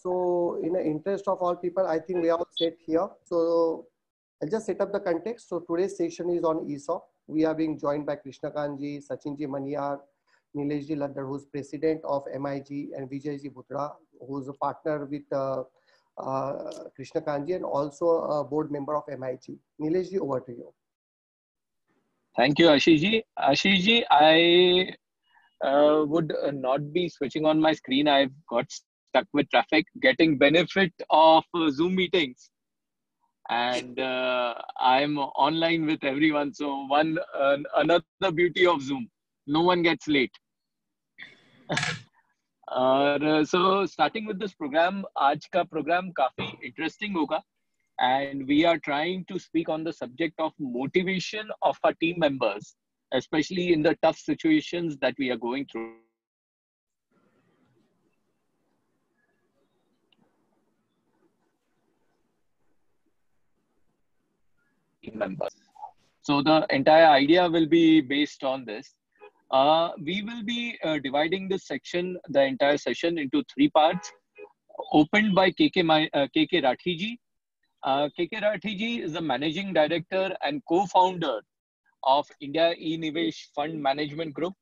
So in the interest of all people, I think we are all set here. So I'll just set up the context. So today's session is on ESOP. We are being joined by Krishnakantji, Sachinji Maniyar, Nileshji Ladder, who's president of MIG, and Vijayji Bhutra, who's a partner with Krishnakantji and also a board member of MIG. Nileshji, over to you. Thank you, Ashishji. Ashishji, I would not be switching on my screen. I've got stuck with traffic, getting benefit of Zoom meetings. And I'm online with everyone. So another beauty of Zoom, no one gets late. So starting with this program, आज का program काफी interesting होगा. And we are trying to speak on the subject of motivation of our team members, especially in the tough situations that we are going through. Team members. So the entire idea will be based on this. We will be dividing this section, the entire session, into 3 parts, opened by KK Rathi ji. KK Rathi ji is the managing director and co-founder of India eNivesh Fund Management Group.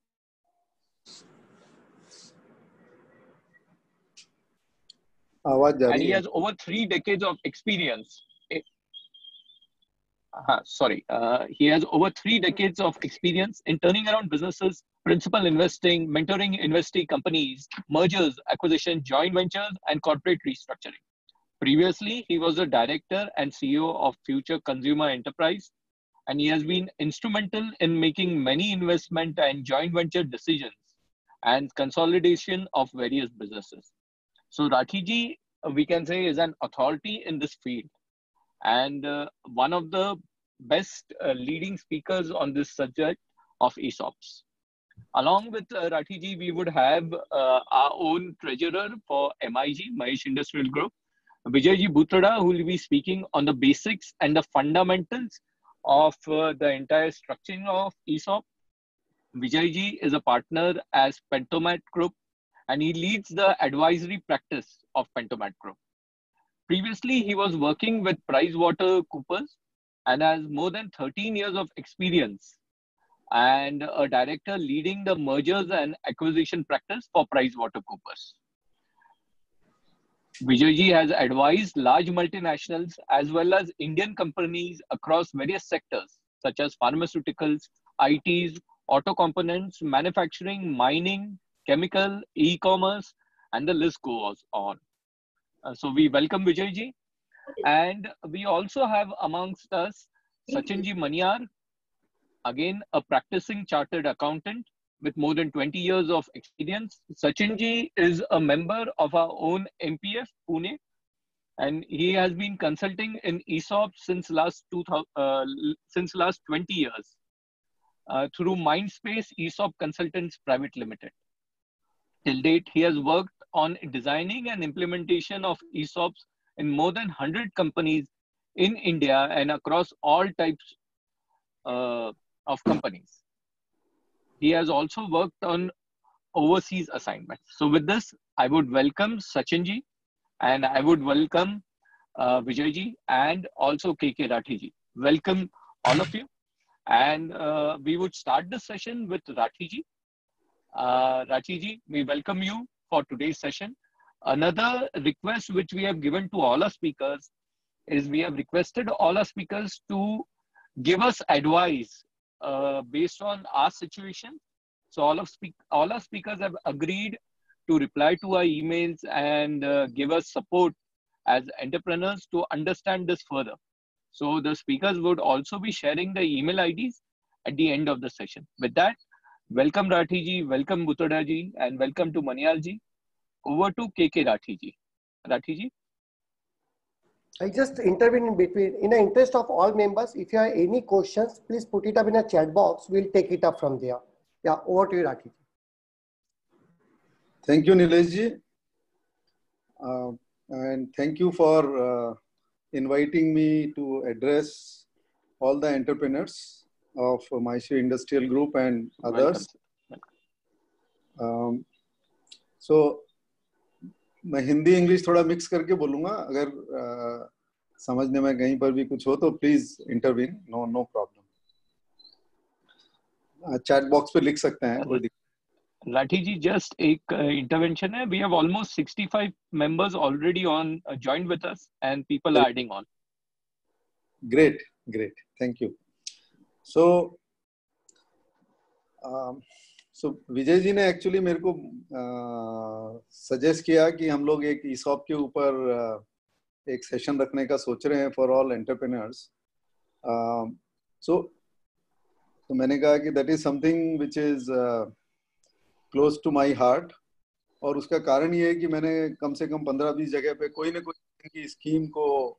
And he has over 3 decades of experience. He has over 3 decades of experience in turning around businesses, principal investing, mentoring investee companies, mergers, acquisition, joint ventures, and corporate restructuring. Previously, he was the director and CEO of Future Consumer Enterprise, and he has been instrumental in making many investment and joint venture decisions and consolidation of various businesses. So Rathi ji, we can say, is an authority in this field and one of the best leading speakers on this subject of ESOPs. Along with Rathi ji, we would have our own treasurer for MIG, Mahesh Industrial Group, Vijayji Bhutra, who will be speaking on the basics and the fundamentals of the entire structuring of ESOP. Vijayji is a partner as Pentomat Group, and he leads the advisory practice of Pentomat Group. Previously, he was working with PricewaterhouseCoopers and has more than 13 years of experience and a director leading the mergers and acquisition practice for PricewaterhouseCoopers. Vijayji has advised large multinationals as well as Indian companies across various sectors such as pharmaceuticals, ITs, auto components, manufacturing, mining, chemical, e-commerce, and the list goes on. So we welcome Vijayji. And we also have amongst us Sachinji Maniyar, again a practicing chartered accountant with more than 20 years of experience. Sachinji is a member of our own MPF, Pune, and he has been consulting in ESOP since last 20 years through Mindspace ESOP Consultants Private Limited. Till date, he has worked on designing and implementation of ESOPs in more than 100 companies in India and across all types of companies. He has also worked on overseas assignments. So with this, I would welcome Sachinji and I would welcome Vijayji and also KK Rathi ji. Welcome all of you. And we would start the session with Rathi ji. Rathi ji, we welcome you for today's session. Another request which we have given to all our speakers is we have requested all our speakers to give us advice based on our situation. So all our speakers have agreed to reply to our emails and give us support as entrepreneurs to understand this further. So the speakers would also be sharing the email IDs at the end of the session. With that, welcome Rathi ji, welcome Bhutra ji, and welcome to Maniyar ji. Over to KK Rathi ji. Rathi ji. I just intervene in between. In the interest of all members, if you have any questions, please put it up in a chat box. We'll take it up from there. Yeah, over to you, Rathi. Thank you, Nileshji. And thank you for inviting me to address all the entrepreneurs of Mysore Industrial Group and others. So मैं Hindi English थोड़ा mix करके बोलूंगा, अगर समझने में कहीं पर भी कुछ हो तो please intervene, no no problem. Chat box पे लिख सकते हैं, कोई दिक्कत। राठी जी, जस्ट एक इंटरवेंशन है. We have almost 65 members already on joined with us and people are adding on. Great, great, thank you. So Vijay ji ने एक्चुअली मेरे को सजेस्ट किया कि हम लोग एक ईसॉप के ऊपर एक सेशन रखने का सोच रहे हैं फॉर ऑल एंटरप्रेन्योर्स. तो मैंने कहा कि that is something which is close to my heart, और उसका कारण ये है कि मैंने कम से कम 15-20 जगह पे कोई ना कोई की स्कीम को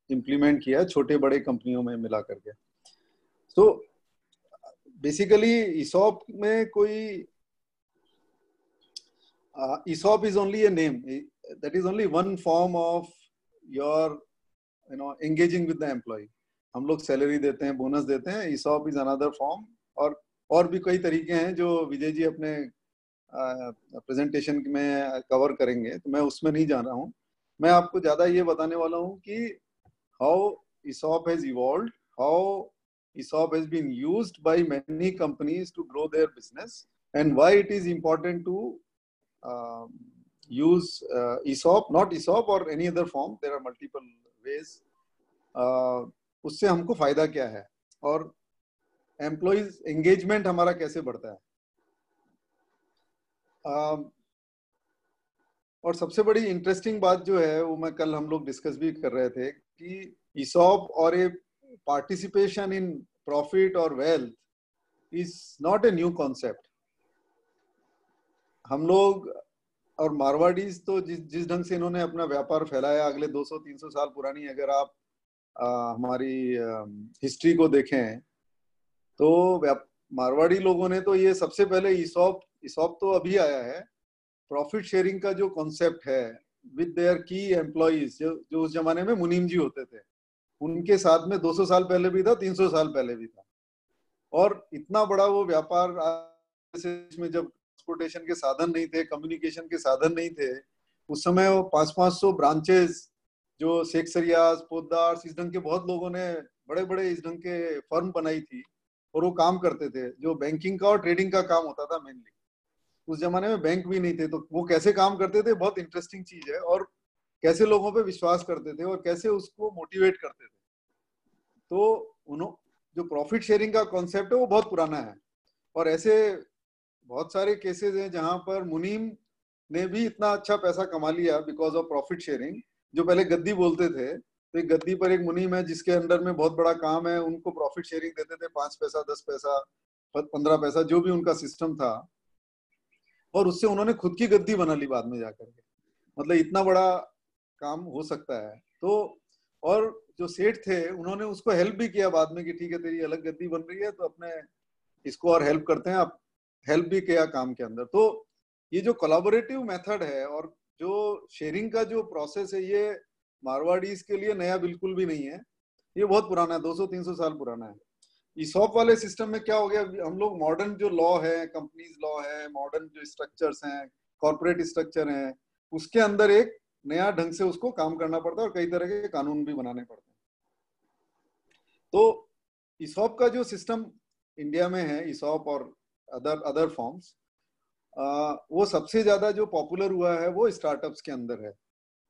इम्प्लीमेंट किया, छोटे बड़े कंपनियों में मिला करके. तो बेसिकली ईसॉप में कोई ESOP is only a name, that is only one form of your engaging with the employee. हम लोग सैलरी देते हैं, बोनस देते हैं. ईसॉप इज अनदर फॉर्म, और भी कई तरीके हैं जो विजय जी अपने प्रेजेंटेशन में कवर करेंगे, तो मैं उसमें नहीं जा रहा हूँ. मैं आपको ज्यादा ये बताने वाला हूँ कि how ESOP has evolved, how ESOP has been used by many companies to grow their business, and why it is important to use ESOP, not ESOP or any other form. There are multiple ways. उससे हमको फायदा क्या है और employees engagement हमारा कैसे बढ़ता है. और सबसे बड़ी इंटरेस्टिंग बात जो है वो मैं कल हम लोग डिस्कस भी कर रहे थे कि ESOP और ए participation in profit or wealth is not a new concept. हम लोग और मारवाड़ीज तो जिस ढंग से इन्होंने अपना व्यापार फैलाया अगले 200-300 साल पुरानी, अगर आप हमारी हिस्ट्री को देखें तो मारवाड़ी लोगों ने तो ये सबसे पहले ईसॉप तो अभी आया है. प्रॉफिट शेयरिंग का जो कॉन्सेप्ट है विद देयर की एम्प्लॉइज, जो उस जमाने में मुनीम जी होते थे, उनके साथ में 200 साल पहले भी था, 300 साल पहले भी था. और इतना बड़ा वो व्यापार में जब ट्रांसपोर्टेशन के साधन नहीं थे, कम्युनिकेशन के साधन नहीं थे, उस समय वो 500-500 ब्रांचेस जो शेख सरियाज, पोद्दार, इस ढंग के बहुत लोगों ने बड़े बड़े इस ढंग के फर्म बनाई थी और वो काम करते थे. जो बैंकिंग का और ट्रेडिंग का काम होता था मेनली. उस जमाने में बैंक भी नहीं थे, तो वो कैसे काम करते थे, बहुत इंटरेस्टिंग चीज है. और कैसे लोगों पे विश्वास करते थे और कैसे उसको मोटिवेट करते थे. तो उन्होंने जो प्रॉफिट शेयरिंग का कॉन्सेप्ट है वो बहुत पुराना है, और ऐसे बहुत सारे केसेस हैं जहां पर मुनीम ने भी इतना अच्छा पैसा कमा लिया बिकॉज ऑफ प्रॉफिट शेयरिंग. जो पहले गद्दी बोलते थे, तो एक गद्दी पर एक मुनीम है जिसके अंडर में बहुत बड़ा काम है, उनको प्रॉफिट शेयरिंग देते थे, 5 पैसा, 10 पैसा, 15 पैसा, जो भी उनका सिस्टम था. और उससे उन्होंने खुद की गद्दी बना ली बाद में जाकर के. मतलब इतना बड़ा काम हो सकता है. तो और जो सेठ थे उन्होंने उसको हेल्प भी किया बाद में कि ठीक है तेरी अलग गद्दी बन रही है तो अपने इसको और हेल्प करते हैं. आप हेल्प भी किया काम के अंदर. तो ये जो कोलैबोरेटिव मेथड है और जो शेयरिंग का जो प्रोसेस है, ये मारवाड़ीज के लिए नया बिल्कुल भी नहीं है. ये बहुत पुराना है, 200-300 साल पुराना है. ईसॉप वाले सिस्टम में क्या हो गया, हम लोग मॉडर्न जो लॉ है, कंपनीज लॉ है, मॉडर्न जो स्ट्रक्चर्स हैं, कॉर्पोरेट स्ट्रक्चर हैं, उसके अंदर एक नया ढंग से उसको काम करना पड़ता है और कई तरह के कानून भी बनाने पड़ते हैं. तो ईसॉप का जो सिस्टम इंडिया में है, ईसॉप और अदर फॉर्म्स, वो सबसे ज्यादा जो पॉपुलर हुआ है वो स्टार्टअप्स के अंदर है.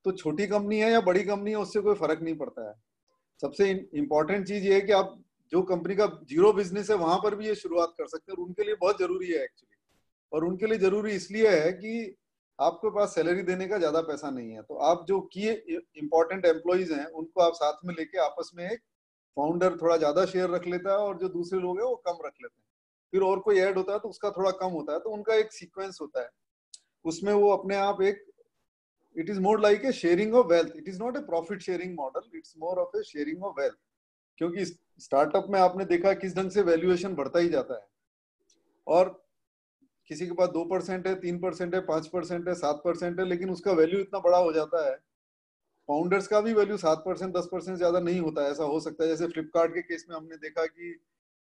तो छोटी कंपनी है या बड़ी कंपनी है उससे कोई फर्क नहीं पड़ता है. सबसे इम्पोर्टेंट चीज ये है कि आप जो कंपनी का जीरो बिजनेस है वहां पर भी ये शुरुआत कर सकते हैं, और उनके लिए बहुत जरूरी है एक्चुअली. और उनके लिए जरूरी इसलिए है कि आपके पास सैलरी देने का ज्यादा पैसा नहीं है. तो आप जो की इंपॉर्टेंट एम्प्लॉइज हैं उनको आप साथ में लेके आपस में एक फाउंडर थोड़ा ज्यादा शेयर रख लेता है और जो दूसरे लोग हैं वो कम रख लेते हैं. फिर और कोई ऐड होता है तो उसका थोड़ा कम होता है. तो उनका एक सीक्वेंस होता है, उसमें वो अपने आप एक, it is more like a sharing of wealth. It is not A profit sharing model, it's more of A sharing of wealth. क्योंकि स्टार्टअप में आपने देखा किस ढंग से वैल्यूएशन बढ़ता ही जाता है, और किसी के पास 2% है, 3% है, 5% है, 7% है, लेकिन उसका वैल्यू इतना बड़ा हो जाता है. फाउंडर्स का भी वैल्यू 7%, 10% ज्यादा नहीं होता है. ऐसा हो सकता है जैसे फ्लिपकार्ट के केस में हमने देखा कि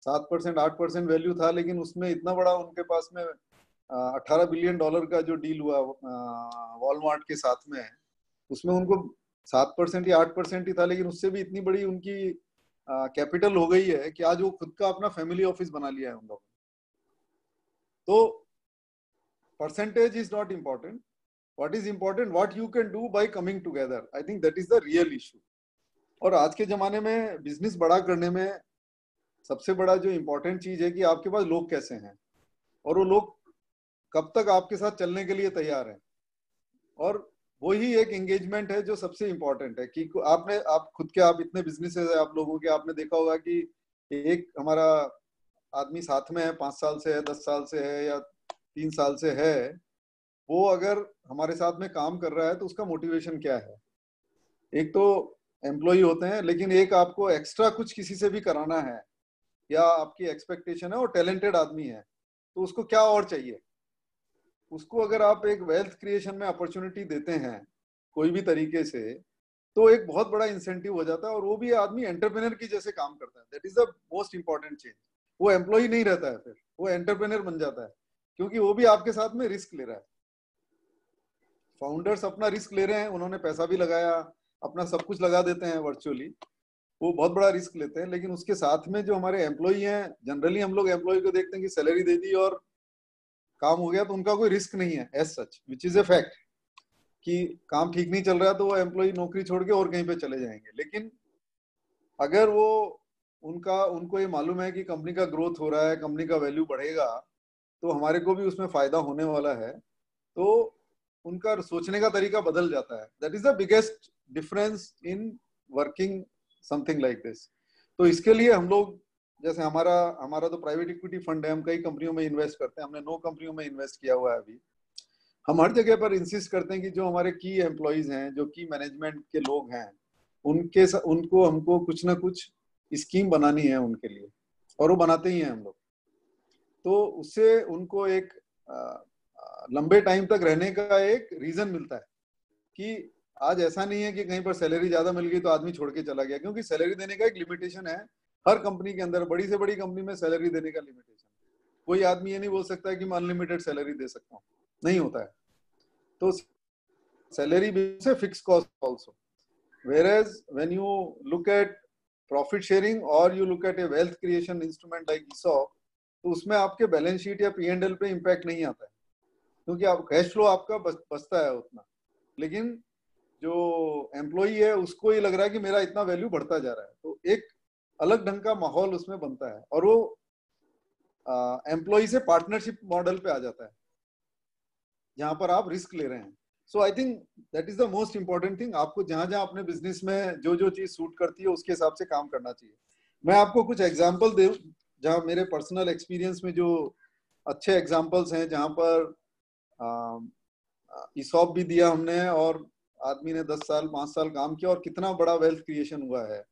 7%, 8% वैल्यू था, लेकिन उसमें इतना बड़ा उनके पास में $18 बिलियन का जो डील हुआ वॉलमार्ट के साथ में, उसमें उनको 7% या 8% ही था, लेकिन उससे भी इतनी बड़ी उनकी कैपिटल हो गई है कि आज वो खुद का अपना फैमिली ऑफिस बना लिया है उन लोगों ने। तो percentage is not important, what is important what you can do by coming together. I think that is the real issue. और आज के जमाने में बिजनेस बड़ा करने में सबसे बड़ा जो इम्पोर्टेंट चीज है कि आपके पास लोग कैसे हैं और वो लोग कब तक आपके साथ चलने के लिए तैयार हैं। और वही एक एंगेजमेंट है जो सबसे इम्पोर्टेंट है कि आप खुद के, आप इतने बिजनेसेस है आप लोगों के, आपने देखा होगा कि एक हमारा आदमी साथ में है 5 साल से है, 10 साल से है या 3 साल से है, वो अगर हमारे साथ में काम कर रहा है तो उसका मोटिवेशन क्या है। एक तो एम्प्लॉय होते हैं, लेकिन एक आपको एक्स्ट्रा कुछ किसी से भी कराना है या आपकी एक्सपेक्टेशन है और टैलेंटेड आदमी है, तो उसको क्या और चाहिए। उसको अगर आप एक वेल्थ क्रिएशन में अपॉर्चुनिटी देते हैं कोई भी तरीके से, तो एक बहुत बड़ा इंसेंटिव हो जाता है और वो भी आदमी एंटरप्रेन्योर की जैसे काम करता है। That is the most important change. वो एम्प्लॉय नहीं रहता है, फिर वो एंटरप्रेन्योर बन जाता है, क्योंकि वो भी आपके साथ में रिस्क ले रहा है। फाउंडर्स अपना रिस्क ले रहे हैं, उन्होंने पैसा भी लगाया, अपना सब कुछ लगा देते हैं वर्चुअली, वो बहुत बड़ा रिस्क लेते हैं। लेकिन उसके साथ में जो हमारे एम्प्लॉय हैं, जनरली हम लोग एम्प्लॉय को देखते हैं कि सैलरी दे दी और काम हो गया, तो उनका कोई रिस्क नहीं है as such, which is a fact कि काम ठीक नहीं चल रहा है तो वो एम्प्लॉय नौकरी छोड़ के और कहीं पे चले जाएंगे। लेकिन अगर वो उनको ये मालूम है कि कंपनी का ग्रोथ हो रहा है, कंपनी का वैल्यू बढ़ेगा, तो हमारे को भी उसमें फायदा होने वाला है, तो उनका सोचने का तरीका बदल जाता है। That is the biggest difference in working something like this. तो इसके लिए हम लोग, जैसे हमारा तो प्राइवेट इक्विटी फंड है, हम कई कंपनियों में इन्वेस्ट करते हैं, हमने 9 कंपनियों में इन्वेस्ट किया हुआ है अभी। हम हर जगह पर इंसिस्ट करते हैं कि जो हमारे की एम्प्लॉइज हैं, जो की मैनेजमेंट के लोग हैं, उनको हमको कुछ ना कुछ स्कीम बनानी है उनके लिए, और वो बनाते ही हैं हम लोग। तो उससे उनको एक लंबे टाइम तक रहने का एक रीजन मिलता है कि आज ऐसा नहीं है कि कहीं पर सैलरी ज्यादा मिल गई तो आदमी छोड़ के चला गया, क्योंकि सैलरी देने का एक लिमिटेशन है हर कंपनी के अंदर। बड़ी से बड़ी कंपनी में सैलरी देने का लिमिटेशन, कोई आदमी ये नहीं बोल सकता है कि मैं अनलिमिटेड सैलरी दे सकता हूँ, नहीं होता है। तो सैलरी से fix cost also, whereas when you look at profit sharing or you look at a wealth creation instrument like ESOP, तो उसमें आपके बैलेंस शीट या P&L पे इम्पैक्ट नहीं आता है, क्योंकि आप कैश फ्लो आपका बचता है उतना। लेकिन जो एम्प्लॉई है उसको ये लग रहा है कि मेरा इतना वैल्यू बढ़ता जा रहा है, तो एक अलग ढंग का माहौल उसमें बनता है और वो एम्प्लॉई से पार्टनरशिप मॉडल पे आ जाता है, जहां पर आप रिस्क ले रहे हैं। So I think that is the most important thing. आपको जहां जहां अपने बिजनेस में जो जो चीज सूट करती है उसके हिसाब से काम करना चाहिए। मैं आपको कुछ एग्जांपल दे, जहां मेरे पर्सनल एक्सपीरियंस में जो अच्छे एग्जांपल्स हैं, जहां पर ईसॉप भी दिया हमने और आदमी ने 10 साल 5 साल काम किया और कितना बड़ा वेल्थ क्रिएशन हुआ है।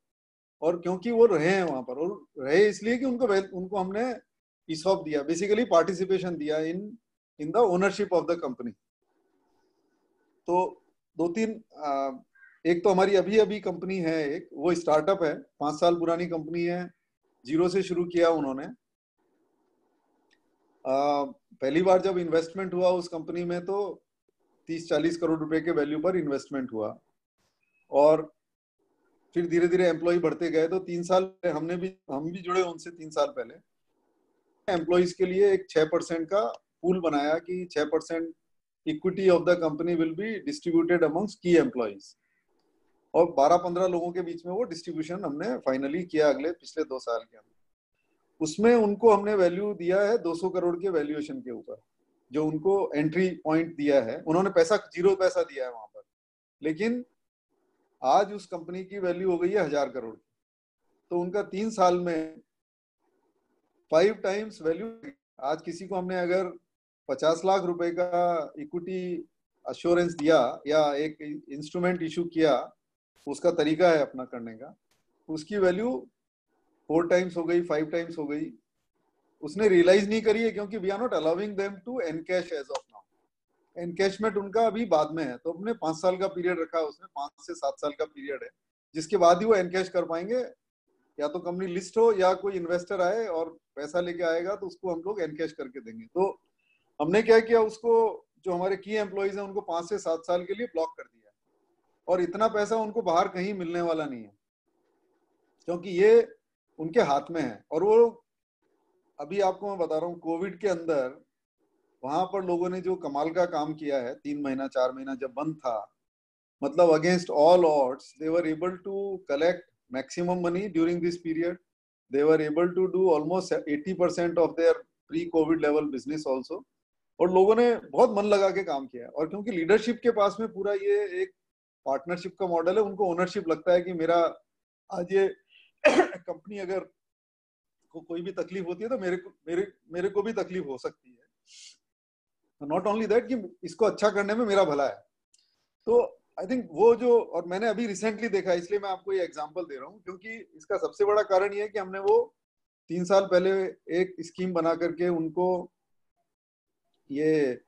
और क्योंकि वो रहे हैं वहां पर, और रहे इसलिए कि उनको हमने ईसॉप दिया, बेसिकली पार्टिसिपेशन दिया in the ownership of the company. तो 2-3 एक तो हमारी अभी कंपनी है, एक वो स्टार्टअप है, 5 साल पुरानी कंपनी है, 0 से शुरू किया उन्होंने। पहली बार जब इन्वेस्टमेंट हुआ उस कंपनी में तो 30-40 करोड़ रुपए के वैल्यू पर इन्वेस्टमेंट हुआ, और फिर धीरे धीरे एम्प्लॉय बढ़ते गए। तो 3 साल हम भी जुड़े उनसे 3 साल पहले। एम्प्लॉयज के लिए एक 6% का पूल बनाया कि 6% equity of the company will be distributed amongst की एम्प्लॉयज, और 12-15 लोगों के बीच में वो डिस्ट्रीब्यूशन हमने फाइनली किया पिछले 2 साल के अंदर। उसमें उनको हमने वैल्यू दिया है 200 करोड़ के वैल्यूएशन के ऊपर, जो उनको एंट्री पॉइंट दिया है। उन्होंने 0 पैसा दिया है वहां पर, लेकिन आज उस कंपनी की वैल्यू हो गई है 1000 करोड़। तो उनका 3 साल में 5 टाइम्स वैल्यू। आज किसी को हमने अगर 50 लाख रुपए का इक्विटी अश्योरेंस दिया या एक इंस्ट्रूमेंट इशू किया, उसका तरीका है अपना करने का, उसकी वैल्यू 4 टाइम्स हो गई, 5 टाइम्स हो गई। उसने रियलाइज नहीं करी है, क्योंकि we are not allowing them to encash as of now. Encashment उनका अभी बाद में है, तो अपने 5 साल का पीरियड रखा है उसने, 5 से 7 साल का पीरियड है, जिसके बाद ही वो एनकैश कर पाएंगे। या तो कंपनी लिस्ट हो या कोई इन्वेस्टर आए और पैसा लेके आएगा तो उसको हम लोग एनकैश करके देंगे। तो हमने क्या किया, उसको जो हमारे की एम्प्लॉइज हैं उनको 5 से 7 साल के लिए ब्लॉक कर दिया, और इतना पैसा उनको बाहर कहीं मिलने वाला नहीं है, क्योंकि ये उनके हाथ में है। और वो अभी आपको मैं बता रहा हूँ, कोविड के अंदर वहां पर लोगों ने जो कमाल का काम किया है, 3 महीना 4 महीना जब बंद था, मतलब against all odds they were able to collect maximum money during this period. They were able to do almost 80% of their pre-COVID level business also. और लोगों ने बहुत मन लगा के काम किया, और क्योंकि लीडरशिप के पास में पूरा ये एक पार्टनरशिप का मॉडल है, उनको ओनरशिप लगता है कि मेरा आज ये कंपनी अगर को कोई भी तकलीफ होती है तो मेरे को भी तकलीफ हो सकती है, नॉट ओनली दैट कि इसको अच्छा करने में मेरा भला है. तो आई थिंक वो जो, और मैंने अभी रिसेंटली देखा, इसलिए मैं आपको ये एग्जांपल दे रहा हूँ, क्योंकि इसका सबसे बड़ा कारण ये है कि हमने वो 3 साल पहले एक स्कीम बना करके उनको ये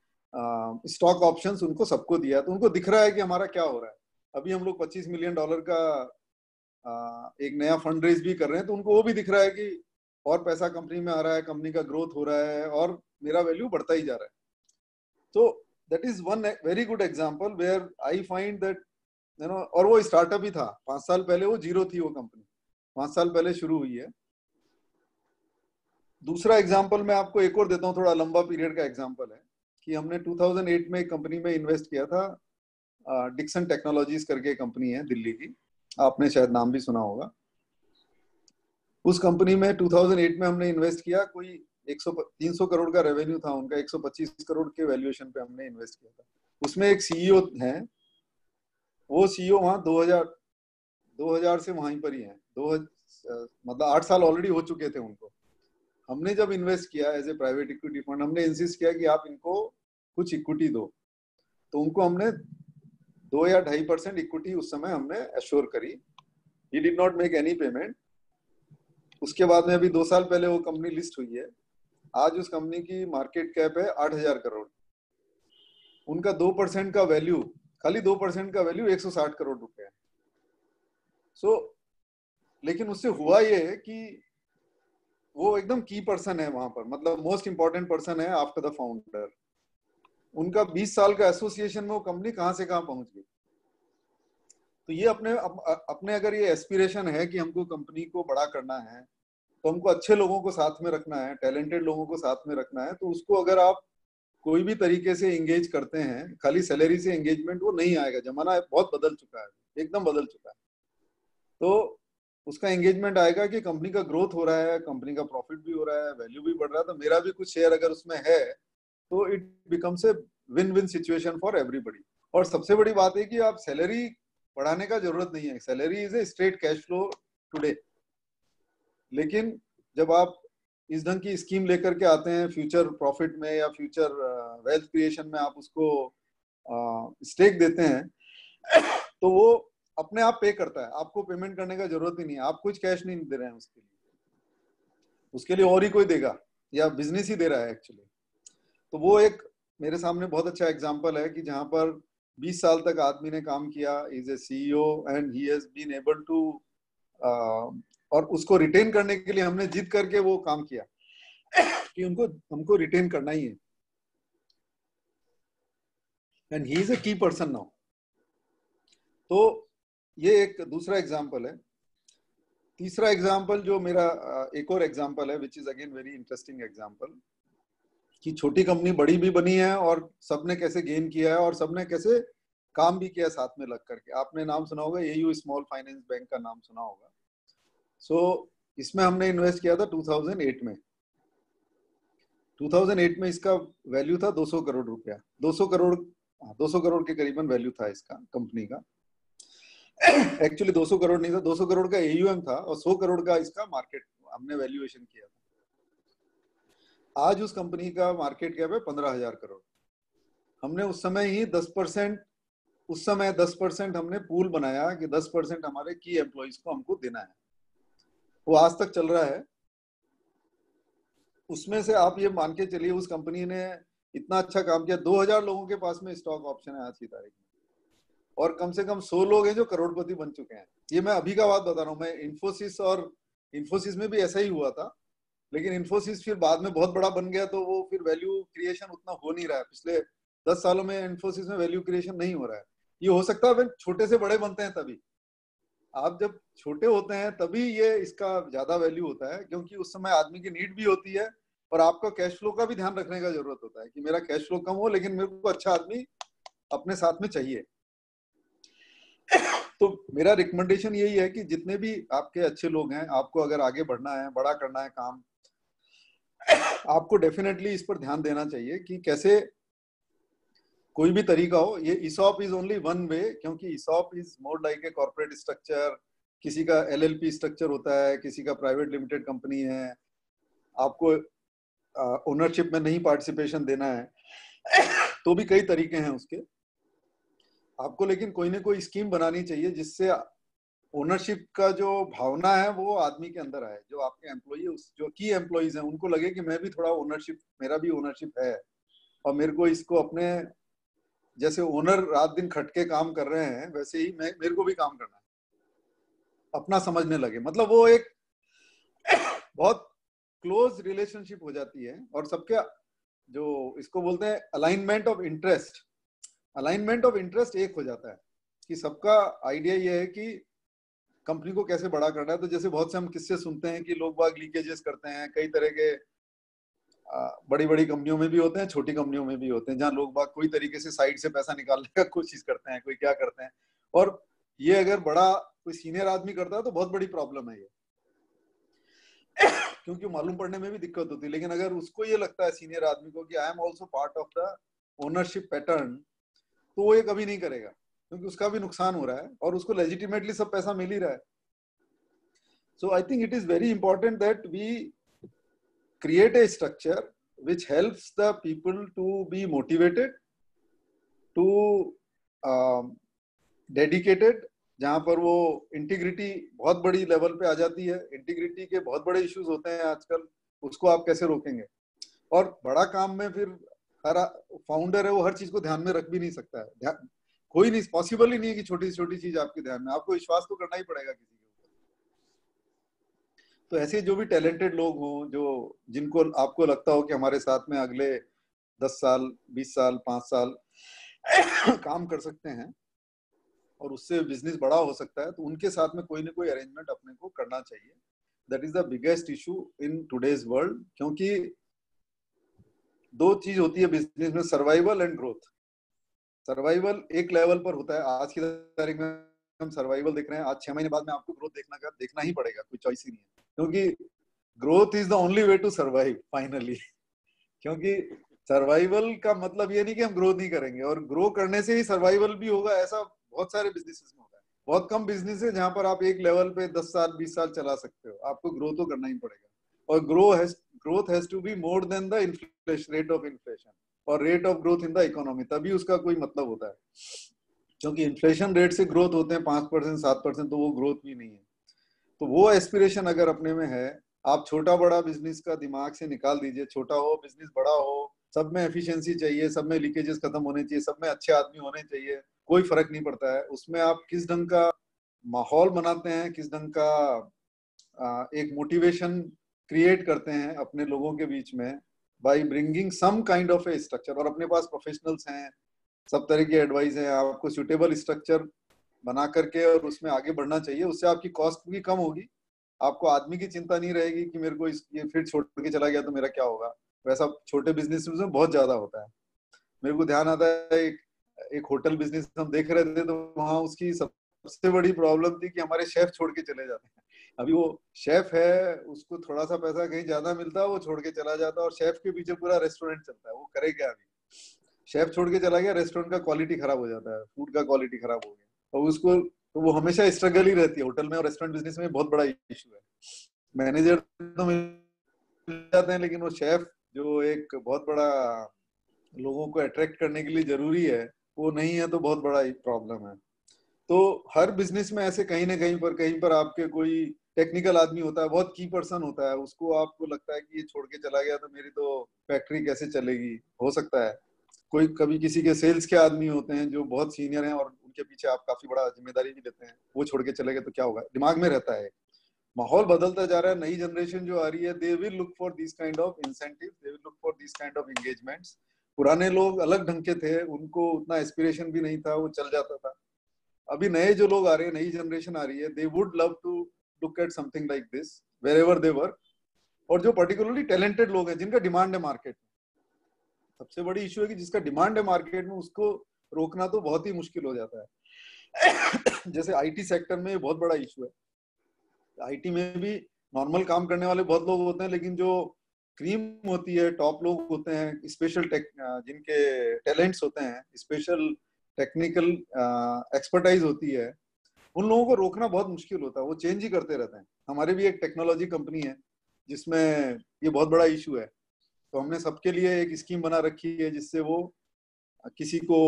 स्टॉक ऑप्शंस उनको सबको दिया, तो उनको दिख रहा है कि हमारा क्या हो रहा है. अभी हम लोग $25 मिलियन का एक नया फंड रेज भी कर रहे हैं, तो उनको वो भी दिख रहा है कि और पैसा कंपनी में आ रहा है, कंपनी का ग्रोथ हो रहा है, और मेरा वैल्यू बढ़ता ही जा रहा है. तो that is one very good example where I find that, you know, और वो स्टार्टअप ही था 5 साल पहले, वो जीरो थी वो कंपनी, 5 साल पहले शुरू हुई है. दूसरा एग्जांपल मैं आपको एक और देता हूँ, थोड़ा लंबा पीरियड का एग्जांपल है, कि हमने 2008 में एक कंपनी में इन्वेस्ट किया था, डिक्सन टेक्नोलॉजीज करके कंपनी है दिल्ली की, आपने शायद नाम भी सुना होगा. उस कंपनी में 2008 में हमने इन्वेस्ट किया, कोई 300 करोड़ का रेवेन्यू था उनका, 125 करोड़ के वैल्यूएशन पे हमने इन्वेस्ट किया था. उसमें एक सीईओ हैं, वो सीईओ वहां 2000 से वहीं पर ही है, मतलब 8 साल ऑलरेडी हो चुके थे उनको. हमने जब इन्वेस्ट किया as a private equity fund, हमने इंसिस्ट किया कि आप इनको कुछ इक्विटी दो, तो उनको हमने 2 या 2.5% इक्विटी उस समय हमने एश्योर करी. He did not make any payment. उसके बाद में अभी 2 साल पहले वो कंपनी लिस्ट हुई है. आज उस कंपनी की मार्केट कैप है 8,000 करोड़. उनका 2% का वैल्यू, खाली 2% का वैल्यू 160 करोड़ रुपए है. लेकिन उससे हुआ ये कि वो एकदम की पर्सन है वहां पर, मतलब मोस्ट इंपॉर्टेंट पर्सन है आफ्टर द फाउंडर. उनका 20 साल का एसोसिएशन में वो कंपनी कहां से कहां पहुंच गई. तो ये अपने अगर ये एस्पिरेशन है कि हमको कंपनी को बड़ा करना है, तो हमको अच्छे लोगों को साथ में रखना है, टैलेंटेड लोगों को साथ में रखना है, तो उसको अगर आप कोई भी तरीके से एंगेज करते हैं, खाली सैलरी से एंगेजमेंट वो नहीं आएगा. जमाना बहुत बदल चुका है, एकदम बदल चुका है. तो उसका एंगेजमेंट आएगा कि कंपनी का ग्रोथ हो रहा है, कंपनी का प्रॉफिट भी हो रहा है, वैल्यू भी बढ़ रहा है, तो मेरा भी कुछ शेयर अगर उसमें है, तो it becomes a win win situation for everybody. और सबसे बड़ी बात है कि आप सैलरी बढ़ाने का जरूरत नहीं है, salary is a straight cash flow today. लेकिन जब आप इस ढंग की स्कीम लेकर के आते हैं फ्यूचर प्रॉफिट में या फ्यूचर वेल्थ क्रिएशन में, आप उसको स्टेक देते हैं, तो वो अपने आप पे करता है, आपको पेमेंट करने का जरूरत ही नहीं है. आप कुछ कैश नहीं दे रहे हैं उसके लिए और ही कोई देगा, या बिजनेस ही दे रहा है एक्चुअली. तो वो एक मेरे सामने बहुत अच्छा एग्जांपल है कि जहां पर 20 साल तक आदमी ने काम किया, is a CEO and he has been able to, और उसको रिटेन करने के लिए हमने जिद करके वो काम किया कि हमको रिटेन करना ही है. एंड ही इज ए की पर्सन नाउ. तो ये एक दूसरा एग्जांपल है. तीसरा एग्जांपल जो मेरा एक और एग्जांपल है, which is again very interesting example, कि छोटी कंपनी बड़ी भी बनी है और सबने कैसे गेन किया है और सबने कैसे काम भी किया साथ में लग करके. आपने नाम सुना होगा, एयू स्मॉल फाइनेंस बैंक का नाम सुना होगा. इसमें हमने इन्वेस्ट किया था 2008 में. 2008 में इसका वैल्यू था 200 करोड़ रुपया, 200 करोड़ के करीबन वैल्यू था इसका कंपनी का. एक्चुअली 200 करोड़ नहीं था, 200 करोड़ का एयूएम था और 100 करोड़ का इसका मार्केट हमने वैल्यूएशन किया था. आज उस कंपनी का मार्केट कैप है 15,000 करोड़. हमने उस समय ही 10% हमने पूल बनाया कि 10% हमारे की एम्प्लॉइज को हमको देना है. वो आज तक चल रहा है. उसमें से आप ये मान के चलिए उस कंपनी ने इतना अच्छा काम किया, 2000 लोगों के पास में स्टॉक ऑप्शन है आज की तारीख में, और कम से कम 100 लोग हैं जो करोड़पति बन चुके हैं. ये मैं अभी का बात बता रहा हूँ. मैं इन्फोसिस में भी ऐसा ही हुआ था लेकिन इन्फोसिस फिर बाद में बहुत बड़ा बन गया, तो वो फिर वैल्यू क्रिएशन उतना हो नहीं रहा है। पिछले 10 सालों में इन्फोसिस में वैल्यू क्रिएशन नहीं हो रहा है। ये हो सकता है छोटे से बड़े बनते हैं तभी, आप जब छोटे होते हैं तभी ये इसका ज्यादा वैल्यू होता है, क्योंकि उस समय आदमी की नीड भी होती है और आपका कैश फ्लो का भी ध्यान रखने का जरूरत होता है कि मेरा कैश फ्लो कम हो लेकिन मेरे को अच्छा आदमी अपने साथ में चाहिए। तो मेरा रिकमेंडेशन यही है कि जितने भी आपके अच्छे लोग हैं, आपको अगर आगे बढ़ना है, बड़ा करना है काम, आपको डेफिनेटली इस पर ध्यान देना चाहिए कि कैसे कोई भी तरीका हो। ये ESOP is only one way, क्योंकि ESOP is more like a corporate structure. किसी का LLP स्ट्रक्चर होता है, किसी का प्राइवेट लिमिटेड कंपनी है, आपको ओनरशिप में नहीं पार्टिसिपेशन देना है, तो भी कई तरीके हैं उसके। आपको लेकिन कोई ना कोई स्कीम बनानी चाहिए जिससे ओनरशिप का जो भावना है वो आदमी के अंदर आए। जो आपके एम्प्लॉई, जो की एम्प्लॉइज हैं, उनको लगे कि मैं भी थोड़ा ओनरशिप, मेरा भी ओनरशिप है और मेरे को इसको अपने, जैसे ओनर रात दिन खट के काम कर रहे हैं वैसे ही मेरे को भी काम करना है, अपना समझने लगे। मतलब वो एक बहुत क्लोज रिलेशनशिप हो जाती है और सबके जो इसको बोलते हैं alignment of interest, alignment of interest एक हो जाता है कि सबका आइडिया ये है कि कंपनी को कैसे बड़ा करना है। तो जैसे बहुत से हम किस्से सुनते हैं कि लोग बाग लीकेजेस करते हैं, कई तरह के बड़ी बड़ी कंपनियों में भी होते हैं, छोटी कंपनियों में भी होते हैं, जहां लोग बाग कोई तरीके से साइड से पैसा निकालने का कोशिश करते हैं, कोई क्या करते हैं। और ये अगर बड़ा कोई सीनियर आदमी करता है तो बहुत बड़ी प्रॉब्लम है ये, क्योंकि मालूम पड़ने में भी दिक्कत होती है। लेकिन अगर उसको ये लगता है सीनियर आदमी को कि I am also part of the ownership pattern, तो वो ये कभी नहीं करेगा, क्योंकि उसका भी नुकसान हो रहा है और उसको लेजिटिमेटली सब पैसा मिल ही रहा है। So I think it is very important that we create a structure which helps the people to be motivated, to dedicated, जहां पर वो इंटीग्रिटी बहुत बड़ी लेवल पे आ जाती है। इंटीग्रिटी के बहुत बड़े इश्यूज होते हैं आजकल, उसको आप कैसे रोकेंगे। और बड़ा काम में फिर हर फाउंडर है वो हर चीज को ध्यान में रख भी नहीं सकता है, कोई नहीं, पॉसिबल ही नहीं है कि छोटी से छोटी चीज आपके ध्यान में, आपको विश्वास तो करना ही पड़ेगा किसी के ऊपर। तो ऐसे जो भी टैलेंटेड लोग हों, जो जिनको आपको लगता हो कि हमारे साथ में अगले 10 साल 20 साल 5 साल काम कर सकते हैं और उससे बिजनेस बड़ा हो सकता है, तो उनके साथ में कोई ना कोई अरेंजमेंट अपने को करना चाहिए। That is the biggest issue in today's world, क्योंकि दो चीज होती है बिजनेस में, सर्वाइवल एंड ग्रोथ। सर्वाइवल एक लेवल पर होता है, आज की तारीख में हम सर्वाइवल देख रहे हैं, आज 6 महीने बाद में आपको ग्रोथ देखना ही पड़ेगा, कोई चॉइस ही नहीं है, क्योंकि growth is the only way to survive finally. क्योंकि सर्वाइवल का मतलब ये नहीं कि हम ग्रोथ नहीं करेंगे, और ग्रो करने से ही सर्वाइवल भी होगा, ऐसा बहुत सारे बिजनेसेस में होता है। बहुत कम बिजनेस है जहां पर आप एक लेवल पे 10 साल 20 साल चला सकते हो, आपको ग्रो तो करना ही पड़ेगा। और growth has to be more than the inflation, rate of inflation और rate of growth in the economy, तभी उसका कोई मतलब होता है। क्योंकि इन्फ्लेशन रेट से ग्रोथ होते हैं 5% 7%, तो वो ग्रोथ भी नहीं है। तो वो एस्पिरेशन अगर अपने में है, आप छोटा बड़ा बिजनेस का दिमाग से निकाल दीजिए, छोटा हो बिजनेस बड़ा हो, सब में एफिशिएंसी चाहिए, सब में लीकेजेस खत्म होने चाहिए, सब में अच्छे आदमी होने चाहिए, कोई फर्क नहीं पड़ता है उसमें आप किस ढंग का माहौल बनाते हैं, किस ढंग का एक मोटिवेशन क्रिएट करते हैं अपने लोगों के बीच में by bringing some kind of a structure. और अपने पास प्रोफेशनल्स हैं, सब तरह की एडवाइस है, आपको सुटेबल स्ट्रक्चर बना करके और उसमें आगे बढ़ना चाहिए। उससे आपकी कॉस्ट भी कम होगी, आपको आदमी की चिंता नहीं रहेगी कि मेरे को ये फिर छोड़ के चला गया तो मेरा क्या होगा। वैसा छोटे बिजनेस में बहुत ज्यादा होता है। मेरे को ध्यान आता है एक होटल बिजनेस हम देख रहे थे, तो वहाँ उसकी सबसे बड़ी प्रॉब्लम थी कि हमारे शेफ छोड़ के चले जाते हैं। अभी वो शेफ है, उसको थोड़ा सा पैसा कहीं ज्यादा मिलता है, वो छोड़ के चला जाता है, और शेफ के पीछे पूरा रेस्टोरेंट चलता है, वो करे क्या। अभी शेफ छोड़ के चला गया, रेस्टोरेंट का क्वालिटी खराब हो जाता है, फूड का क्वालिटी खराब हो गया, और उसको तो वो हमेशा स्ट्रगल ही रहती है। होटल में और रेस्टोरेंट बिजनेस में बहुत बड़ा इशू है। मैनेजर तो मिल जाते हैं, लेकिन वो शेफ जो एक बहुत बड़ा लोगों को अट्रैक्ट करने के लिए जरूरी है, वो नहीं है, तो बहुत बड़ा प्रॉब्लम है। तो हर बिजनेस में ऐसे कहीं ना कहीं पर आपके कोई टेक्निकल आदमी होता है, बहुत की पर्सन होता है, उसको आपको लगता है कि ये छोड़ के चला गया तो मेरी तो फैक्ट्री कैसे चलेगी। हो सकता है कोई कभी किसी के सेल्स के आदमी होते हैं जो बहुत सीनियर हैं और उनके पीछे आप काफी बड़ा जिम्मेदारी भी लेते हैं, वो छोड़ के चले गए तो क्या होगा, दिमाग में रहता है। माहौल बदलता जा रहा है, नई जनरेशन जो आ रही है, they will look for this kind of incentive, they will look for this kind of engagements. पुराने लोग अलग ढंग के थे, उनको उतना एस्पिरेशन भी नहीं था, वो चल जाता था। अभी नए जो लोग आ रहे हैं, नई जनरेशन आ रही है, they would love to look at something like this wherever they work. और जो पर्टिकुलरली टैलेंटेड लोग हैं, जिनका डिमांड है मार्केट में, सबसे बड़ी इशू है कि जिसका डिमांड है मार्केट में, उसको रोकना तो बहुत ही मुश्किल हो जाता है। जैसे आईटी सेक्टर में बहुत बड़ा इशू है। आईटी में भी नॉर्मल काम करने वाले बहुत लोग होते हैं, लेकिन जो क्रीम होती है, टॉप लोग होते हैं, स्पेशल जिनके टैलेंट्स होते हैं, स्पेशल टेक्निकल एक्सपर्टाइज होती है, उन लोगों को रोकना बहुत मुश्किल होता है। वो चेंज ही करते रहते हैं। हमारे भी एक टेक्नोलॉजी कंपनी है जिसमें ये बहुत बड़ा इशू है। तो हमने सबके लिए एक स्कीम बना रखी है, जिससे वो किसी को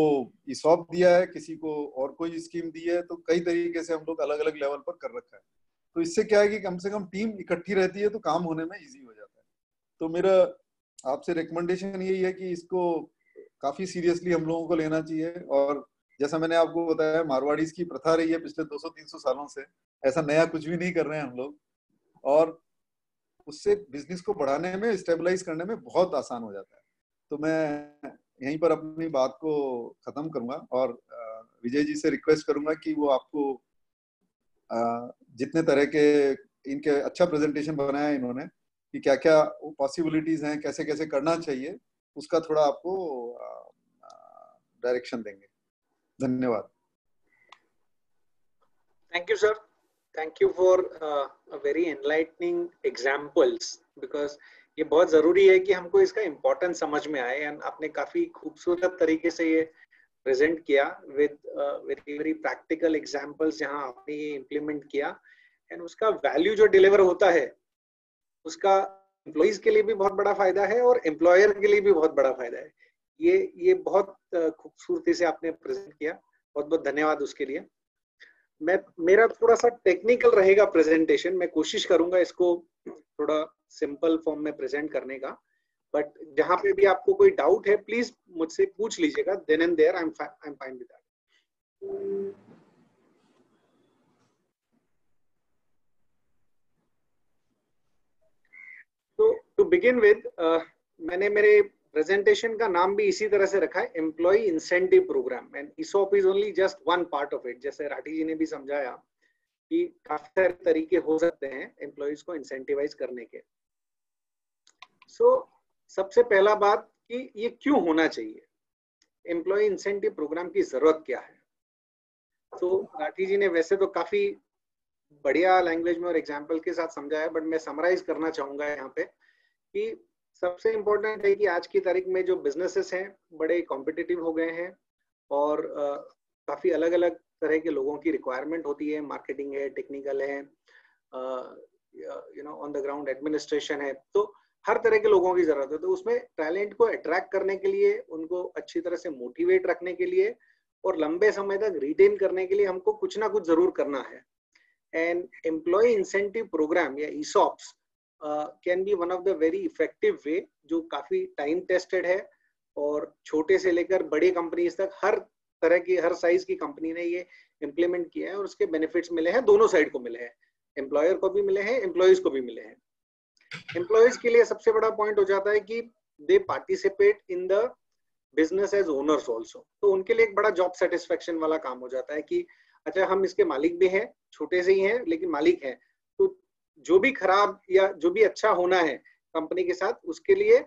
ईसॉप दिया है, किसी को और कोई स्कीम दी है, तो कई तरीके से हम लोग अलग अलग लेवल पर कर रखा है। तो इससे क्या है कि कम से कम टीम इकट्ठी रहती है, तो काम होने में इजी हो जाता है। तो मेरा आपसे रिकमेंडेशन यही है कि इसको काफी सीरियसली हम लोगों को लेना चाहिए। और जैसा मैंने आपको बताया, मारवाड़ीज की प्रथा रही है पिछले 200-300 सालों से, ऐसा नया कुछ भी नहीं कर रहे हैं हम लोग, और उससे बिजनेस को बढ़ाने में, स्टेबलाइज करने में बहुत आसान हो जाता है। तो मैं यहीं पर अपनी बात को खत्म करूंगा और विजय जी से रिक्वेस्ट करूंगा कि वो आपको जितने तरह के इनके अच्छा प्रेजेंटेशन बनाया इन्होंने कि क्या क्या पॉसिबिलिटीज हैं, कैसे कैसे करना चाहिए, उसका थोड़ा आपको डायरेक्शन देंगे। धन्यवाद। Thank you, sir. Thank you for a very enlightening examples, because ये बहुत जरूरी है कि हमको इसका इम्पोर्टेंस समझ में आए। एंड आपने काफी खूबसूरत तरीके से ये प्रेजेंट किया with very very practical examples, जहां आपने ये इम्प्लीमेंट किया। एंड उसका वैल्यू जो डिलीवर होता है, उसका एम्प्लॉइज के लिए भी बहुत बड़ा फायदा है और एम्प्लॉयर के लिए भी बहुत बड़ा फायदा है। ये बहुत खूबसूरती से आपने प्रेजेंट किया। बहुत बहुत धन्यवाद उसके लिए। मेरा थोड़ा सा टेक्निकल रहेगा प्रेजेंटेशन। मैं कोशिश करूंगा इसको थोड़ा सिंपल फॉर्म में प्रेजेंट करने का, बट जहां पे भी आपको कोई डाउट है प्लीज मुझसे पूछ लीजिएगा। Then and there I am fine with that. तो टू बिगिन विद, मैंने मेरे प्रेजेंटेशन का नाम भी इसी तरह से रखा है, employee incentive programme, and ESOP is only just one part of it. जैसे राठी जी ने भी समझाया कि काफी सारे तरीके हो सकते हैं एम्प्लॉइज को इंसेंटिवाइज करने के। सबसे पहला बात कि ये क्यों होना चाहिए, एम्प्लॉय इंसेंटिव प्रोग्राम की जरूरत क्या है। तो राठी जी ने वैसे तो काफी बढ़िया लैंग्वेज में और एग्जाम्पल के साथ समझाया, बट मैं समराइज करना चाहूंगा यहाँ पे कि सबसे इम्पोर्टेंट है कि आज की तारीख में जो बिजनेसेस हैं बड़े कॉम्पिटिटिव हो गए हैं और काफी अलग अलग तरह के लोगों की रिक्वायरमेंट होती है। मार्केटिंग है, टेक्निकल है, ऑन द ग्राउंड एडमिनिस्ट्रेशन है, तो हर तरह के लोगों की जरूरत है। तो उसमें टैलेंट को अट्रैक्ट करने के लिए, उनको अच्छी तरह से मोटिवेट रखने के लिए और लंबे समय तक रिटेन करने के लिए हमको कुछ ना कुछ जरूर करना है। एंड एम्प्लॉय इंसेंटिव प्रोग्राम या ESOPs can be one of the very effective way, जो काफी टाइम टेस्टेड है और छोटे से लेकर बड़ी कंपनीज तक हर तरह की, हर साइज की कंपनी ने ये इम्प्लीमेंट किया है और उसके बेनिफिट्स मिले हैं, दोनों साइड को मिले हैं, एम्प्लॉयर को भी मिले हैं, एम्प्लॉयज को भी मिले हैं। एम्प्लॉयज के लिए सबसे बड़ा पॉइंट हो जाता है कि they participate in the business as owners also. तो उनके लिए एक बड़ा जॉब सेटिस्फेक्शन वाला काम हो जाता है कि अच्छा, हम इसके मालिक भी हैं, छोटे से ही हैं लेकिन मालिक हैं, तो जो भी खराब या जो भी अच्छा होना है कंपनी के साथ, उसके लिए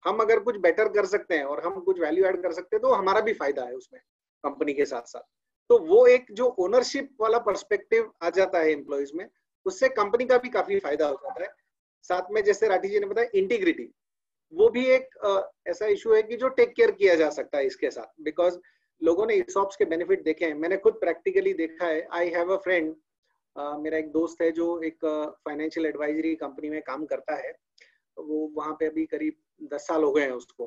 हम अगर कुछ बेटर कर सकते हैं और हम कुछ वैल्यू ऐड कर सकते हैं तो हमारा भी फायदा है उसमें कंपनी के साथ साथ। तो वो एक जो ओनरशिप वाला पर्सपेक्टिव आ जाता है एम्प्लॉयज में, उससे कंपनी का भी काफी फायदा हो जाता है। साथ में जैसे राठी जी ने बताया, इंटीग्रिटी, वो भी एक ऐसा इशू है कि जो टेक केयर किया जा सकता है इसके साथ, बिकॉज लोगों ने ईसॉप्स के बेनिफिट देखे हैं, मैंने खुद प्रैक्टिकली देखा है। आई हैव अ फ्रेंड, मेरा एक दोस्त है जो एक फाइनेंशियल एडवाइजरी कंपनी में काम करता है। वो वहां पे अभी करीब 10 साल हो गए हैं उसको,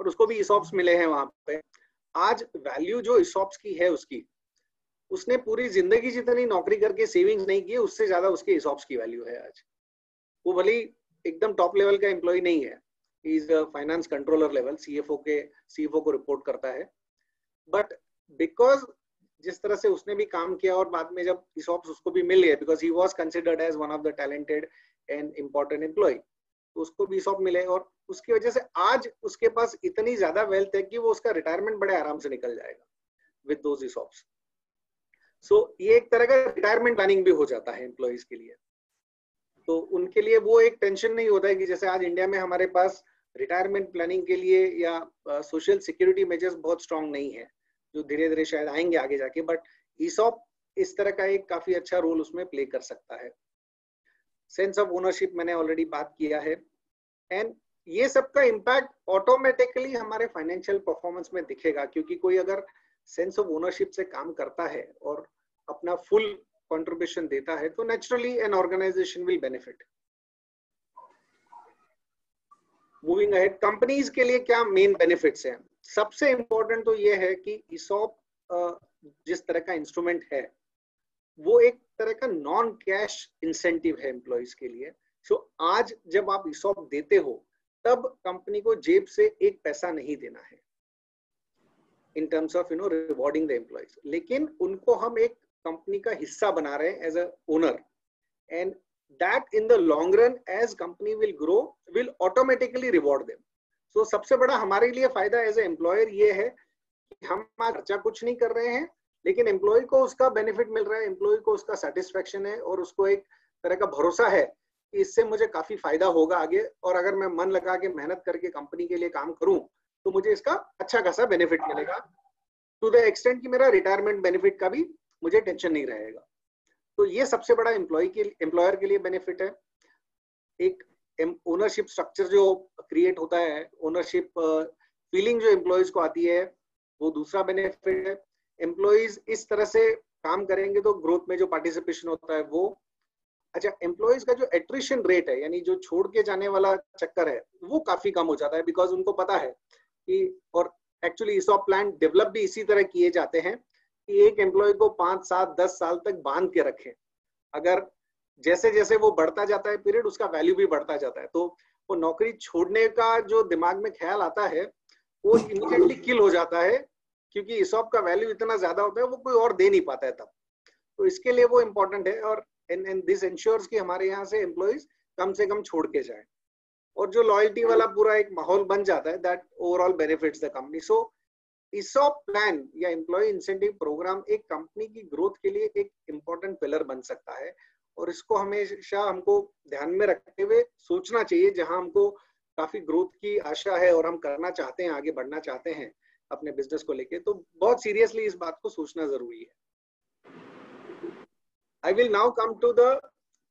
और उसको भी ईसॉप्स मिले हैं वहां पे। आज वैल्यू जो ईसॉप्स की है उसकी, उसने पूरी जिंदगी जितनी नौकरी करके सेविंग्स नहीं की, उससे ज्यादा उसके ईसॉप्स की वैल्यू है आज। वो भले एकदम टॉप लेवल का एम्प्लॉय नहीं है, he is finance controller level, CFO को रिपोर्ट करता है, बट बिकॉज जिस तरह से उसने भी काम किया और बाद में जब ESOPs उसको भी मिल गए because he was considered as one of the talented and important employee, तो उसको भी ESOP मिले और उसकी वजह से आज उसके पास इतनी ज्यादा वेल्थ है कि वो उसका रिटायरमेंट बड़े आराम से निकल जाएगा विद दोज ESOPs। सो ये एक तरह का रिटायरमेंट प्लानिंग भी हो जाता है एम्प्लॉयज के लिए, तो उनके लिए वो एक टेंशन नहीं होता है कि जैसे आज इंडिया में हमारे पास रिटायरमेंट प्लानिंग के लिए या सोशल सिक्योरिटी मेजर्स बहुत स्ट्रांग नहीं है, जो धीरे धीरे शायद आएंगे आगे जाके, बट ESOP इस तरह का एक काफी अच्छा रोल उसमें प्ले कर सकता है। सेंस ऑफ ओनरशिप मैंने ऑलरेडी बात किया है, एंड ये सब का इम्पैक्ट ऑटोमेटिकली हमारे फाइनेंशियल परफॉर्मेंस में दिखेगा, क्योंकि कोई अगर सेंस ऑफ ओनरशिप से काम करता है और अपना फुल कंट्रीब्यूशन देता है तो naturally an organisation will benefit. Moving ahead, companies के लिए क्या मेन बेनिफिट्स हैं? सबसे इंपॉर्टेंट तो ये है कि ESOP जिस तरह का इंस्ट्रूमेंट है वो एक तरह का नॉन कैश इंसेंटिव है एम्प्लॉयज के लिए। सो आज जब आप ESOP देते हो तब कंपनी को जेब से एक पैसा नहीं देना है in terms of rewarding the employees, लेकिन उनको हम एक कंपनी का हिस्सा बना रहे हैं as a owner, and that in the long run as company will grow will automatically reward them. So सबसे बड़ा हमारे लिए फायदा एज ए एम्प्लॉयर ये है कि हम खर्चा कुछ नहीं कर रहे हैं लेकिन एम्प्लॉय को उसका बेनिफिट मिल रहा है, एम्प्लॉय को उसका सेटिस्फेक्शन है और उसको एक तरह का भरोसा है कि इससे मुझे काफी फायदा होगा आगे, और अगर मैं मन लगा के मेहनत करके कंपनी के लिए काम करूं तो मुझे इसका अच्छा खासा बेनिफिट मिलेगा, टू द एक्सटेंट कि मेरा रिटायरमेंट बेनिफिट का भी मुझे टेंशन नहीं रहेगा। तो ये सबसे बड़ा एम्प्लॉयर के लिए बेनिफिट है। एक ओनरशिप स्ट्रक्चर जो क्रिएट होता है, ओनरशिप फीलिंग जो एम्प्लॉयज को आती है, वो दूसरा बेनिफिट है। एम्प्लॉयज इस तरह से काम करेंगे तो ग्रोथ में जो पार्टिसिपेशन होता है वो अच्छा, एम्प्लॉयज का जो एट्रिशन रेट है यानी जो छोड़ के जाने वाला चक्कर है वो काफी कम हो जाता है, बिकॉज उनको पता है कि, और एक्चुअली ESOP प्लान डेवलप भी इसी तरह किए जाते हैं कि एक एम्प्लॉय को 5, 7, 10 साल तक बांध के रखें। अगर जैसे जैसे वो बढ़ता जाता है पीरियड, उसका वैल्यू भी बढ़ता जाता है, तो वो नौकरी छोड़ने का जो दिमाग में ख्याल आता है वो इमीडिएटली किल हो जाता है, क्योंकि ESOP का वैल्यू इतना ज्यादा होता है वो कोई और दे नहीं पाता है तब। तो इसके लिए वो इम्पोर्टेंट है, और एंड दिस एंश्योर्स कि हमारे यहाँ से एम्प्लॉयज कम से कम छोड़ के जाए, और जो लॉयल्टी वाला पूरा एक माहौल बन जाता है, that overall benefits the company. So ESOP plan या एम्प्लॉय इंसेंटिव प्रोग्राम एक कंपनी की ग्रोथ के लिए एक इम्पोर्टेंट पिलर बन सकता है, और इसको हमेशा हमको ध्यान में रखते हुए सोचना चाहिए जहां हमको काफी ग्रोथ की आशा है और हम करना चाहते हैं, आगे बढ़ना चाहते हैं अपने बिजनेस को लेके, तो बहुत सीरियसली इस बात को सोचना जरूरी है। I will now come to the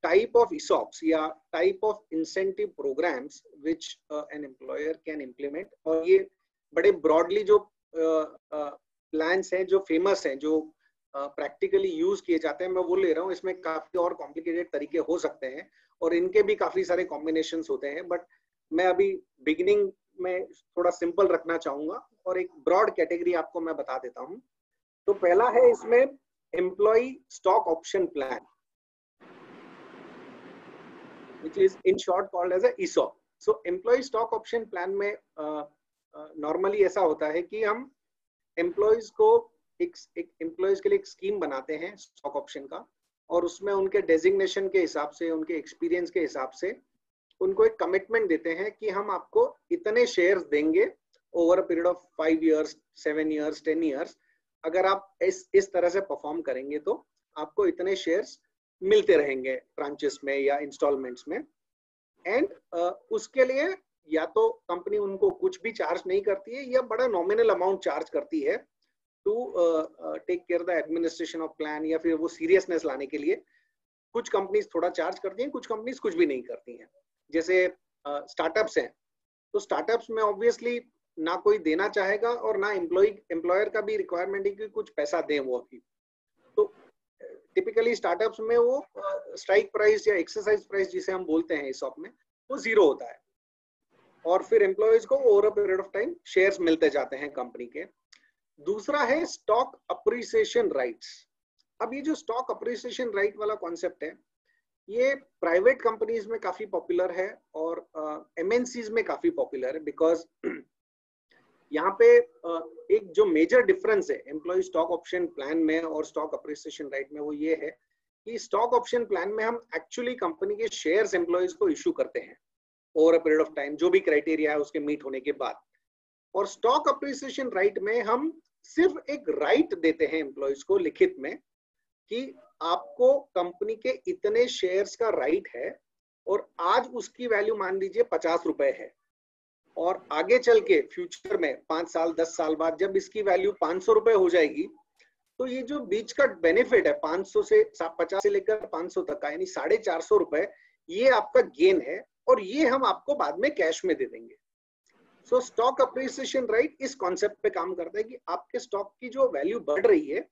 type of ESOPs या type of incentive programs which an employer can implement, और ये बड़े broadly जो प्लान्स हैं जो फेमस हैं, जो प्रैक्टिकली यूज किए जाते हैं, मैं वो ले रहा हूँ। इसमें काफी और कॉम्प्लिकेटेड तरीके हो सकते हैं और इनके भी काफी सारे कॉम्बिनेशंस होते हैं, बट मैं अभी बिगिनिंग में थोड़ा सिंपल रखना चाहूंगा और एक ब्रॉड कैटेगरी आपको मैं बता देता हूँ। तो पहला है इसमें employee stock option plan, which is in short called as a ESOP. So employee stock option plan में नॉर्मली ऐसा होता है कि हम एम्प्लॉयज को एक एम्प्लॉयज के लिए एक स्कीम बनाते हैं स्टॉक ऑप्शन का, और उसमें उनके डेजिग्नेशन के हिसाब से, उनके एक्सपीरियंस के हिसाब से उनको एक कमिटमेंट देते हैं कि हम आपको इतने शेयर्स देंगे over a period of 5 years, 7 years, 10 years। अगर आप इस तरह से परफॉर्म करेंगे तो आपको इतने शेयर्स मिलते रहेंगे ट्रांचेस में या इंस्टॉलमेंट्स में। एंड उसके लिए या तो कंपनी उनको कुछ भी चार्ज नहीं करती है या बड़ा नॉमिनल अमाउंट चार्ज करती है to take care the administration of plan, या फिर वो सीरियसनेस लाने के लिए कुछ कंपनीज थोड़ा चार्ज करती हैं, कुछ कंपनीज कुछ भी नहीं करती हैं। जैसे स्टार्टअप्स हैं, तो स्टार्टअप्स में ऑब्वियसली ना कोई देना चाहेगा और ना एम्प्लॉयर का भी रिक्वायरमेंट है कि कुछ पैसा दें वो अभी। तो टिपिकली स्टार्टअप्स में वो स्ट्राइक प्राइस या एक्सरसाइज प्राइस जिसे हम बोलते हैं ESOP में, वो 0 होता है, और फिर एम्प्लॉयज को over a period of time shares मिलते जाते हैं कंपनी के। दूसरा है स्टॉक अप्रिसिएशन राइट्स। अब ये जो स्टॉक अप्रिसिएशन राइट वाला कॉन्सेप्ट है, ये प्राइवेट कंपनीज में काफी पॉपुलर है और MNCs में काफी पॉपुलर है, बिकॉज यहाँ पे एक जो मेजर डिफरेंस है एम्प्लॉय स्टॉक ऑप्शन प्लान में और स्टॉक अप्रिसिएशन राइट में, वो ये है कि स्टॉक ऑप्शन प्लान में हम एक्चुअली कंपनी के शेयर्स एम्प्लॉयज को इशू करते हैं over a period of time, जो भी क्राइटेरिया है उसके मीट होने के बाद। और स्टॉक अप्रिसिएशन राइट में हम सिर्फ एक राइट देते हैं एम्प्लॉयज को लिखित में कि आपको कंपनी के इतने शेयर्स का राइट है और आज उसकी वैल्यू मान लीजिए 50 रुपए है, और आगे चल के फ्यूचर में 5 साल 10 साल बाद जब इसकी वैल्यू 500 रुपए हो जाएगी, तो ये जो बीच का बेनिफिट है 500 से 50 से लेकर 500 तक का, यानी 450 रुपए, ये आपका गेन है और ये हम आपको बाद में कैश में दे देंगे। सो स्टॉक अप्रिसिएशन राइट इस कॉन्सेप्ट पे काम करता है कि आपके स्टॉक की जो वैल्यू बढ़ रही है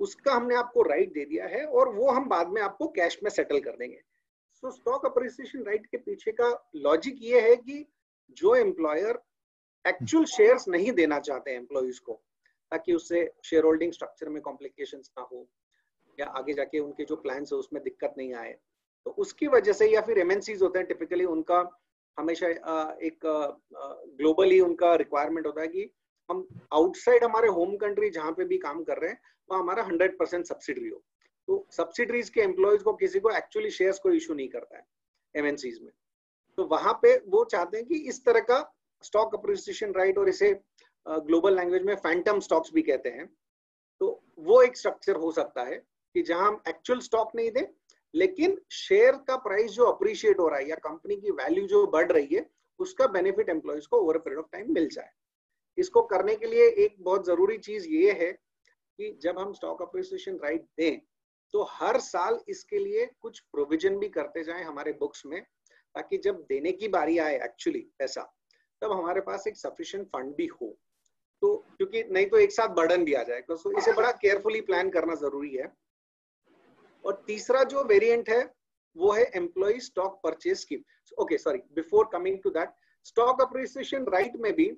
उसका हमने आपको राइट दे दिया है और वो हम बाद में आपको कैश में सेटल कर देंगे। सो स्टॉक अप्रिसिएशन राइट के पीछे का लॉजिक ये है कि जो एम्प्लॉयर एक्चुअल शेयर्स नहीं देना चाहते हैं एम्प्लॉइज को, ताकि उससे शेयर होल्डिंग स्ट्रक्चर में कॉम्प्लिकेशंस ना हो या आगे जाके उनके जो प्लान्स है उसमें दिक्कत नहीं आए, तो उसकी वजह से, या फिर एमएनसीज होते हैं टिपिकली, उनका हमेशा एक ग्लोबली उनका रिक्वायरमेंट होता है कि हम आउटसाइड हमारे होम कंट्री जहाँ पे भी काम कर रहे हैं वो हमारा 100% सब्सिडरी हो। तो सब्सिडरीज के एम्प्लॉयज को किसी को एक्चुअली शेयर्स को इशू नहीं करता है एमएनसीज में, तो वहां पे वो चाहते हैं कि इस तरह का स्टॉक अप्रिसिएशन राइट, और इसे ग्लोबल लैंग्वेज में फैंटम स्टॉक्स भी कहते हैं, तो वो एक स्ट्रक्चर हो सकता है कि जहां हम एक्चुअल स्टॉक नहीं दें लेकिन शेयर का प्राइस जो अप्रिशिएट हो रहा है या कंपनी की वैल्यू जो बढ़ रही है उसका बेनिफिट एम्प्लॉयज को over a period of time मिल जाए। इसको करने के लिए एक बहुत जरूरी चीज ये है कि जब हम स्टॉक अप्रिसिएशन राइट दें तो हर साल इसके लिए कुछ प्रोविजन भी करते जाएं हमारे बुक्स में, ताकि जब देने की बारी आए एक्चुअली पैसा, तब हमारे पास एक सफिशिएंट फंड भी हो। तो क्योंकि नहीं तो एक साथ बर्डन भी आ जाएगा, तो इसे बड़ा केयरफुली प्लान करना जरूरी है। और तीसरा जो वेरिएंट है वो है employee stock purchase scheme. Okay sorry, before coming to that, stock appreciation right में भी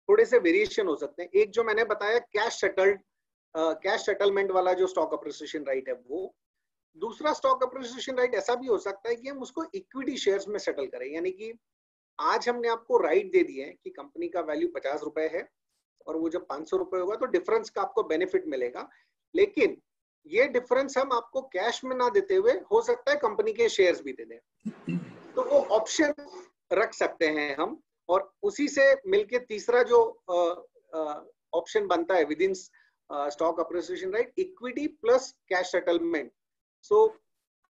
थोड़े से वेरिएशन हो सकते हैं। एक जो मैंने बताया कैश सेटलमेंट वाला जो स्टॉक अप्रिसिएशन राइट है वो, दूसरा स्टॉक अप्रिसिएशन राइट ऐसा भी हो सकता है कि हम उसको इक्विटी शेयर्स में सेटल करें, यानी कि आज हमने आपको राइट दे दिए कि कंपनी का वैल्यू 50 रुपए है और वो जब 500 रुपए होगा तो डिफरेंस का आपको बेनिफिट मिलेगा, लेकिन ये डिफरेंस हम आपको कैश में ना देते हुए हो सकता है कंपनी के शेयर्स भी दे दें, तो वो ऑप्शन रख सकते हैं हम। और उसी से मिलके तीसरा जो ऑप्शन बनता है with in stock appreciation right, equity plus cash settlement. So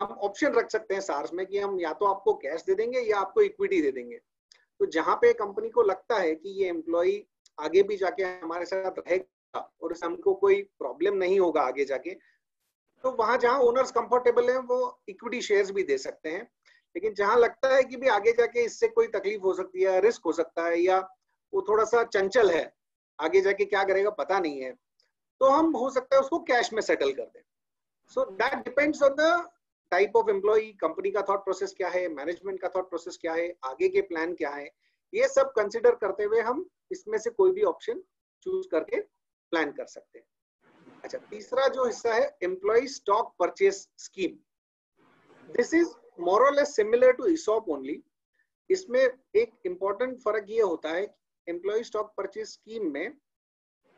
हम ऑप्शन रख सकते हैं सार्स में कि हम या तो आपको कैश दे देंगे या आपको इक्विटी दे देंगे। तो जहां पे कंपनी को लगता है कि ये एम्प्लॉय आगे भी जाके हमारे साथ रहेगा और हमको कोई प्रॉब्लम नहीं होगा आगे जाके, तो वहां जहां ओनर्स कंफर्टेबल है वो इक्विटी शेयर्स भी दे सकते हैं। लेकिन जहां लगता है कि भी आगे जाके इससे कोई तकलीफ हो सकती है, रिस्क हो सकता है, या वो थोड़ा सा चंचल है, आगे जाके क्या करेगा पता नहीं है, तो हम हो सकता है उसको कैश में सेटल कर दें। So that depends on the type of employee, company का थॉट प्रोसेस क्या है, मैनेजमेंट का थॉट प्रोसेस क्या है, आगे के प्लान क्या है, ये सब कंसिडर करते हुए हम इसमें से कोई भी ऑप्शन चूज करके प्लान कर सकते हैं। अच्छा, तीसरा जो हिस्सा है employee stock purchase scheme, this is more or less similar to ESOP only. इसमें एक इंपॉर्टेंट फर्क ये होता है एम्प्लॉय स्टॉक परचेज स्कीम में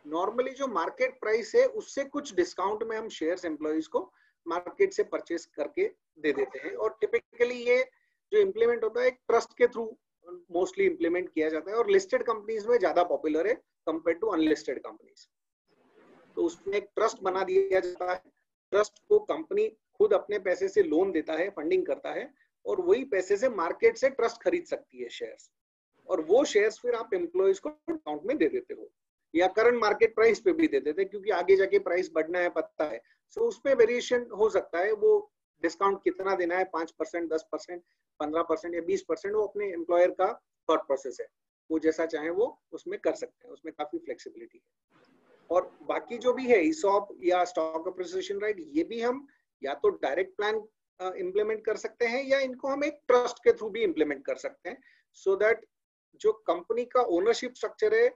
नॉर्मली जो मार्केट प्राइस है उससे कुछ डिस्काउंट में हम शेयर्स एम्प्लॉयज को मार्केट से परचेज करके दे देते हैं, और टिपिकली ये जो इम्प्लीमेंट होता है एक ट्रस्ट के थ्रू मोस्टली इम्प्लीमेंट किया जाता है, और लिस्टेड कंपनीज में ज्यादा पॉपुलर है कंपेयर टू अनलिस्टेड कंपनीज। तो उसमें एक ट्रस्ट बना दिया जाता है, ट्रस्ट को कंपनी खुद अपने पैसे से लोन देता है, फंडिंग करता है, और वही पैसे से मार्केट से ट्रस्ट खरीद सकती है शेयर्स, और वो शेयर्स फिर आप एम्प्लॉयज को अकाउंट में दे देते हो या करंट मार्केट प्राइस पे भी दे देते हैं, क्योंकि आगे जाके प्राइस बढ़ना है पता है। सो उसमें वेरिएशन हो सकता है, वो डिस्काउंट कितना देना है, 5%, 10%, 15% या 20%, वो अपने एम्प्लॉयर का थॉट प्रोसेस है, वो जैसा चाहे वो उसमें कर सकते हैं, उसमें काफी फ्लेक्सिबिलिटी है। और बाकी जो भी है ईसॉप या स्टॉक अप्रिसिएशन राइट, ये भी हम या तो डायरेक्ट प्लान इम्प्लीमेंट कर सकते हैं या इनको हम एक ट्रस्ट के थ्रू भी इम्प्लीमेंट कर सकते हैं, सो दैट जो कंपनी का ओनरशिप स्ट्रक्चर है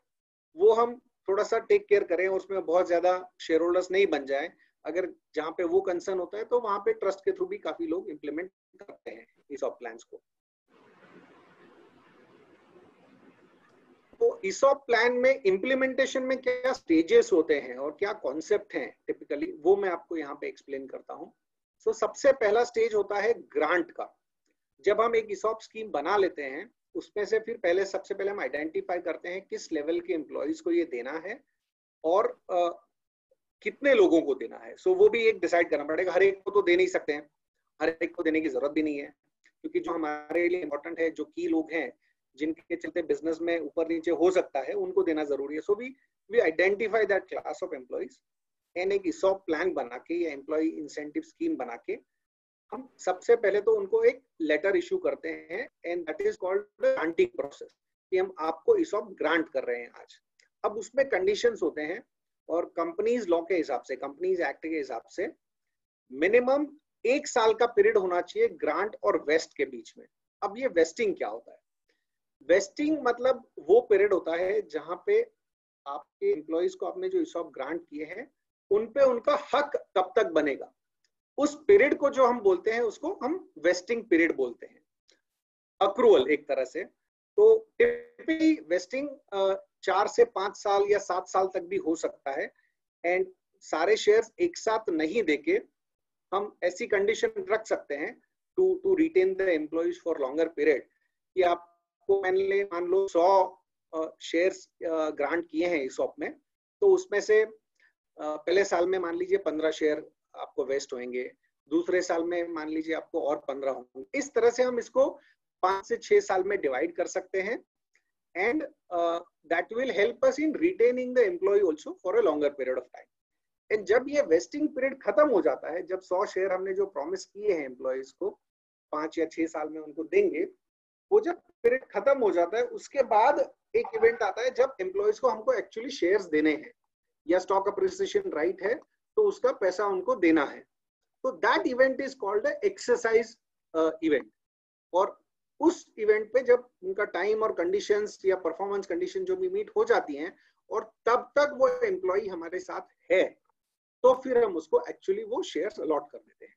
वो हम थोड़ा सा टेक केयर करें, उसमें बहुत ज्यादा शेयर होल्डर्स नहीं बन जाए। अगर जहाँ पे वो कंसर्न होता है तो वहां पे ट्रस्ट के थ्रू भी काफी लोग इम्प्लीमेंट करते हैं ईसॉप प्लान्स को। तो ESOP प्लान में इम्प्लीमेंटेशन में क्या स्टेजेस होते हैं और क्या कॉन्सेप्ट हैं टिपिकली, वो मैं आपको यहाँ पे एक्सप्लेन करता हूँ। सो सबसे पहला स्टेज होता है ग्रांट का। जब हम एक ESOP स्कीम बना लेते हैं, उसमें से फिर सबसे पहले हम आइडेंटिफाई करते हैं किस लेवल के एम्प्लॉइज को ये देना है और कितने लोगों को देना है। सो वो भी एक डिसाइड करना पड़ेगा। हर एक को तो दे नहीं सकते हैं, हर एक को देने की जरूरत भी नहीं है, क्योंकि जो हमारे लिए इम्पोर्टेंट है, जो की लोग हैं जिनके चलते बिजनेस में ऊपर नीचे हो सकता है, उनको देना जरूरी है। So we identify that class of employees and एक ESOP प्लान बना के या एम्प्लॉय इंसेंटिव स्कीम बना के हम सबसे पहले तो उनको एक लेटर इशू करते हैं and that is called granting process, कि हम आपको ESOP ग्रांट कर रहे हैं आज। अब उसमें कंडीशंस होते हैं और कंपनीज लॉ के हिसाब से, कंपनीज एक्ट के हिसाब से मिनिमम 1 साल का पीरियड होना चाहिए ग्रांट और वेस्ट के बीच में। अब ये वेस्टिंग क्या होता है? वेस्टिंग मतलब वो पीरियड होता है जहां पे आपके एम्प्लॉइज को आपने जो ESOP ग्रांट किए हैं उन पे उनका हक तब तक बनेगा। उस पीरियड को जो हम बोलते हैं उसको हम वेस्टिंग पीरियड बोलते हैं, अक्रूवल एक तरह से। तो टिपिकली वेस्टिंग 4 से 5 साल या 7 साल तक भी हो सकता है एंड सारे शेयर्स एक साथ नहीं देके हम ऐसी कंडीशन रख सकते हैं to retain the employees for longer period, कि आपको मान लो 100 शेयर्स ग्रांट किए हैं ESOP में, तो उसमें से पहले साल में मान लीजिए 15 शेयर आपको वेस्ट होंगे, दूसरे साल में मान लीजिए आपको और 15 होंगे। इस तरह से हम इसको 5 से 6 साल में डिवाइड कर सकते हैं and that will help us in retaining the employee also for a longer period of time. And जब ये वेस्टिंग पीरियड खत्म हो जाता है, जब 100 शेयर हमने जो प्रॉमिस किए हैं एम्प्लॉयज को 5 या 6 साल में उनको देंगे, वो जब पीरियड खत्म हो जाता है उसके बाद एक इवेंट आता है जब एम्प्लॉयज को हमको एक्चुअली शेयर्स देने हैं या स्टॉक अप्रिसिएशन राइट है तो उसका पैसा उनको देना है। तो that event is called exercise event. और उस इवेंट पे जब उनका टाइम और कंडीशंस या परफॉर्मेंस कंडीशन जो भी मीट हो जाती हैं और तब तक वो एम्प्लॉय हमारे साथ है, तो फिर हम उसको एक्चुअली वो शेयर्स अलॉट कर देते हैं।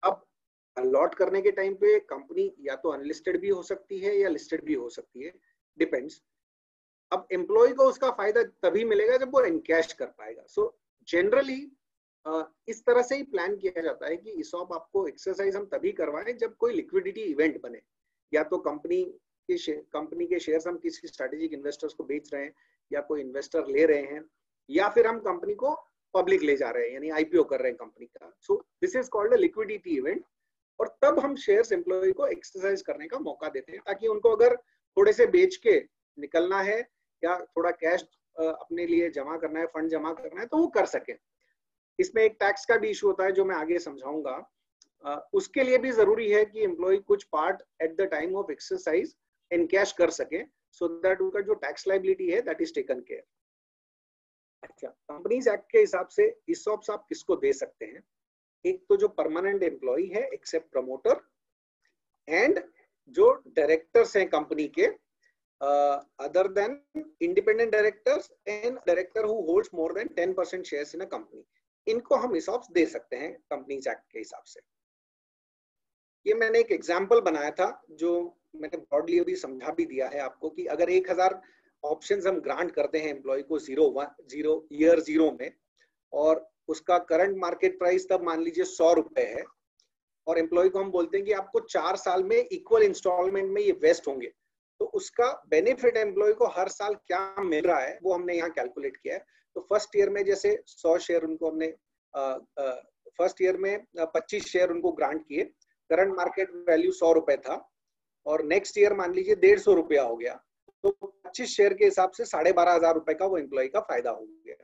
अब अलॉट करने के टाइम पे कंपनी या तो अनलिस्टेड भी हो सकती है या लिस्टेड भी हो सकती है, डिपेंड्स। अब एम्प्लॉय को उसका फायदा तभी मिलेगा जब वो इनकैश कर पाएगा। सो जनरली इस तरह से ही प्लान किया जाता है कि ESOP आपको एक्सरसाइज हम तभी करवाएं जब कोई लिक्विडिटी इवेंट बने, या तो कंपनी के शेयर्स हम किसी स्ट्रेटेजिक इन्वेस्टर्स को बेच रहे हैं या कोई इन्वेस्टर ले रहे हैं, या फिर हम कंपनी को पब्लिक ले जा रहे हैं यानी IPO कर रहे हैं कंपनी का। So this is called a liquidity event. और तब हम शेयर्स एम्प्लॉय को एक्सरसाइज करने का मौका देते हैं, ताकि उनको अगर थोड़े से बेच के निकलना है या थोड़ा कैश अपने लिए जमा करना है, फंड जमा करना है, तो वो कर सके। इसमें एक टैक्स का भी इशू होता है जो मैं आगे समझाऊंगा। उसके लिए भी जरूरी है कि एम्प्लॉय कुछ part at the time of exercise encash कर सके, सो दैट उनका जो टैक्स लायबिलिटी है दैट इज टेकन केयर। अच्छा, कंपनीज एक्ट के हिसाब से ESOPs आप किसको दे सकते हैं? एक तो जो परमानेंट एम्प्लॉय है एक्सेप्ट प्रमोटर, एंड जो डायरेक्टर्स हैं कंपनी के other than independent directors and director who holds more than 10% shares in a company, इनको हम ESOPs दे सकते हैं कंपनीज एक्ट के हिसाब से। ये मैंने एक एग्जांपल बनाया था जो मैंने ब्रॉडली अभी समझा भी दिया है आपको, कि अगर 1000 ऑप्शंस हम ग्रांट करते हैं एम्प्लॉय को ईयर 0 में, और उसका करंट मार्केट प्राइस तब मान लीजिए 100 रुपए है, और एम्प्लॉय को हम बोलते हैं कि आपको 4 साल में इक्वल इंस्टॉलमेंट में ये वेस्ट होंगे, तो उसका बेनिफिट एम्प्लॉय को हर साल क्या मिल रहा है वो हमने यहाँ कैलकुलेट किया है। तो फर्स्ट ईयर में जैसे 100 शेयर उनको हमने फर्स्ट ईयर में 25 शेयर उनको ग्रांट किए, करंट मार्केट वैल्यू 100 रुपए था, और नेक्स्ट ईयर मान लीजिए 150 रुपया हो गया, तो 25 शेयर के हिसाब से 12,500 रुपए का वो एम्प्लॉय का फायदा हो गया।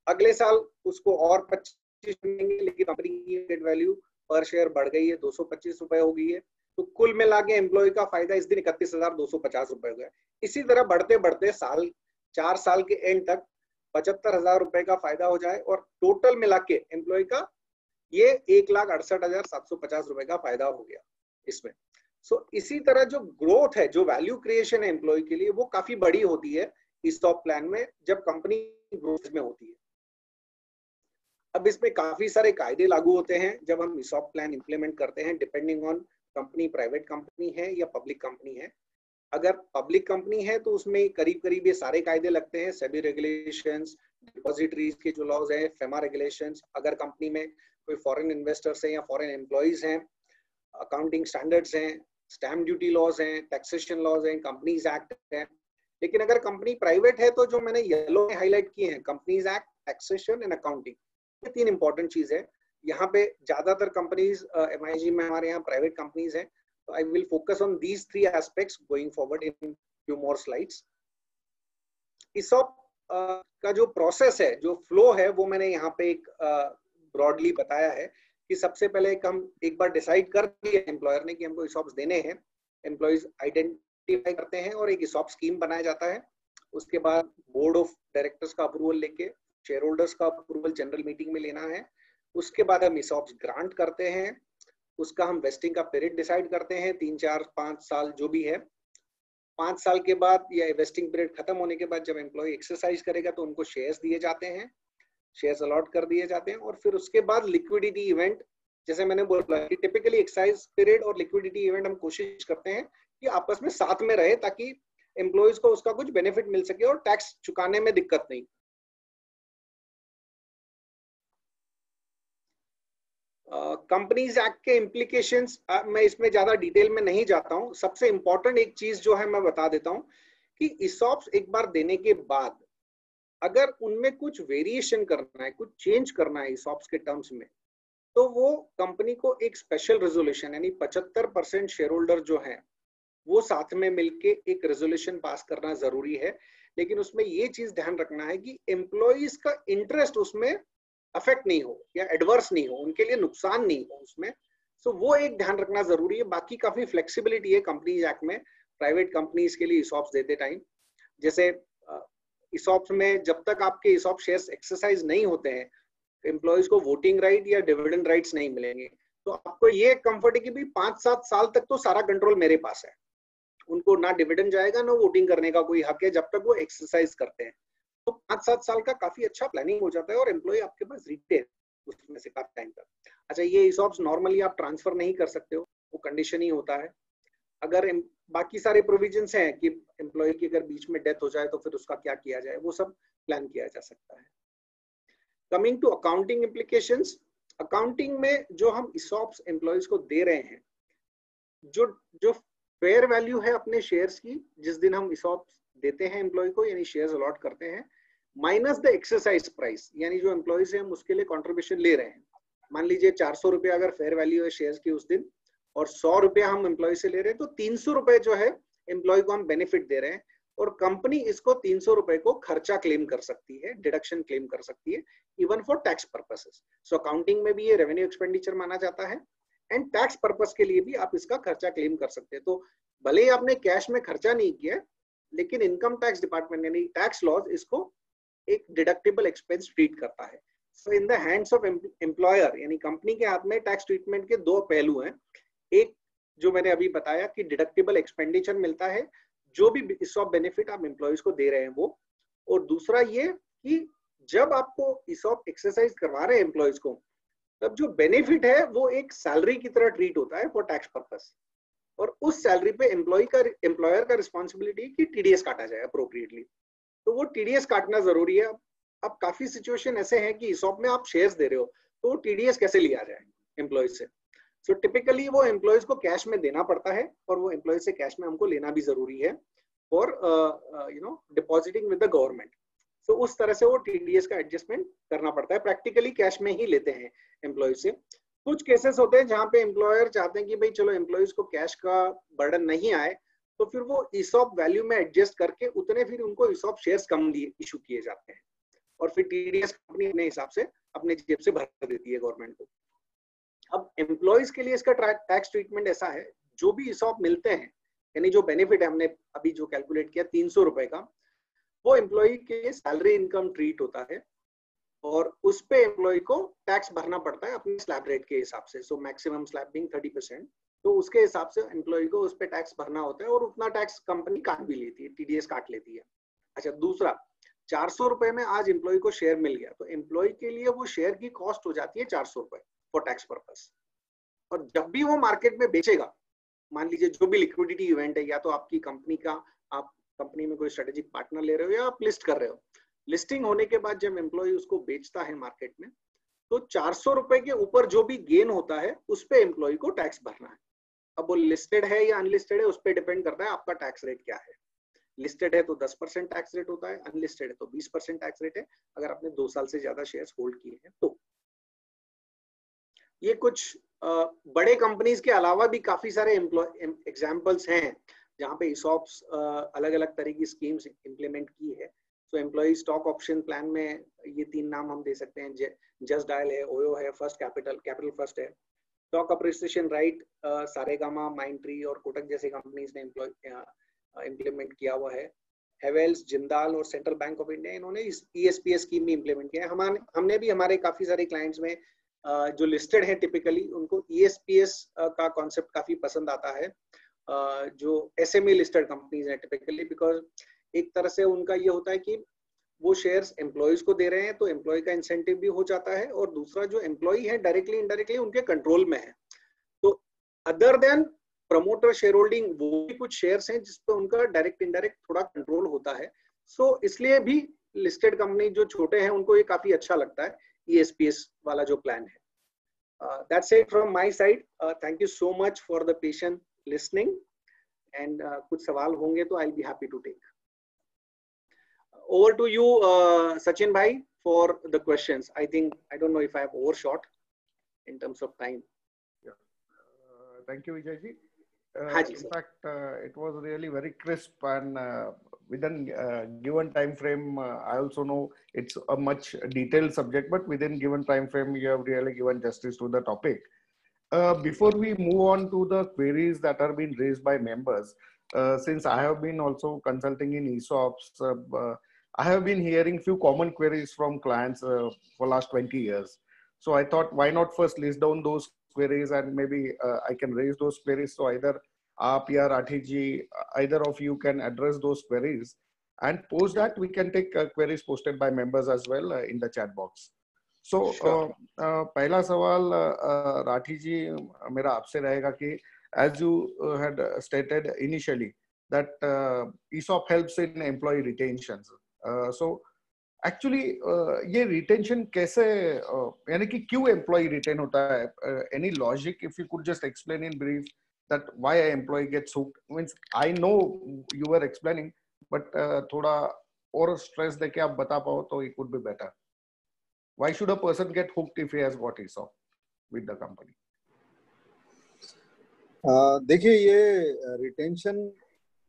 अगले साल उसको और 25 मिलेंगे, लेकिन कंपनी की वैल्यू पर शेयर बढ़ गई है, 225 रुपए हो गई है, तो कुल मिला के एम्प्लॉय का फायदा इस दिन 31,250 रुपए हो गया। इसी तरह बढ़ते बढ़ते 4 साल के एंड तक 75,000 रुपए का फायदा हो जाए, और टोटल मिला के एम्प्लॉय का ये 1,68,750 रुपए का फायदा हो गया इसमें। सो इसी तरह जो ग्रोथ है, जो वैल्यू क्रिएशन है एम्प्लॉय के लिए, वो काफी बड़ी होती है ESOP प्लान में जब कंपनी ग्रोथ में होती है। अब इसमें काफी सारे कायदे लागू होते हैं जब हम ESOP प्लान इंप्लीमेंट करते हैं, depending on company private company है या पब्लिक कंपनी है। अगर पब्लिक कंपनी है तो उसमें करीब करीब ये सारे कायदे लगते हैं, सेबी रेगुलेशंस, डिपॉजिटरीज के जो लॉज हैं, फेमा रेगुलेशंस। अगर कंपनी में कोई फॉरेन इन्वेस्टर्स हैं या फॉरेन एम्प्लॉइज हैं, अकाउंटिंग स्टैंडर्ड्स हैं, स्टैम्प ड्यूटी लॉज हैं, टैक्सेशन लॉज हैं, कंपनीज एक्ट है। लेकिन अगर कंपनी प्राइवेट है तो जो मैंने येलो में हाईलाइट किए हैं, companies act, taxation and accounting, ये 3 इंपॉर्टेंट चीज है। यहाँ पे ज्यादातर कंपनीज MIG में हमारे यहाँ प्राइवेट कंपनीज हैं, तो I will focus on these 3 aspects going forward in few more slides. ESOP का जो प्रोसेस है, जो फ्लो है, वो मैंने यहाँ पे एक ब्रॉडली बताया है कि सबसे पहले हम एक बार डिसाइड कर लिया एम्प्लॉयर ने कि हमको ESOPs देने हैं, एम्प्लॉइज आइडेंटिफाई करते हैं और एक ESOP स्कीम बनाया जाता है। उसके बाद बोर्ड ऑफ डायरेक्टर्स का अप्रूवल लेके शेयर होल्डर्स का अप्रूवल जनरल मीटिंग में लेना है। उसके बाद हम ESOPs ग्रांट करते हैं, उसका हम वेस्टिंग का पीरियड डिसाइड करते हैं, 3, 4, 5 साल जो भी है। 5 साल के बाद या वेस्टिंग पीरियड खत्म होने के बाद जब एम्प्लॉय एक्सरसाइज करेगा तो उनको शेयर्स दिए जाते हैं, शेयर्स अलॉट कर दिए जाते हैं। और फिर उसके बाद लिक्विडिटी इवेंट, जैसे मैंने बोला कि टिपिकली एक्सरसाइज पीरियड और लिक्विडिटी इवेंट हम कोशिश करते हैं कि आपस में साथ में रहे ताकि एम्प्लॉयज को उसका कुछ बेनिफिट मिल सके और टैक्स चुकाने में दिक्कत नहीं। कंपनीज एक्ट के इम्प्लीकेशंस मैं इसमें ज्यादा डिटेल में नहीं जाता हूं। सबसे इंपॉर्टेंट एक चीज जो है मैं बता देता हूं कि ESOPs एक बार देने के बाद अगर उनमें कुछ वेरिएशन करना है, कुछ चेंज करना है ESOPs के टर्म्स में, तो वो कंपनी को एक स्पेशल रेजोल्यूशन यानी 75% शेयर होल्डर जो है वो साथ में मिलके एक रेजोल्यूशन पास करना जरूरी है। लेकिन उसमें ये चीज ध्यान रखना है कि एम्प्लॉइज का इंटरेस्ट उसमें अफेक्ट नहीं हो या एडवर्स नहीं हो, उनके लिए नुकसान नहीं हो उसमें। सो वो एक ध्यान रखना जरूरी है। बाकी काफी फ्लेक्सिबिलिटी है कंपनीज एक्ट में प्राइवेट कंपनीज के लिए ESOPs देते टाइम। जैसे ESOPs में जब तक आपके ESOP शेयर्स एक्सरसाइज नहीं होते हैं, एम्प्लॉइज को वोटिंग राइट या डिविडेंड राइट्स नहीं मिलेंगे। तो आपको ये कंफर्ट है कि भाई 5-7 साल तक तो सारा कंट्रोल मेरे पास है, उनको ना डिविडेंड जाएगा ना वोटिंग करने का कोई हक है जब तक वो एक्सरसाइज करते हैं। तो 5-7 साल का काफी अच्छा प्लानिंग हो जाता है और एम्प्लॉय आपके पास रिटेन उसमें से काफी टाइम तक। अच्छा, ये ESOPs नॉर्मली आप ट्रांसफर नहीं कर सकते हो, वो कंडीशन ही होता है। अगर बाकी सारे प्रोविजंस हैं कि एम्प्लॉय की अगर बीच में डेथ हो जाए तो फिर उसका क्या किया जाए, वो सब प्लान किया जा सकता है। Coming to accounting implications, accounting में जो हम ESOPs एम्प्लॉयज को दे रहे हैं, जो फेयर वैल्यू है अपने शेयर्स की जिस दिन हम ESOPs देते हैं एम्प्लॉय को यानी शेयर्स अलॉट करते हैं, माइनस द एक्सरसाइज प्राइस, यानी जो एम्प्लॉयज हैं हम उसके लिए कंट्रीब्यूशन ले रहे हैं। मान लीजिए 400 रुपए अगर फेयर वैल्यू है शेयर्स की उस दिन और 100 रुपया हम एम्प्लॉय से ले रहे हैं, तो 300 रुपए जो है एम्प्लॉय को हम बेनिफिट दे रहे हैं और कंपनी इसको 300 रुपए को खर्चा क्लेम कर सकती है, डिडक्शन क्लेम कर सकती है, even for tax purposes. So accounting में भी ये रेवेन्यू एक्सपेंडिचर माना जाता है एंड टैक्स पर्पस के लिए भी आप इसका खर्चा क्लेम कर सकते हैं। तो भले ही आपने कैश में खर्चा नहीं किया, लेकिन इनकम टैक्स डिपार्टमेंट यानी टैक्स लॉज इसको एक डिडक्टेबल एक्सपेंस ट्रीट करता है। So in the hands of employer यानी कंपनी के हाथ में टैक्स ट्रीटमेंट के 2 पहलू हैं। एक जो मैंने अभी बताया कि डिडक्टेबल एक्सपेंडिचर मिलता है जो भी ESOP बेनिफिट आप एम्प्लॉयज को दे रहे हैं वो, और दूसरा ये कि जब आपको ESOP एक्सरसाइज करवा रहे हैं एम्प्लॉयज को, तब जो बेनिफिट है वो एक सैलरी की तरह ट्रीट होता है फॉर टैक्स पर्पस, और उस सैलरी पे एम्प्लॉयर का रिस्पॉन्सिबिलिटी कि TDS काटा जाए अप्रोप्रिएटली। तो वो TDS काटना जरूरी है। अब काफी सिचुएशन ऐसे हैं कि ESOP में आप शेयर्स दे रहे हो तो वो TDS कैसे लिया जाए एम्प्लॉयज से। सो टिपिकली वो एम्प्लॉयज को कैश में देना पड़ता है और वो एम्प्लॉयज से कैश में हमको लेना भी जरूरी है for depositing with the government. So उस तरह से वो TDS का एडजस्टमेंट करना पड़ता है। प्रैक्टिकली कैश में ही लेते हैं एम्प्लॉयज से। कुछ केसेस होते हैं जहाँ पे एम्प्लॉयर चाहते हैं कि भाई चलो एम्प्लॉयज को कैश का बर्डन नहीं आए, तो फिर वो ESOP वैल्यू में एडजस्ट करके उतने फिर उनको ESOP शेयर्स कम इशू किए जाते हैं और फिर TDS कंपनी अपने हिसाब से अपने जेब से भर देती है गवर्नमेंट को। अब एम्प्लॉयज के लिए इसका टैक्स ट्रीटमेंट ऐसा है, जो भी ESOP मिलते हैं यानी जो बेनिफिट है हमने अभी जो कैलकुलेट किया 300 रुपए का, वो एम्प्लॉय के सैलरी इनकम ट्रीट होता है और उस पे एम्प्लॉय को टैक्स भरना पड़ता है अपने स्लैब रेट के हिसाब से। सो मैक्सिमम स्लैब बिंग 30%, तो उसके हिसाब से एम्प्लॉय को उस पे टैक्स भरना होता है और उतना टैक्स कंपनी काट भी लेती है, TDS काट लेती है। अच्छा, दूसरा 400 रुपए में आज एम्प्लॉय को शेयर मिल गया तो एम्प्लॉय के लिए वो शेयर की कॉस्ट हो जाती है 400 रुपए फॉर टैक्स पर्पस, और जब भी वो मार्केट में बेचेगा मान लीजिए जो भी लिक्विडिटी इवेंट है, या तो आपकी कंपनी का, आप कंपनी में कोई स्ट्रेटेजिक पार्टनर ले रहे हो या आप लिस्ट कर रहे हो, लिस्टिंग होने के बाद जब एम्प्लॉय उसको बेचता है मार्केट में, तो 400 रुपए के ऊपर जो भी गेन होता है उस पे एम्प्लॉय को टैक्स भरना है। अब वो लिस्टेड है या अनलिस्टेड है, उस पर डिपेंड करता है आपका टैक्स रेट क्या है। लिस्टेड है तो 10% टैक्स रेट होता है, अनलिस्टेड है तो 20% टैक्स रेट है, अगर आपने 2 साल से ज्यादा शेयर्स होल्ड किए हैं तो। ये कुछ बड़े कंपनीज के अलावा भी काफी सारे एग्जांपल्स हैं जहां पे ESOPs अलग अलग तरह की स्कीम्स इंप्लीमेंट की है। तो एम्प्लॉय स्टॉक ऑप्शन प्लान में ये 3 नाम हम दे सकते हैं, जस्ट डायल है, ओयो है, फर्स्ट कैपिटल फर्स्ट है। Stock appreciation right Saregama, Mindtree और कोटक जैसे कंपनीज ने इम्प्लीमेंट किया हुआ है। हेवेल्स, जिंदाल और सेंट्रल बैंक ऑफ इंडिया, इन्होंने इस ESPS स्कीम भी इम्प्लीमेंट किया है। हमने भी हमारे काफी सारे क्लाइंट्स में जो लिस्टेड है टिपिकली, उनको ESPS का कॉन्सेप्ट काफी पसंद आता है, जो SME लिस्टेड कंपनीज है टिपिकली, बिकॉज एक तरह से उनका ये होता है कि वो शेयर्स एम्प्लॉयज को दे रहे हैं तो एम्प्लॉय का इंसेंटिव भी हो जाता है, और दूसरा जो एम्प्लॉय है डायरेक्टली इनडायरेक्टली उनके कंट्रोल में है। तो other than promoter share holding, वो भी कुछ शेयर्स हैं जिसपे उनका डायरेक्ट इनडायरेक्ट थोड़ा कंट्रोल होता है। सो इसलिए भी लिस्टेड कंपनी जो छोटे हैं उनको ये काफी अच्छा लगता है ESPS वाला जो प्लान है। That's it from my side. Thank you so much for the patient listening. And कुछ सवाल होंगे तो I'll be happy to take. Over to you, Sachin bhai, for the questions. I don't know if I have overshot in terms of time. Yeah. Thank you, Vijay ji. In fact, it was really very crisp, and within given time frame, I also know it's a much detailed subject, but within given time frame, you have really given justice to the topic. Before we move on to the queries that are being raised by members, since I have been also consulting in ESOPs, I have been hearing few common queries from clients for last 20 years. So I thought, why not first list down those queries, and maybe I can raise those queries. So either aap ya Rathi ji, either of you can address those queries, and post that we can take queries posted by members as well in the chat box. So पहला सवाल राठी जी मेरा आपसे रहेगा कि as you had stated initially that ESOP helps in employee retentions. So actually ये retention कैसे यानी कि क्यों एम्प्लॉय रिटेन होता है? Any logic if you could just explain in brief that why a employee gets hooked? Means I know you are explaining, but थोड़ा और stress देके आप बता पाओ तो it would be better. Why should a person get hooked if he has got ESOP with the company? देखिए, ये retention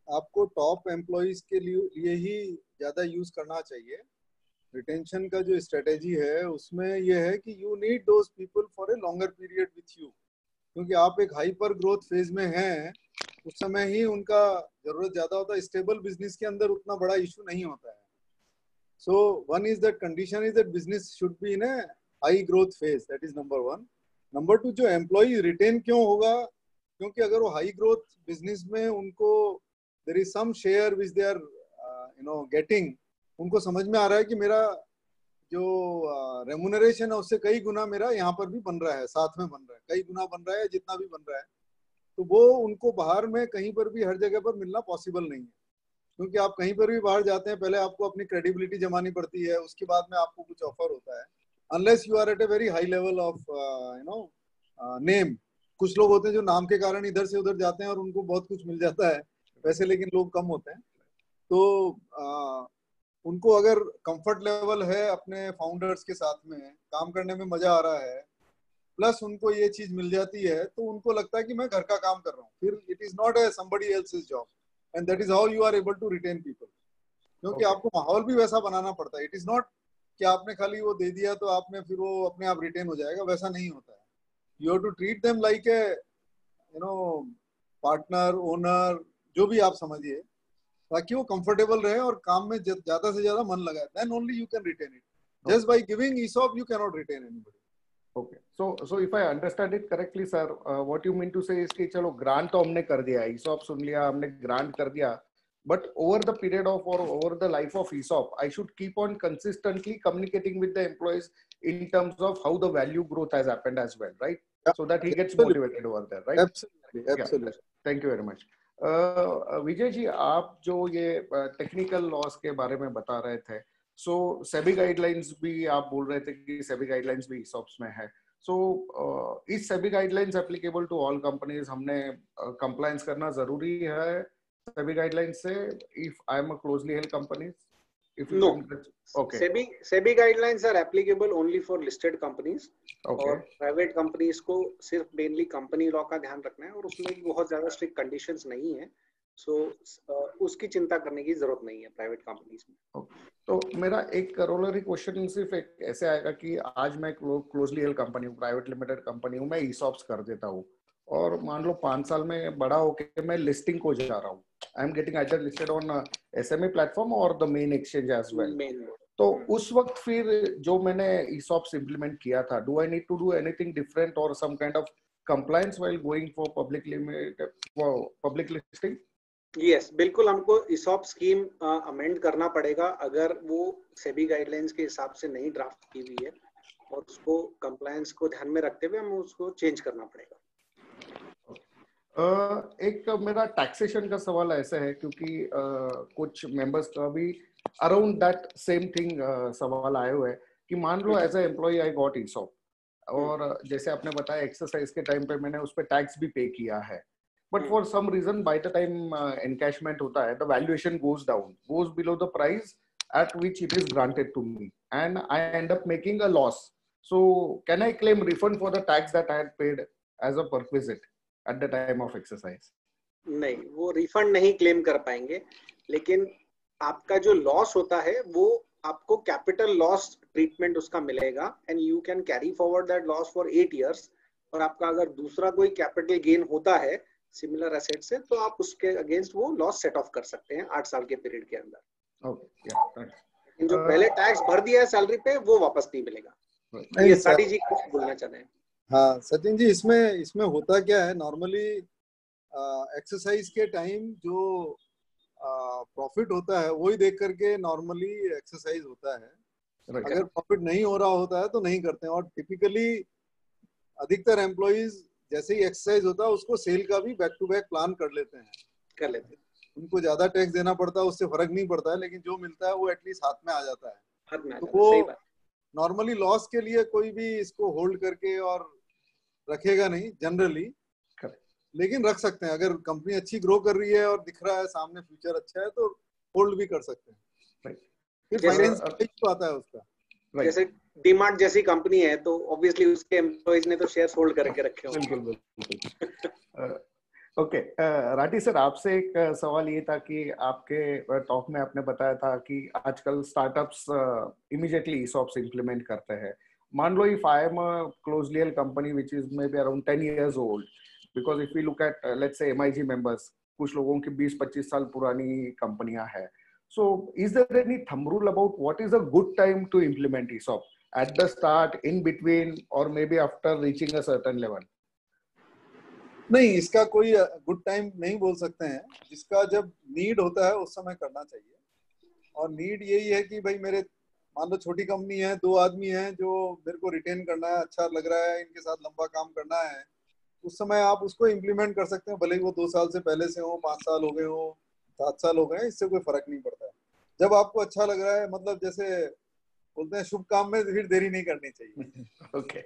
आपको टॉप एम्प्लॉइज के लिए ही ज्यादा यूज करना चाहिए. रिटेंशन का जो स्ट्रेटेजी है उसमें यह है कि you need those people for a longer period with you, क्योंकि आप एक हाइपर ग्रोथ फेज में हैं, उस समय ही उनका जरूरत ज्यादा होता है. स्टेबल बिजनेस के अंदर उतना बड़ा इशू नहीं होता है. So one is that condition is that business should be in A high growth phase. That is number 1. Number 2, जो एम्प्लॉय रिटेन क्यों होगा? क्योंकि अगर वो हाई ग्रोथ बिजनेस में उनको there is some share which they are getting, उनको समझ में आ रहा है कि मेरा जो रेम्यूनरेशन है उससे कई गुना मेरा यहाँ पर भी बन रहा है, साथ में बन रहा है, कई गुना बन रहा है जितना भी बन रहा है, तो वो उनको बाहर में कहीं पर भी हर जगह पर मिलना पॉसिबल नहीं है. क्योंकि आप कहीं पर भी बाहर जाते हैं, पहले आपको अपनी क्रेडिबिलिटी जमानी पड़ती है, उसके बाद में आपको कुछ ऑफर होता है, unless you are at a very high level of name. कुछ लोग होते हैं जो नाम के कारण इधर से उधर जाते हैं और उनको बहुत कुछ मिल जाता है वैसे, लेकिन लोग कम होते हैं. तो उनको अगर कंफर्ट लेवल है अपने फाउंडर्स के साथ में, काम करने में मजा आ रहा है, प्लस उनको ये चीज मिल जाती है, तो उनको लगता है कि मैं घर का काम कर रहा हूँ. फिर it is not a somebody else's job, and that is how you are able to retain people. क्योंकि आपको माहौल भी वैसा बनाना पड़ता है. इट इज नॉट कि आपने खाली वो दे दिया तो आपने फिर वो अपने आप रिटेन हो जाएगा, वैसा नहीं होता है. You have to treat them like a partner, owner, जो भी आप समझिए, ताकि वो कंफर्टेबल रहे और काम में ज्यादा से ज्यादा मन लगाए. Then only you can retain it. Just by giving ESOP you can not retain anybody. Okay, so if I understand it correctly sir, what you mean to say is कि चलो ग्रांट तो हमने कर दिया, ESOP सुन लिया, हमने grant कर दिया, but over the period of or over the life of ESOP I should keep on consistently communicating with the employees in terms of how the value growth has happened as well, right? so that he gets motivated over there, right? Absolutely. Thank you very much. Vijay ji, आप जो ये technical loss के बारे में बता रहे थे, सो SEBI guidelines भी आप बोल रहे थे कि सेबी गाइडलाइंस भी ESOPs में है. So is SEBI guidelines applicable to all companies? हमने कंप्लायंस करना जरूरी है सेबी गाइडलाइंस से if I am a closely held company? No. Okay. SEBI guidelines are applicable only for listed companies. Okay. और private companies को सिर्फ mainly company law का ध्यान रखना है और उसमें भी बहुत ज्यादा स्ट्रिक्ट कंडीशंस नहीं है, सो उसकी चिंता करने की जरूरत नहीं है प्राइवेट कंपनीज में. तो मेरा एक करोलरी क्वेश्चन सिर्फ एक ऐसे आएगा कि आज मैं क्लोजली हेल्ड कंपनी हूँ, प्राइवेट लिमिटेड कंपनी हूँ, मैं ESOPs कर देता हूँ और मान लो 5 साल में बड़ा होके मैं लिस्टिंग को जा रहा हूँ. I am getting either listed on SME platform or the main exchange as well. तो उस वक्त फिर जो मैंने ESOPs इम्प्लीमेंट किया था, do I need to do anything different or some kind of compliance while going for public listing? Yes, बिल्कुल हमको ESOP स्कीम अमेंड करना पड़ेगा अगर वो सेबी गाइडलाइंस के हिसाब से नहीं ड्राफ्ट की हुई है और उसको कंप्लायंस को ध्यान में रखते हुए हमें उसको चेंज करना पड़ेगा. एक मेरा टैक्सेशन का सवाल ऐसा है क्योंकि कुछ मेंबर्स का भी अराउंड दैट सेम थिंग सवाल आए हुए हैं कि मान लो as a employee I got ESOP और जैसे आपने बताया एक्सरसाइज के टाइम पे मैंने उस पर टैक्स भी पे किया है, but for some reason by the time encashment होता है the valuation goes down, goes below the price at which it is granted to me and I end up making a loss. So can I claim refund for the tax that I had paid as a perquisite at the time of exercise? नहीं, वो refund नहीं claim कर पाएंगे, लेकिन आपका जो loss होता है वो आपको कैपिटल लॉस ट्रीटमेंट उसका मिलेगा and you can carry forward that loss for 8 years. और आपका अगर दूसरा कोई कैपिटल गेन होता है सिमिलर एसेट से तो आप उसके अगेंस्ट वो लॉस सेट ऑफ कर सकते हैं 8 साल के पीरियड के अंदर. लेकिन जो पहले टैक्स भर दिया है सैलरी पे वो वापस नहीं मिलेगा. ये साडी जी कुछ बोलना चाहते हैं. हाँ सचिन जी, इसमें होता क्या है, नॉर्मली एक्सरसाइज के टाइम जो प्रॉफिट होता है वही देख करके नॉर्मली एक्सरसाइज होता है. अगर प्रॉफिट नहीं हो रहा होता है तो नहीं करते हैं. और टिपिकली अधिकतर एम्प्लॉइज जैसे ही एक्सरसाइज होता है उसको सेल का भी बैक टू बैक प्लान कर लेते हैं. उनको ज्यादा टैक्स देना पड़ता है, उससे फर्क नहीं पड़ता है, लेकिन जो मिलता है वो एटलीस्ट हाथ में आ जाता है. तो वो नॉर्मली लॉस के लिए कोई भी इसको होल्ड करके और रखेगा नहीं जनरली, लेकिन रख सकते हैं. अगर कंपनी अच्छी ग्रो कर रही है और दिख रहा है सामने फ्यूचर अच्छा है तो होल्ड भी कर सकते हैं. फिर फाइनेंस तो आता है उसका. जैसे डीमार्ट जैसी कंपनी है तो ऑब्वियसली उसके एम्प्लॉइज ने तो शेयर्स होल्ड करके रखे होंगे. बिल्कुल. ओके, राठी सर, आपसे एक सवाल ये था कि आपके टॉक में आपने बताया था कि आजकल स्टार्टअप्स इमीडिएटली ESOPs इम्प्लीमेंट करते हैं. मान लो if I am a closely held company which is maybe around 10 years old, because if we look at let's say MIG members, कुछ लोगों की 20-25 साल पुरानी कंपनियां हैं. So is there any thumb rule about what is a good time to implement ESOP? At the start, in between or maybe after reaching a certain level? नहीं, इसका कोई गुड टाइम नहीं बोल सकते हैं. जिसका जब नीड होता है उस समय करना चाहिए. और नीड यही है कि भाई मेरे मान लो छोटी कंपनी है, 2 आदमी हैं जो मेरे को रिटेन करना है, अच्छा लग रहा है, इनके साथ लंबा काम करना है, उस समय आप उसको इम्प्लीमेंट कर सकते हैं. भले ही वो 2 साल से पहले से हो, 5 साल हो गए हो, 7 साल हो गए, इससे कोई फर्क नहीं पड़ता है. जब आपको अच्छा लग रहा है, मतलब जैसे बोलते हैं शुभ काम में फिर देरी नहीं करनी चाहिए. ओके.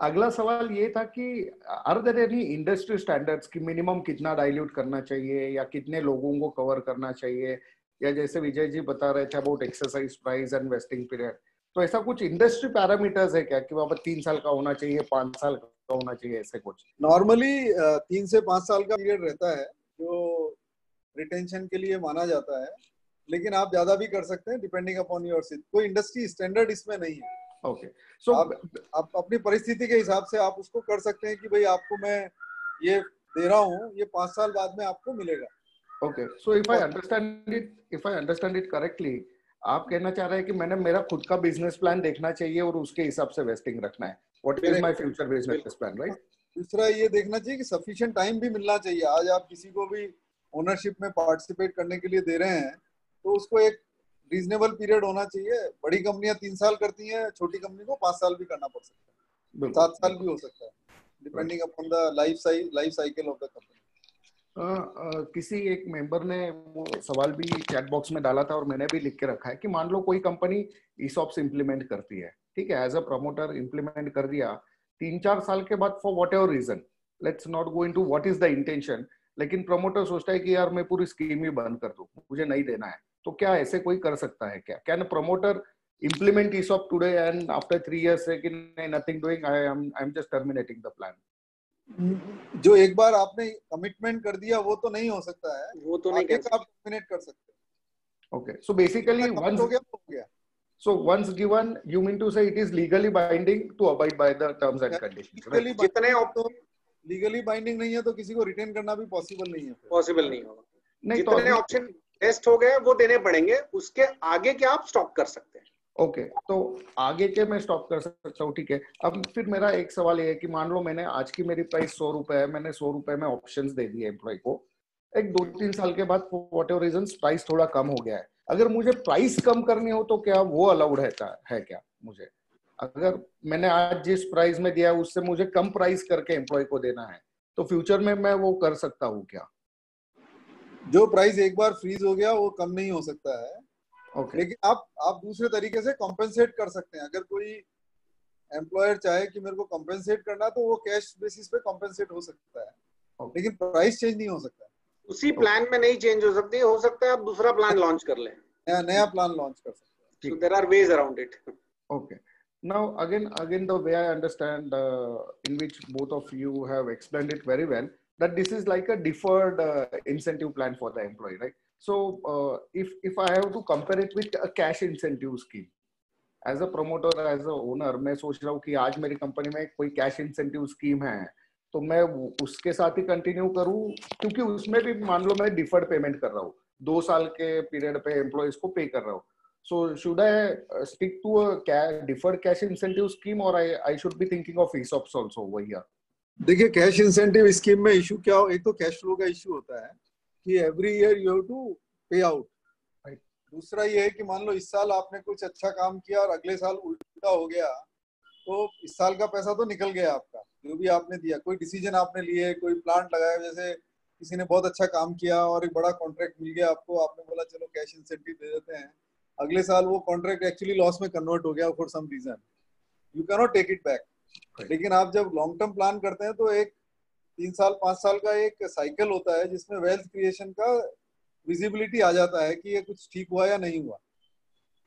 अगला सवाल ये था कि are there any industry standards कि मिनिमम कितना डाइल्यूट करना चाहिए या कितने लोगों को कवर करना चाहिए, या जैसे विजय जी बता रहे थे about exercise price and vesting period, तो ऐसा कुछ इंडस्ट्री पैरामीटर्स है क्या कि बाबा 3 साल का होना चाहिए, 5 साल का होना चाहिए, ऐसे कुछ? नॉर्मली 3 से 5 साल का पीरियड रहता है जो रिटेंशन के लिए माना जाता है, लेकिन आप ज्यादा भी कर सकते हैं डिपेंडिंग अपॉन योर सिचुएशन. कोई इंडस्ट्री स्टैंडर्ड इसमें नहीं है. ओके. सो आप अपनी परिस्थिति के हिसाब से आप उसको कर सकते हैं कि भाई आपको मैं ये दे रहा हूँ, ये 5 साल बाद में आपको मिलेगा. Okay. So if I understand it correctly, आप कहना चाह रहे हैं कि मैंने मेरा खुद का बिजनेस प्लान देखना चाहिए और उसके हिसाब से वेस्टिंग रखना है. What is my future business plan, right? दूसरा ये देखना चाहिए कि सफिशिएंट टाइम भी मिलना चाहिए. आज आप किसी को भी ओनरशिप में पार्टिसिपेट करने के लिए दे रहे हैं तो उसको एक रीजनेबल पीरियड होना चाहिए. बड़ी कंपनियां 3 साल करती हैं, छोटी कंपनी को 5 साल भी करना पड़ सकता है, 7 साल भी हो सकता है. depending upon the life cycle of the company. किसी एक मेंबर ने वो सवाल भी चैट बॉक्स में डाला था और मैंने भी लिख के रखा है कि मान लो कोई कंपनी ESOPs इंप्लीमेंट करती है, ठीक है, एज अ प्रमोटर इंप्लीमेंट कर दिया, 3-4 साल के बाद for whatever reason, let's not go into what is the intention, लेकिन प्रमोटर सोचता है कि यार मैं पूरी स्कीम ही बंद कर दूं, मुझे नहीं देना है, तो क्या ऐसे कोई कर सकता है क्या? Can promoter implement ESOP today and after 3 years say कि nothing doing, I'm just terminating the plan? जो एक बार आपने कमिटमेंट कर दिया वो तो नहीं हो सकता है, वो तो नहीं आप टर्मिनेट कर सकते हैं. Okay, so basically once हो गया. So once given, you mean to say it is legally binding to abide by the terms and conditions, right? जितने तो लीगली बाइंडिंग नहीं है तो किसी को रिटेन करना भी पॉसिबल नहीं है. पॉसिबल नहीं होगा. जितने ऑप्शन टेस्ट हो गए वो देने पड़ेंगे, उसके आगे क्या आप स्टॉप कर सकते हैं. ओके, तो आगे के मैं स्टॉप कर सकता हूँ, ठीक है. अब फिर मेरा एक सवाल ये है कि मान लो मैंने आज की मेरी प्राइस 100 रुपए है, मैंने 100 रुपए में ऑप्शंस दे दिए एम्प्लॉय को, एक 2-3 साल के बाद वॉट एवर रीजन प्राइस थोड़ा कम हो गया है, अगर मुझे प्राइस कम करनी हो तो क्या वो अलाउड है क्या? मुझे अगर मैंने आज जिस प्राइस में दिया उससे मुझे कम प्राइस करके एम्प्लॉय को देना है, तो फ्यूचर में मैं वो कर सकता हूँ क्या? जो प्राइस एक बार फ्रीज हो गया वो कम नहीं हो सकता है. Okay. लेकिन आप दूसरे तरीके से कॉम्पेंसेट कर सकते हैं. अगर कोई एम्प्लॉयर चाहे कि मेरे को कॉम्पेंसेट करना तो वो कैश बेसिस पे कॉम्पेंसेट हो सकता है. Okay. लेकिन प्राइस चेंज नहीं हो सकता. उसी प्लान में नहीं चेंज हो सकती, हो सकता है आप दूसरा प्लान लॉन्च कर लें, नया प्लान लॉन्च कर सकते हैं. So there are ways around it. Okay. Now again the way I understand in which both of you have explained it very well, that this is like a deferred incentive plan for the employee, right? So if I have to compare it with a cash incentive scheme, as a promoter, as a owner, मैं सोच रहा हूँ कि आज मेरी company में कोई cash incentive scheme है तो मैं उसके साथ ही कंटिन्यू करूँ, क्योंकि उसमें भी मान लो मैं डिफर्ड पेमेंट कर रहा हूँ, 2 साल के पीरियड पे एम्प्लॉइज को पे कर रहा हूँ. So should I stick to a deferred cash incentive scheme or I should be thinking of ESOPs also over here? देखिए कैश इंसेंटिव स्कीम में इशू क्या हो, एक तो कैश फ्लो का इशू होता है कि every year you have to pay out. दूसरा ये है कि मान लो इस साल आपने कुछ अच्छा काम किया और अगले साल उल्टा हो गया तो इस साल का पैसा तो निकल गया आपका, जो भी आपने दिया. कोई डिसीजन आपने लिए, कोई प्लांट लगाया, जैसे किसी ने बहुत अच्छा काम किया और एक बड़ा कॉन्ट्रैक्ट मिल गया आपको, आपने बोला चलो कैश इंसेंटिव दे देते हैं, अगले साल वो कॉन्ट्रैक्ट एक्चुअली लॉस में कन्वर्ट हो गया for some reason, you can not take it back. लेकिन आप जब लॉन्ग टर्म प्लान करते हैं तो एक 3 साल 5 साल का एक साइकिल होता है जिसमें वेल्थ क्रिएशन का विजिबिलिटी आ जाता है कि ये कुछ ठीक हुआ या नहीं हुआ.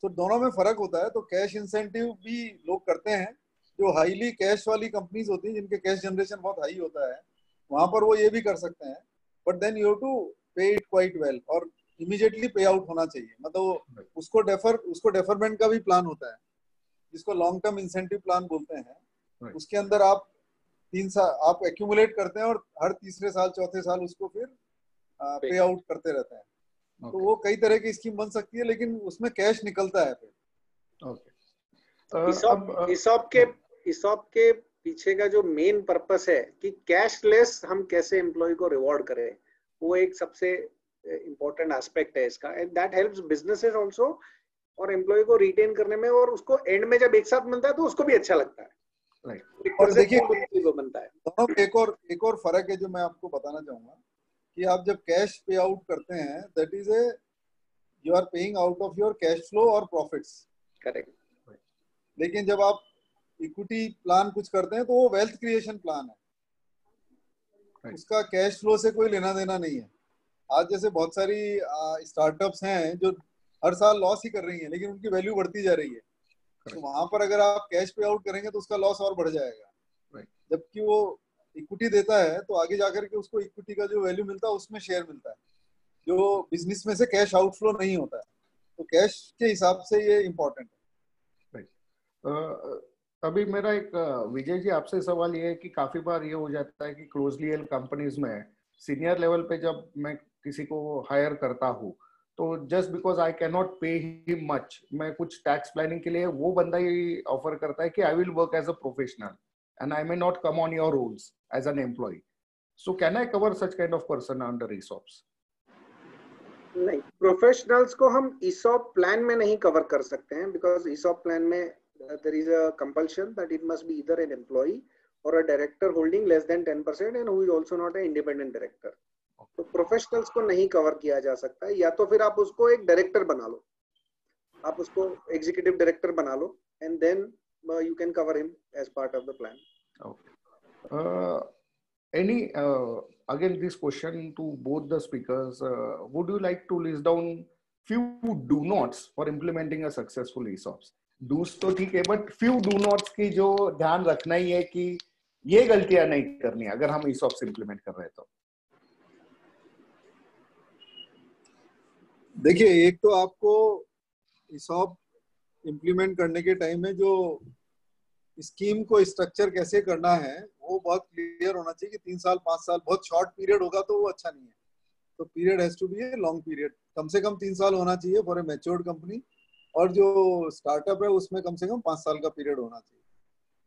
तो दोनों में फर्क होता है. तो कैश इंसेंटिव भी लोग करते हैं, जो हाईली कैश वाली कंपनीज होती हैं जिनके कैश जनरेशन बहुत हाई होता है, वहां पर वो ये भी कर सकते हैं, but then you have to pay it quite well और इमीडिएटली पे आउट होना चाहिए. मतलब उसको डेफरमेंट का भी प्लान होता है जिसको लॉन्ग टर्म इंसेंटिव प्लान बोलते हैं. उसके अंदर आप 3 साल आप एक्यूमुलेट करते हैं और हर तीसरे साल चौथे साल उसको फिर पे आउट करते रहते हैं. तो वो कई तरह की स्कीम बन सकती है, लेकिन उसमें कैश निकलता है फिर. ESOP के पीछे का जो मेन पर्पस है कि कैशलेस हम कैसे एम्प्लॉय को रिवॉर्ड करें, वो एक सबसे इम्पोर्टेंट एस्पेक्ट है इसका. And that helps businesses also और एम्प्लॉय को रिटेन करने में, और उसको एंड में जब एक साथ मिलता है तो उसको भी अच्छा लगता है. और देखिए बनता है. दोनों में एक और फर्क है जो मैं आपको बताना चाहूंगा कि आप जब कैश पे आउट करते हैं, that is you are paying out of your cash flow और प्रॉफिट्स. करेक्ट. लेकिन जब आप इक्विटी प्लान कुछ करते हैं तो वो वेल्थ क्रिएशन प्लान है, उसका कैश फ्लो से कोई लेना देना नहीं है. आज जैसे बहुत सारी स्टार्टअप्स हैं जो हर साल लॉस ही कर रही हैं, लेकिन उनकी वैल्यू बढ़ती जा रही है. तो वहां पर अगर आप कैश पे आउट करेंगे तो उसका लॉस और बढ़ जाएगा. जबकि वो इक्विटी देता है तो आगे जाकर के उसको इक्विटी का जो वैल्यू मिलता है उसमें शेयर मिलता है, जो बिजनेस में से कैश आउटफ्लो नहीं होता है. तो कैश के हिसाब से ये इम्पोर्टेंट है. अभी मेरा एक विजय जी आपसे सवाल ये है कि काफी बार ये हो जाता है कि क्लोजली हेल्ड कंपनीज में सीनियर लेवल पे जब मैं किसी को हायर करता हूँ तो just because I can not pay him much, मैं कुछ टैक्स प्लानिंग के लिए वो बंदा ही ऑफर करता है कि I will work as a professional and I may not come on your rules as an employee. So can I cover such kind of person under ESOPs? नहीं, प्रोफेशनल्स को हम ESOP प्लान में नहीं cover कर सकते हैं, because ESOP plan में there is a compulsion that it must be either an employee or a director holding less than 10% and who is also not an independent director. तो professionals को नहीं cover किया जा सकता है, या तो फिर आप उसको एक डायरेक्टर बना लो, आप उसको एग्जीक्यूटिव डायरेक्टर बना लो, and then you can cover him as part of the plan. Okay. Again, this question to both the speakers, would you like to list down few do nots for implementing a successful ESOPs? Do's तो ठीक है, but few do nots की जो ध्यान रखना ही है कि ये गलतियां नहीं करनी अगर हम ESOPs implement कर रहे हैं तो। देखिए, एक तो आपको ESOP इम्प्लीमेंट करने के टाइम में जो स्कीम को स्ट्रक्चर कैसे करना है वो बहुत क्लियर होना चाहिए कि 3 साल 5 साल बहुत शॉर्ट पीरियड होगा तो वो अच्छा नहीं है, तो period has to be a long period, कम से कम 3 साल होना चाहिए फॉर ए मैच्योर्ड कंपनी, और जो स्टार्टअप है उसमें कम से कम 5 साल का पीरियड होना चाहिए,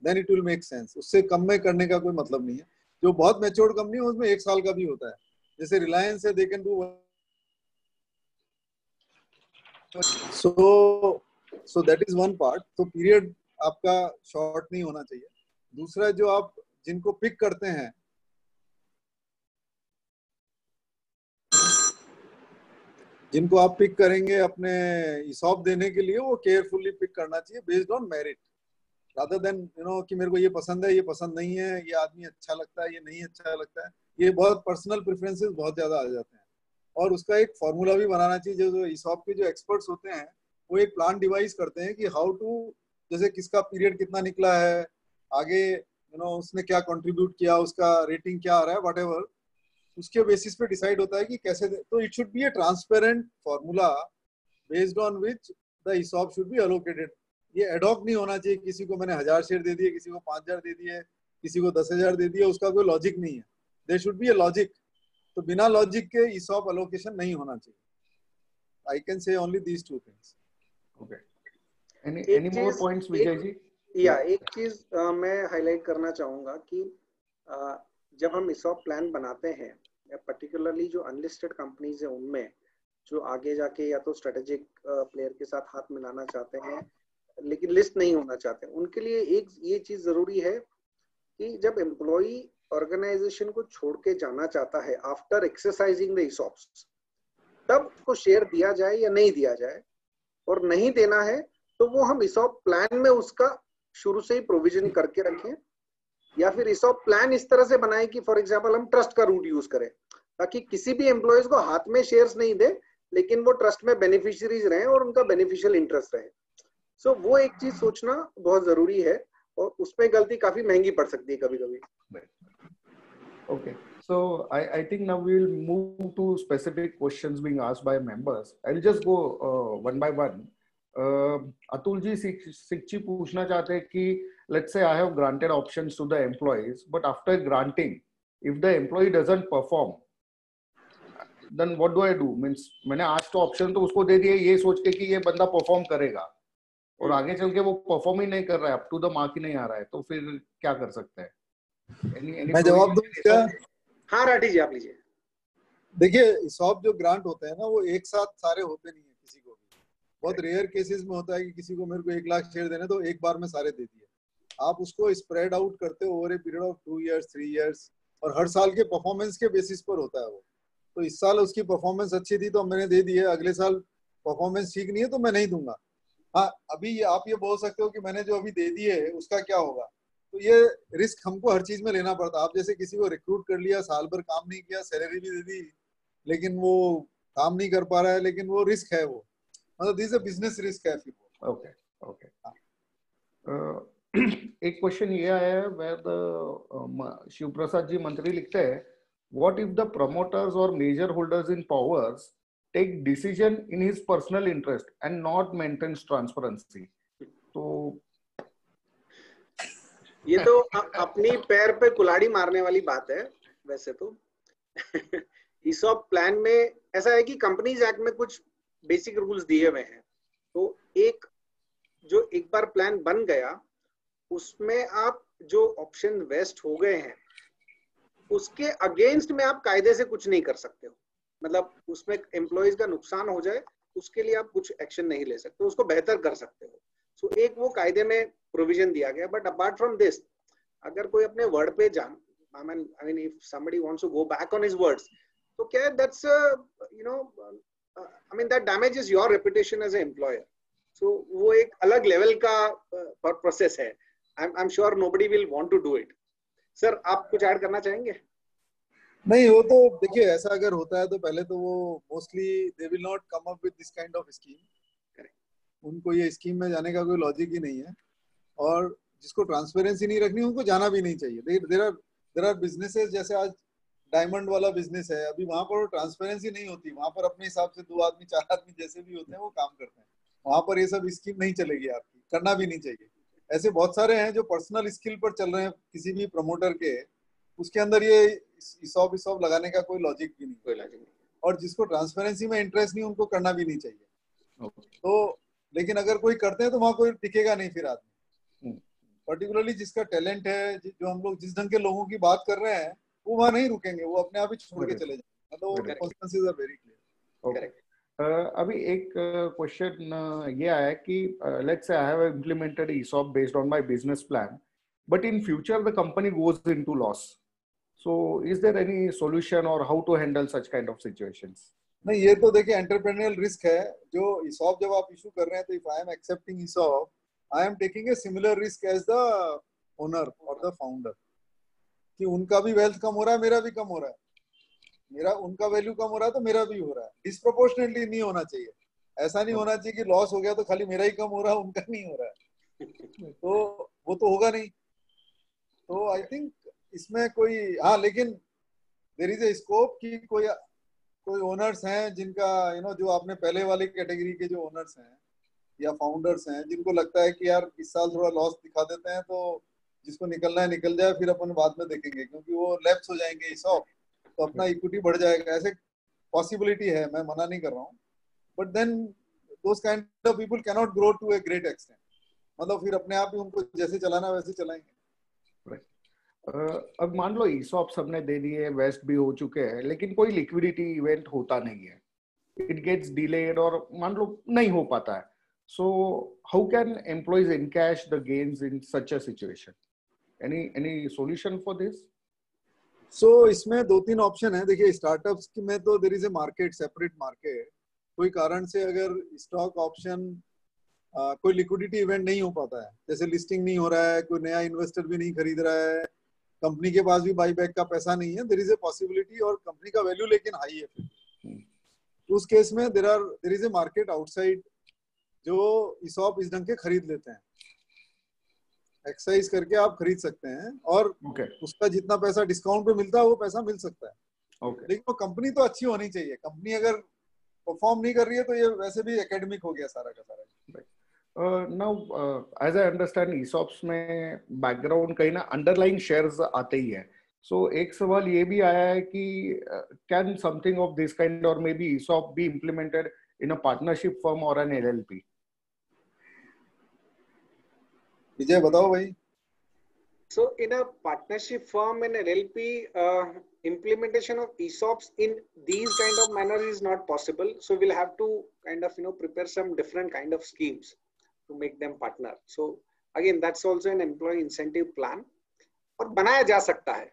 then it will make sense. उससे कम में करने का कोई मतलब नहीं है। जो बहुत मैच्योर्ड कंपनी है उसमें 1 साल का भी होता है, जैसे रिलायंस है, they can do. So that is one part. तो पीरियड आपका शॉर्ट नहीं होना चाहिए। दूसरा, जो आप जिनको पिक करते हैं, जिनको आप पिक करेंगे अपने ESOP देने के लिए, वो केयरफुली पिक करना चाहिए based on merit, rather than कि मेरे को ये पसंद है, ये पसंद नहीं है, ये आदमी अच्छा लगता है, ये नहीं अच्छा लगता है। ये बहुत पर्सनल प्रेफरेंसेस बहुत ज्यादा आ जाते हैं, और उसका एक फॉर्मूला भी बनाना चाहिए। जो ESOP के जो एक्सपर्ट्स होते हैं वो एक प्लान डिवाइस करते हैं कि हाउ टू, जैसे किसका पीरियड कितना निकला है, आगे उसने क्या कंट्रीब्यूट किया, उसका रेटिंग क्या आ रहा है, व्हाटएवर, उसके बेसिस पे डिसाइड होता है कि कैसे। तो it should be A transparent formula based on which the ESOP should be allocated. ये एडॉक नहीं होना चाहिए, किसी को मैंने 1000 शेयर दे दिए, किसी को 5000 दे दिए, किसी को 10,000 दे दिए, उसका कोई लॉजिक नहीं है। There should be a logic. तो बिना लॉजिक के ESOP अलोकेशन नहीं होना चाहिए। I can say only these two things. Okay, any more points Vijay ji? एक चीज मैं हाईलाइट करना चाहूंगा कि जब हम ESOP प्लान बनाते हैं, पर्टिकुलरली जो अनलिस्टेड कंपनीज है उनमें जो आगे जाके या तो स्ट्रेटेजिक प्लेयर के साथ हाथ मिलाना चाहते हैं लेकिन लिस्ट नहीं होना चाहते, उनके लिए एक ये चीज जरूरी है कि जब एम्प्लॉई ऑर्गेनाइजेशन को छोड़ के जाना चाहता है आफ्टर एक्सरसाइजिंग द ESOPs, तब उसको शेयर दिया जाए या नहीं दिया जाए, और नहीं देना है तो वो हम ESOP प्लान में उसका शुरू से ही प्रोविजन करके रखें, या फिर ESOP प्लान इस तरह से बनाए कि फॉर एग्जांपल हम ट्रस्ट का रूट यूज करें, ताकि किसी भी एम्प्लॉयज को हाथ में शेयर्स नहीं दे लेकिन वो ट्रस्ट में बेनिफिशियरीज रहे और उनका बेनिफिशियल इंटरेस्ट रहे। सो वो एक चीज सोचना बहुत जरूरी है, और उसमें गलती काफी महंगी पड़ सकती है कभी कभी। Okay, so I think now we will move to specific questions being asked by members. I'll just go one by one. Atul ji शिक्षी पूछना चाहते हैं कि let's say I have granted options to the employees, but after granting, if the employee doesn't perform, then what do I do? Means मैंने आज तो option तो उसको दे दिए ये सोच के कि ये बंदा परफॉर्म करेगा, और आगे चल के वो परफॉर्म ही नहीं कर रहा है, अप टू द मार्क ही नहीं आ रहा है, तो फिर क्या कर सकते हैं? मैं जवाब दूं क्या? हाँ राठी जी आप लीजिए। देखिए, ESOP जो ग्रांट होते हैं ना, वो एक साथ सारे होते नहीं है, किसी को भी बहुत रेयर केसेस में होता है कि किसी को मेरे को 1 लाख शेयर देने तो एक बार में सारे दे दिए। आप उसको स्प्रेड आउट करते हो over a period of 2 years 3 years, और हर साल के परफॉर्मेंस के बेसिस पर होता है वो। तो इस साल उसकी परफॉर्मेंस अच्छी थी तो मैंने दे दी है, अगले साल परफॉर्मेंस ठीक नहीं है तो मैं नहीं दूंगा। हाँ, अभी आप ये बोल सकते हो कि मैंने जो अभी दे दी है उसका क्या होगा, तो ये रिस्क हमको हर चीज में लेना पड़ता है। आप जैसे किसी को रिक्रूट कर लिया, साल भर काम नहीं किया, सैलरी भी दे दी, लेकिन वो काम नहीं कर पा रहा है, लेकिन वो रिस्क है, वो मतलब दिस अ बिजनेस रिस्क है फिर वो। Okay okay. एक क्वेश्चन ये आया है वेयर शिव प्रसाद जी मंत्री लिखते हैं, व्हाट इफ द प्रमोटर्स और major holders in powers take decision in his personal interest and not maintains transparency? तो ये तो अपनी पैर पे कुल्हाड़ी मारने वाली बात है। वैसे तो ESOP प्लान में ऐसा है कि कंपनीज एक्ट में कुछ बेसिक रूल्स दिए हुए हैं, तो एक बार प्लान बन गया उसमें आप जो ऑप्शन वेस्ट हो गए हैं उसके अगेंस्ट में आप कायदे से कुछ नहीं कर सकते हो। मतलब उसमें एम्प्लॉयज का नुकसान हो जाए उसके लिए आप कुछ एक्शन नहीं ले सकते, उसको बेहतर कर सकते हो। सो एक वो कायदे में प्रोविजन दिया गया, बट अपार्ट फ्रॉम दिस अगर कोई अपने वर्ड पे जान, I mean if somebody wants to go back on his words, तो क्या है, that's I mean that damages your reputation as an employer. So वो एक अलग लेवल का प्रोसेस है. I'm sure nobody will want to do it. Sir आप कुछ ऐड करना चाहेंगे? नहीं, वो तो देखिए ऐसा अगर होता है तो पहले तो वो mostly they will not come up with this kind of scheme. उनको ये स्कीम में जाने का कोई लॉजिक ही नहीं है, और जिसको ट्रांसपेरेंसी नहीं रखनी उनको जाना भी नहीं चाहिए. देयर आर बिजनेसेस, जैसे आज डायमंड वाला बिजनेस है, अभी वहां पर ट्रांसपेरेंसी नहीं होती. वहां पर अपने हिसाब से 2 आदमी 4 आदमी जैसे भी होते हैं वो काम करते हैं. वहां पर ये सब स्कीम नहीं चलेगी, आपकी करना भी नहीं चाहिए. ऐसे बहुत सारे हैं जो पर्सनल स्किल पर चल रहे हैं किसी भी प्रमोटर के, उसके अंदर ये ESOP लगाने का कोई लॉजिक भी नहीं. और जिसको ट्रांसपेरेंसी में इंटरेस्ट नहीं उनको करना भी नहीं चाहिए. तो लेकिन अगर कोई करते हैं तो वहां कोई टिकेगा नहीं फिर आदमी. पर्टिकुलरली जिसका टैलेंट है, जो हम लोग जिस ढंग के लोगों की बात कर रहे हैं, वो वहां नहीं रुकेंगे, वो अपने आप ही छोड़ के चले जाएंगे. मतलब कॉन्सिक्वेंसेस आर वेरी क्लियर. अभी एक क्वेश्चन ये आया कि let's say I have implemented ESOP based on my business plan, but in future the company goes into loss. So is there any solution or how to handle such kind of situations? नहीं, ये तो देखिए entrepreneurial risk है. जो ESOP जब आप issue कर रहे हैं, तो if I am accepting ESOP, I am taking a similar risk as the owner और द फाउंडर, कि उनका भी वेल्थ कम हो रहा है, मेरा भी कम हो रहा है. उनका वैल्यू कम हो रहा है तो मेरा भी हो रहा है. डिस्प्रोपोर्शनेटली नहीं होना चाहिए. ऐसा नहीं होना चाहिए कि लॉस हो गया तो खाली मेरा ही कम हो रहा है, उनका नहीं हो रहा है. तो वो तो होगा नहीं. तो आई थिंक इसमें कोई, हाँ, लेकिन देयर इज ए स्कोप कि कोई ओनर्स हैं जिनका जो आपने पहले वाले कैटेगरी के जो ओनर्स हैं या फाउंडर्स हैं, जिनको लगता है कि यार इस साल थोड़ा लॉस दिखा देते हैं, तो जिसको निकलना है निकल जाए, फिर अपन बाद में देखेंगे, क्योंकि वो लैप्स हो जाएंगे ESOP, तो अपना इक्विटी बढ़ जाएगा. ऐसे पॉसिबिलिटी है, मैं मना नहीं कर रहा हूँ, but then those kind of people can not grow to a great extent. मतलब फिर अपने आप ही उनको जैसे चलाना वैसे चलाएंगे. अब मान लो ESOP सबने दे दिए, वेस्ट भी हो चुके हैं, लेकिन कोई लिक्विडिटी इवेंट होता नहीं है, इट गेट्स डिलेड और मान लो नहीं हो पाता है. So how can employees encash the gains in such a situation? Any solution for this? So इसमें 2-3 ऑप्शन है. देखिए, स्टार्टअप्स में तो there is a market, separate market. कोई कारण से अगर स्टॉक ऑप्शन कोई लिक्विडिटी इवेंट नहीं हो पाता है, जैसे लिस्टिंग नहीं हो रहा है, कोई नया इन्वेस्टर भी नहीं खरीद रहा है, कंपनी के पास भी बाईबैक का पैसा नहीं है, देयर इज ए पॉसिबिलिटी, और कंपनी का वैल्यू लेकिन हाई है, फिर उस केस में there is a market outside जो ESOP इस ढंग के खरीद लेते हैं. एक्सरसाइज करके आप खरीद सकते हैं, और उसका जितना पैसा डिस्काउंट पे मिलता है वो पैसा मिल सकता है. लेकिन वो कंपनी तो अच्छी होनी चाहिए. कंपनी अगर परफॉर्म नहीं कर रही है तो ये वैसे भी एकेडमिक हो गया सारा का सारा. Now as I understand ESOPs में बैकग्राउंड कहीं ना अंडरलाइंग शेयर्स आते ही है. सो एक सवाल ये भी आया है कि can something of this kind or maybe ESOP be implemented in a partnership firm or an LLP? Vijay बताओ भाई. So in a partnership firm and LLP, implementation of ESOPs in these kind of manner is not possible. So we'll have to kind of prepare some different kind of schemes to make them partner. So again, that's also an employee incentive plan. और बनाया जा सकता है,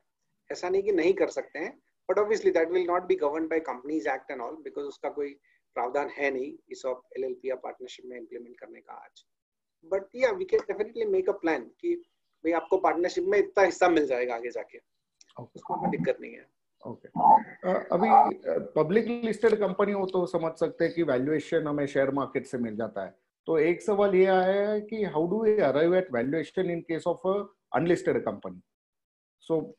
ऐसा नहीं कि नहीं कर सकते हैं, but obviously that will not be governed by Companies Act and all, because उसका कोई प्रावधान है नहीं ESOP LLP या पार्टनरशिप में इम्प्लीमेंट करने का आज. But yeah, we can definitely make a plan कि भाई आपको पार्टनरशिप में इतना हिस्सा मिल जाएगा आगे जाके. उसको कोई दिक्कत नहीं है. अभी पब्लिक लिस्टेड कंपनी हो तो समझ सकते हैं कि वैल्यूएशन हमें शेयर मार्केट से मिल जाता है. तो एक सवाल ये आया है कि how do we arrive at valuation in case of unlisted company? So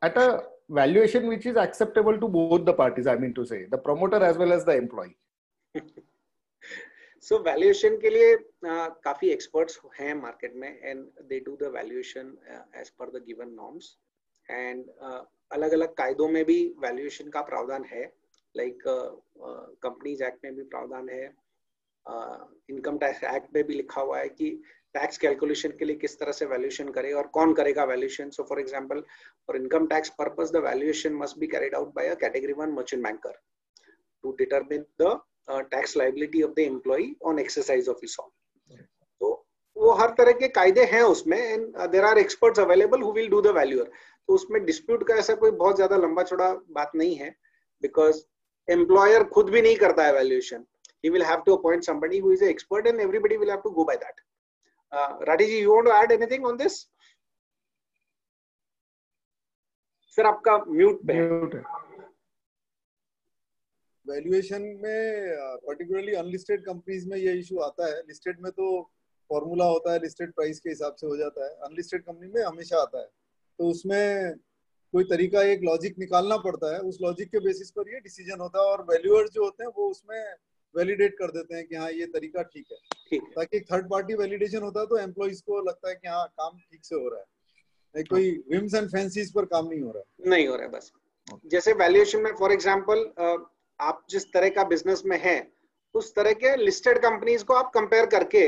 at a valuation which is acceptable to both the parties, I mean to say the promoter as well as the employee. So valuation के लिए काफी experts हैं market में, and they do the valuation as per the given norms. And अलग अलग कायदों में भी valuation का प्रावधान है, like Companies Act में भी प्रावधान है, Income Tax Act में भी लिखा हुआ है कि टैक्स कैलकुलेशन के लिए किस तरह से वैल्यूएशन करे और कौन करेगा valuation. So for example, for income tax purpose the valuation must be carried out by a category 1 merchant banker to determine the tax liability of the employee on exercise of ESOP. तो वो हर तरह के कायदे हैं उसमें, and there are experts available who will do the valuer. तो उसमें dispute का ऐसा कोई बहुत ज्यादा लंबा चौड़ा बात नहीं है, बिकॉज एम्प्लॉयर खुद भी नहीं करता है valuation. he will have to appoint somebody who is an expert and everybody will have to go by that. Rathi ji, you want to add anything on this? Sir, आपका mute पे है। Valuation में particularly unlisted companies में ये issue आता है। Listed में तो फॉर्मूला होता है, लिस्टेड प्राइस के हिसाब से हो जाता है। अनलिस्टेड कंपनी में हमेशा आता है, तो उसमें कोई तरीका, एक लॉजिक निकालना पड़ता है। उस लॉजिक के बेसिस पर ये डिसीजन होता है, और वैल्यूअर्स जो होते हैं वो उसमें वैलिडेट कर देते हैं कि हाँ ये तरीका ठीक है। ताकि थर्ड पार्टी वैलिडेशन होता है तो एम्प्लॉइज को लगता है कि हाँ काम ठीक से हो रहा है, कोई विम्स एंड फैंसीज पर काम नहीं हो रहा है बस। जैसे वैल्यूएशन में फॉर एग्जांपल आप जिस तरह का बिजनेस में है उस तरह के लिस्टेड कंपनीज को आप कंपेयर करके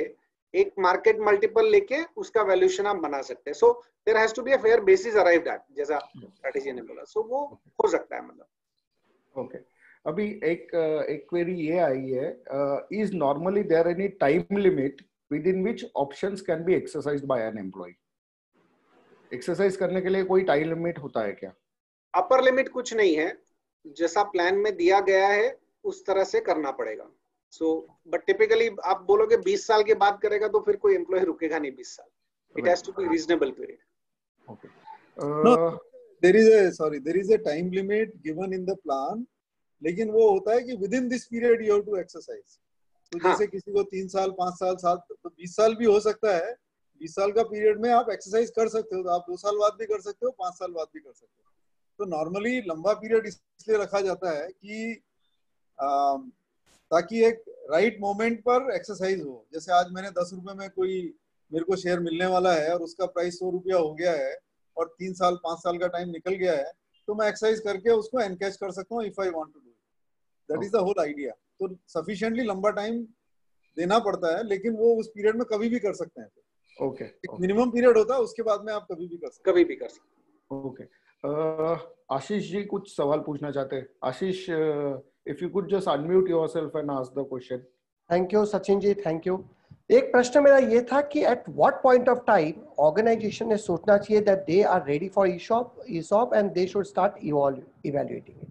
एक मार्केट मल्टीपल लेके उसका वैल्यूएशन आप बना सकते हैं। So there has to be a fair basis arrived at, जैसा राठी जी ने बोला। सो वो हो सकता है मतलब। ओके, अभी एक क्वेरी ये आई है, is normally there any time limit within which options can be exercised by an employee? Exercise करने के लिए कोई टाइम लिमिट होता है क्या? अपर लिमिट कुछ नहीं है, जैसा प्लान में दिया गया है उस तरह से करना पड़ेगा। सो बट टिपिकली आप बोलोगे 20 साल के बाद करेगा तो फिर कोई एम्प्लॉय रुकेगा नहीं 20 साल। It has to be reasonable period. Okay, there is a time limit given in the plan, लेकिन वो होता है कि within this period you have to exercise. तो जैसे किसी को 3 साल 5 साल 7 तो 20 साल भी हो सकता है। 20 साल का पीरियड में आप एक्सरसाइज कर सकते हो, तो आप 2 साल बाद भी कर सकते हो, 5 साल बाद भी कर सकते हो। तो नॉर्मली लंबा पीरियड इसलिए रखा जाता है कि ताकि एक राइट मोमेंट पर एक्सरसाइज हो। जैसे आज मैंने 10 रुपए में कोई मेरे को शेयर मिलने वाला है और उसका प्राइस 100 रुपया हो गया है और 3 साल 5 साल का टाइम निकल गया है, तो मैं एक्सरसाइज करके उसको एनकैश कर सकता हूँ if I want to do it. That is the whole idea. तो सफिशिएंटली लंबा टाइम देना पड़ता है, लेकिन वो उस पीरियड में कभी भी कर सकते हैं। ओके, एक मिनिमम पीरियड होता है, उसके बाद में आप कभी भी कर सकते हैं। ओके, आशीष जी कुछ सवाल पूछना चाहते हैं। आशीष, if you could just unmute yourself and ask the question. Thank you Sachin ji, thank you. एक प्रश्न मेरा ये था कि at what point of time organisation ने सोचना चाहिए that they are ready for ESOP and they should start evaluating it?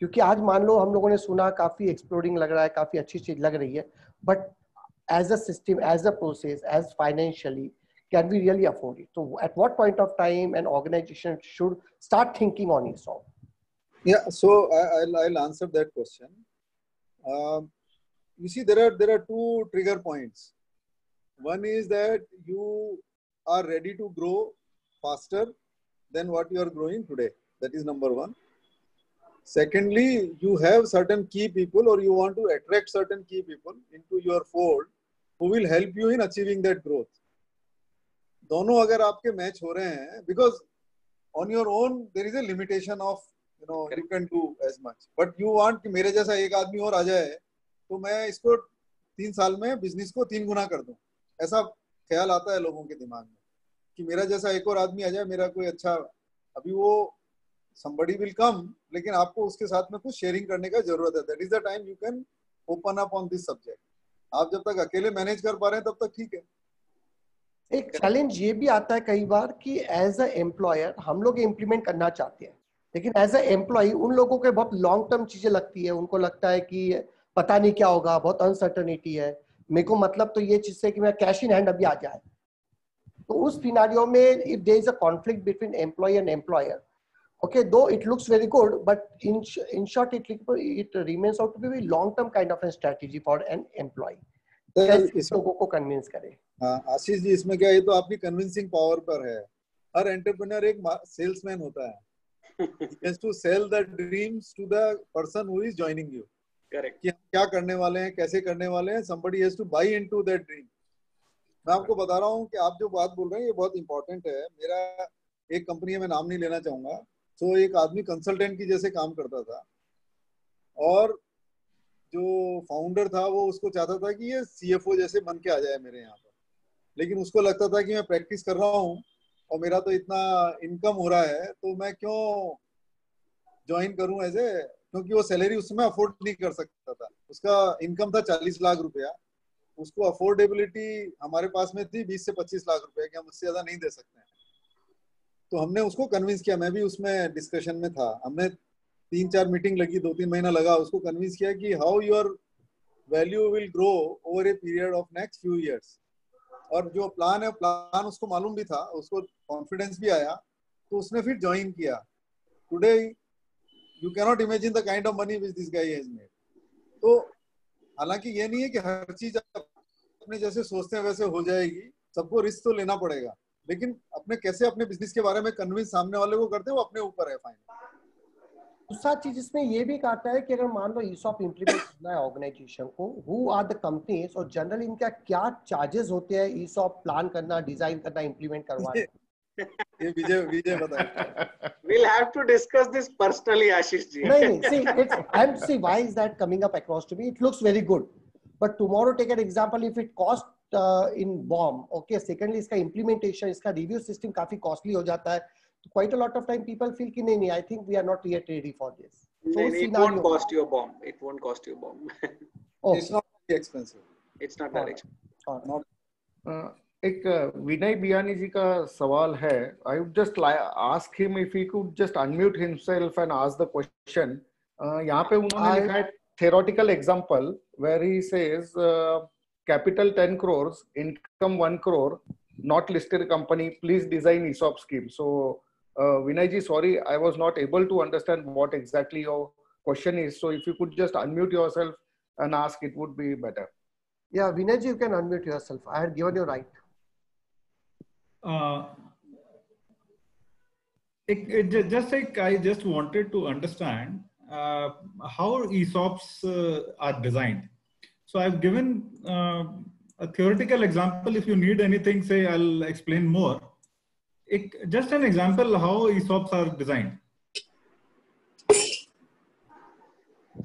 क्योंकि आज मान लो हम लोगों ने सुना काफी एक्सप्लोरिंग लग रहा है, काफी अच्छी चीज लग रही है, but as a system, as a process, as financially, can we really afford it? So at what point of time an organization should start thinking on ESOP? Yeah, so I'll answer that question. You see, there are 2 trigger points. One is that you are ready to grow faster than what you are growing today. That is number 1. Secondly, you have certain key people, or you want to attract certain key people into your fold who will help you in achieving that growth. दोनों अगर आपके match हो रहे हैं, because on your own there is a limitation of you can do as much, but you want कि मेरे जैसा एक आदमी और आ जाए तो मैं इसको 3 साल में बिजनेस को 3 गुना कर दूं। ऐसा ख्याल आता है लोगों के दिमाग में कि मेरा जैसा एक और आदमी आ जाए, मेरा कोई अच्छा, अभी वो somebody will come, लेकिन आपको उसके साथ में कुछ शेयरिंग करने का जरूरत है। That is the time you can open up on this subject. आप जब तक अकेले मैनेज कर पा रहे हैं तब तक ठीक है। एक चैलेंज ये भी आता है कई बार कि एज अ एम्प्लॉयर हम लोग इम्प्लीमेंट करना चाहते हैं, लेकिन एज अ एम्प्लॉय उन लोगों के बहुत लॉन्ग टर्म चीजें लगती है। उनको लगता है कि पता नहीं क्या होगा, बहुत अनसर्टनिटी है, मेरे को मतलब तो ये चीज से कि मैं कैश इन हैंड अभी आ जाए। तो उस सिनेरियो में if there is a conflict between employee and employer, okay, though it looks very good, but in short it remains out to be a long term kind of a strategy for an employee. कैसे लोगों को convince करें? आशीष जी, इसमें क्या है, तो आपकी convincing power पर है। हर एंटरप्रेन्योर एक सेल्समैन होता है। He has to sell the dreams to the person who is joining you. Correct. कि हम क्या करने वाले हैं, कैसे करने वाले हैं। Somebody has to buy into that dream. मैं आपको बता रहा हूँ कि आप जो बात बोल रहे हैं ये बहुत इंपॉर्टेंट है। मेरा एक कंपनी है, मैं नाम नहीं लेना चाहूंगा, तो एक आदमी कंसल्टेंट की जैसे काम करता था, और जो फाउंडर था वो उसको चाहता था कि ये CFO जैसे बन के आ जाए मेरे यहाँ पर। लेकिन उसको लगता था कि मैं प्रैक्टिस कर रहा हूँ और मेरा तो इतना इनकम हो रहा है, तो मैं क्यों ज्वाइन करूं क्योंकि वो सैलरी उस समय अफोर्ड नहीं कर सकता था। उसका इनकम था 40 लाख रुपया उसको अफोर्डेबिलिटी हमारे पास में थी 20 से 25 लाख रुपए की, हम उससे ज्यादा नहीं दे सकते हैं। तो हमने उसको कन्विंस किया, मैं भी उसमें डिस्कशन में था, हमने 3-4 मीटिंग लगी, 2-3 महीना लगा, उसको कन्विंस किया कि how your value will grow over a period of next few years. और जो प्लान है, प्लान उसको मालूम भी था, उसको कॉन्फिडेंस भी आया, तो उसने फिर ज्वाइन किया। Today you cannot imagine the kind of money which this guy has made. तो हालांकि ये नहीं है कि हर चीज अपने जैसे सोचते हैं वैसे हो जाएगी, सबको रिस्क तो लेना पड़ेगा, लेकिन अपने कैसे अपने बिजनेस के बारे में कन्विंस सामने वाले को करते हैं वो अपने ऊपर है फाइनल। दूसरा चीज इसमें ये भी कहता है कि अगर मान लो ESOP इम्प्लीमेंट करना है ऑर्गेनाइजेशन को, हु आर द कंपनीज और जनरली इनका क्या चार्जेस होते हैं ESOP प्लान करना, डिजाइन करना, इम्प्लीमेंट करवाना? ये विजय बताए। We'll have to discuss this personally, Ashish ji. नहीं, see why is that coming up across to me? It looks very good, but tomorrow take an example, if it cost in BOM, okay, secondly इसका implementation, इसका review system काफी costly हो जाता है, तो quite a lot of time people feel कि नहीं, I think we are not yet ready for this. So it won't cost you a bomb. It won't cost you a bomb. Okay. It's not very expensive. It's not that expensive. Not एक विनय बियानी जी का सवाल है. I would just ask him if he could just unmute himself and ask the question. यहाँ पे उन्होंने लिखा है theoretical example where he says capital 10 crores, income 1 crore, not listed company, please design ESOP scheme. So Vinay ji, sorry, I was not able to understand what exactly your question is. So if you could just unmute yourself and ask, it would be better. Yeah, Vinay ji, you can unmute yourself. I had given you right. I just wanted to understand how ESOPs are designed. So I've given a theoretical example. If you need anything, say I'll explain more. Just an example how ESOPs are designed.